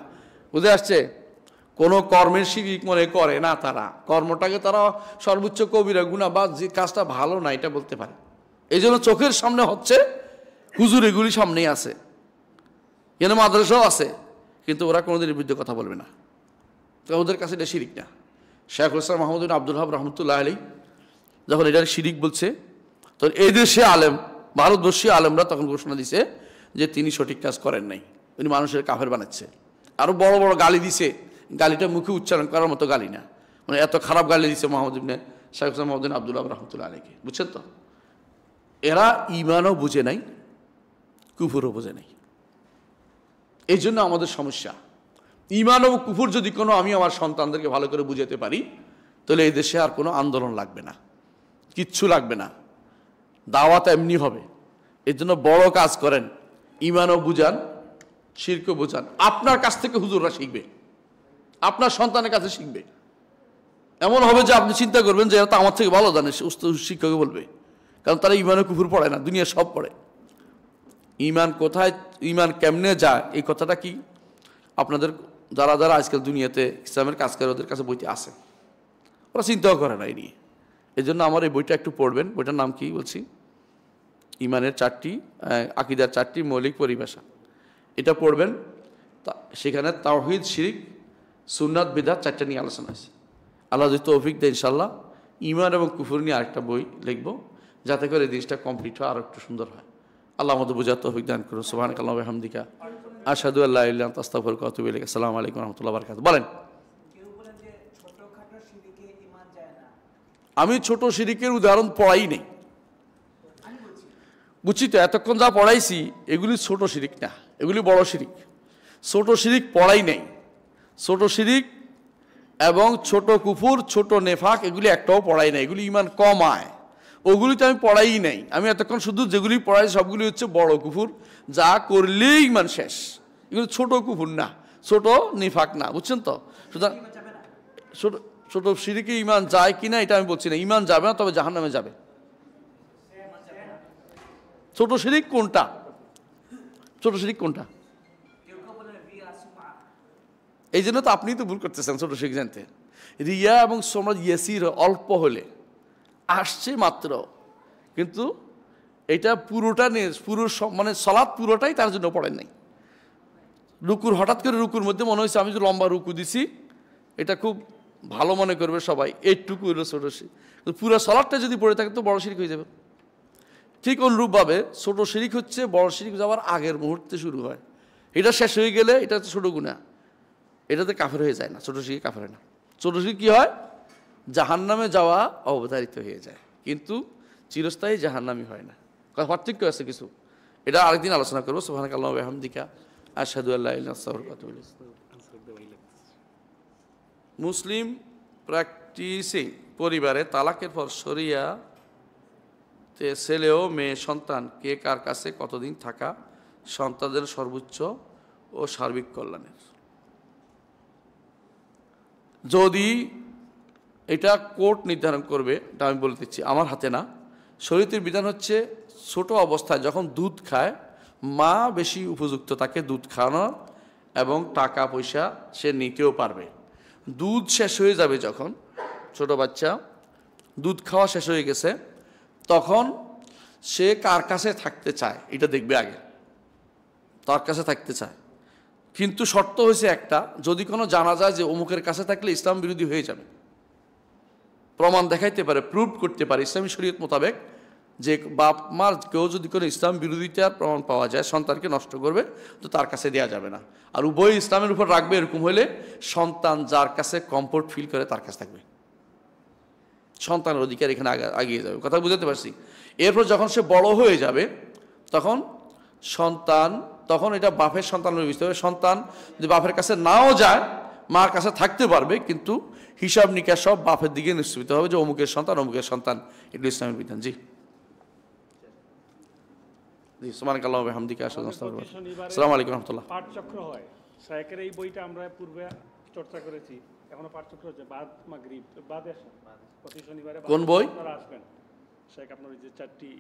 বুঝে আসছে? কোনো কর্মের শিরিক মনে করে না তারা, কর্মটাকে তারা সর্বোচ্চ কবিরা গুনাহ বা যে কাজটা ভালো না এটা বলতে পারে। এই জন্য চোখের সামনে হচ্ছে, হুজুর এগুলি সামনেই আছে, এখানে মাদ্রাসাও আছে, কিন্তু ওরা কোনোদিনের বিরুদ্ধে কথা বলবে না, তো ওদের কাছে এটা শিরিক না। শেখুল ইসলাম মাহমুদ বিন আব্দুল ওয়াহাব রহমতুল্লাহ আলাইহি যখন এটার শিরিক বলছে, তখন এই দেশে আলেম, ভারতবর্ষী আলেমরা তখন ঘোষণা দিছে যে তিনি সঠিক কাজ করেন নাই, উনি মানুষের কাফের বানাচ্ছে। আরো বড় বড় গালি দিছে, গালিটা মুখে উচ্চারণ করার মতো গালি না, মানে এত খারাপ গালি দিছে মোহাম্মদ ইবনে শেখুল ইসলাম মাহমুদ বিন আব্দুল ওয়াহাব রহমতুল্লাহ আলাইহি। বুঝছেন তো? এরা ঈমানও বুঝে নাই, কুফরও বুঝে নাই। এই জন্য আমাদের সমস্যা। ঈমান ও কুফর যদি কোনো আমি আমার সন্তানদেরকে ভালো করে বুঝাতে পারি, তাহলে এই দেশে আর কোনো আন্দোলন লাগবে না, কিচ্ছু লাগবে না, দাওয়াত এমনি হবে। এর জন্য বড় কাজ করেন, ঈমানও বুঝান, শিরকও বুঝান। আপনার কাছ থেকে হুজুররা শিখবে, আপনার সন্তানের কাছে শিখবে। এমন হবে যে আপনি চিন্তা করবেন যে এরা তো আমার থেকে ভালো জানে, শিক্ষককে বলবে, কারণ তারা ঈমান ও কুফর পড়ে না, দুনিয়া সব পড়ে। ইমান কোথায়, ইমান কেমনে যায়, এই কথাটা কি আপনাদের যারা যারা আজকাল দুনিয়াতে ইসলামের কাজ করে ওদের কাছে বইটি আছে, ওরা চিন্তাও করে না এই নিয়ে। এই জন্য আমার এই বইটা একটু পড়বেন। বইটার নাম কি বলছি, ইমানের 4টি আকীদার 4টি মৌলিক পরিভাষা, এটা পড়বেন। সেখানে তাওহীদ, শিরক, সুন্নাত, বিদআত 4টা নিয়ে আলোচনা আছে। আল্লাহ যদি তৌফিক দেয় ইনশাআল্লাহ ইমান এবং কুফর নিয়ে আরেকটা বই লিখব, যাতে করে এই জিনিসটা কমপ্লিট হয়, আরও একটু সুন্দর হয়। আল্লাহ আমাদের বুঝার তৌফিক দান করুন। সুবহানাকাল্লাহু ওয়া বিহামদিকা আশহাদু আল্লা ইলাহা ইল্লা আনতা আস্তাগফিরুকা ওয়া আতুবু ইলাইক। আসসালামু আলাইকুম ওয়া রাহমাতুল্লাহি ওয়া বারাকাতুহু। বলেন। আমি ছোট শিরিকের উদাহরণ পড়াই নেই, বুঝছি তো, এতক্ষণ যা পড়াইছি এগুলি ছোট শিরিক না, এগুলি বড় শিরিক। ছোট শিরিক পড়াই নেই। ছোট শিরিক এবং ছোট কুফুর, ছোট নেফাক এগুলি একটাও পড়াই নাই, এগুলি ইমান কমায়, ওগুলি তো আমি পড়াই নাই। আমি এতক্ষণ শুধু যেগুলি পড়াই সবগুলি হচ্ছে বড় কুফুর, যা করলেই ইমান শেষ। এগুলো ছোট কুফুর না, ছোট নিফাক না, বুঝছেন তো। সুতরাং ছোট ছোট শিরিকে ইমান যায় কিনা এটা আমি বলছি না, ইমান যাবে না, তবে জাহান্নামে যাবে। ছোট শিরিক কোনটা, ছোট শিরিক কোনটা? এই জন্য তো আপনি তো ভুল করতেছেন ছোট শিরিক জানতে। রিয়া এবং সোমরা ইয়াসির অল্প হলে আসছে মাত্র, কিন্তু এটা পুরোটা পুরো মানে সালাত পুরোটাই তার জন্য পড়েন নাই। রুকুর হঠাৎ করে রুকুর মধ্যে মনে হয়েছে আমি যে লম্বা রুকু দিছি, এটা খুব ভালো মনে করবে সবাই, এইটুকু হলো ছোট শিরিক। পুরো সালাতটা যদি পড়ে থাকে তো বড় শিরিক হয়ে যাবে। ঠিক অনুরূপভাবে ছোট শিরিক হচ্ছে বড় শিরিক যাওয়ার আগের মুহূর্তে শুরু হয়, এটা শেষ হয়ে গেলে এটা হচ্ছে ছোট গুনাহ, এটাতে কাফের হয়ে যায় না, ছোট শিরিক কাফের হয় না। ছোট শিরিক কি হয়, জাহান্নামে যাওয়া অবধারিত হয়ে যায়, কিন্তু চিরস্থায়ী জাহান্নামী হয় না। পার্থক্য আছে কিছু, এটা আরেকদিন আলোচনা করবো। সুবহানাকাল্লাহু ওয়া বিহামদিকা আশহাদু আল্লা ইলাহা ইল্লা আনতা আস্তাগফিরুকা ওয়া আতুবু ইলাইক। মুসলিম প্র্যাকটিসিং পরিবারে তালাকের পর শরিয়াতে ছেলে ও মেয়ে সন্তান কে কার কাছে কতদিন থাকা সন্তানদের সর্বোচ্চ ও সার্বিক কল্যাণের। যদি এটা কোর্ট নির্ধারণ করবে, এটা আমি বলে দিচ্ছি, আমার হাতে না। শরীয়তের বিধান হচ্ছে ছোট অবস্থায় যখন দুধ খায় মা বেশি উপযুক্ত তাকে দুধ খাওয়ানোর, এবং টাকা পয়সা সে নিতেও পারবে। দুধ শেষ হয়ে যাবে যখন, ছোট বাচ্চা দুধ খাওয়া শেষ হয়ে গেছে, তখন সে কার কাছে থাকতে চায় এটা দেখবে আগে, তার কাছে থাকতে চায়। কিন্তু শর্ত হয়েছে একটা, যদি কোনো জানা যায় যে অমুকের কাছে থাকলে ইসলাম বিরোধী হয়ে যাবে, প্রমাণ দেখাইতে পারে, প্রুভ করতে পারে ইসলামী শরীয়ত মোতাবেক, যে বাপ মার কেউ যদি কোনো ইসলাম বিরোধিতার প্রমাণ পাওয়া যায় সন্তানকে নষ্ট করবে, তো তার কাছে দেওয়া যাবে না। আর উভয় ইসলামের উপর রাখবে, এরকম হলে সন্তান যার কাছে কমফোর্ট ফিল করে তার কাছে থাকবে, সন্তানের অধিকার এখানে আগিয়ে যাবে। কথা বুঝতে পারছি? এরপর যখন সে বড় হয়ে যাবে তখন সন্তান, তখন এটা বাপের সন্তান বুঝতে হবে। সন্তান যদি বাপের কাছে নাও যায় মার কাছে থাকতে পারবে, কিন্তু হিসাব নিকাশ সব বাপের দিকে নিশ্চিত হবে যে অমুকের সন্তান অমুকের সন্তান, এটা ইসলামের বিধান। জি জি, সুবহানাকাল্লাহু ওয়া বিহামদিকা আশহাদু আল্লা ইলাহা ইল্লা আনতা আস্তাগফিরুকা। আসসালামু আলাইকুম ওয়া রাহমাতুল্লাহ। পাঠচক্র হয় শায়েখের এই বইটা আমরা পূর্বে চর্চা করেছি, এখনো পাঠচক্র হচ্ছে বাদ মাগরিব বাদে প্রতি শনিবারে। কোন বই? আপনারা আসবেন শায়েখ, আপনার ওই যে 4টি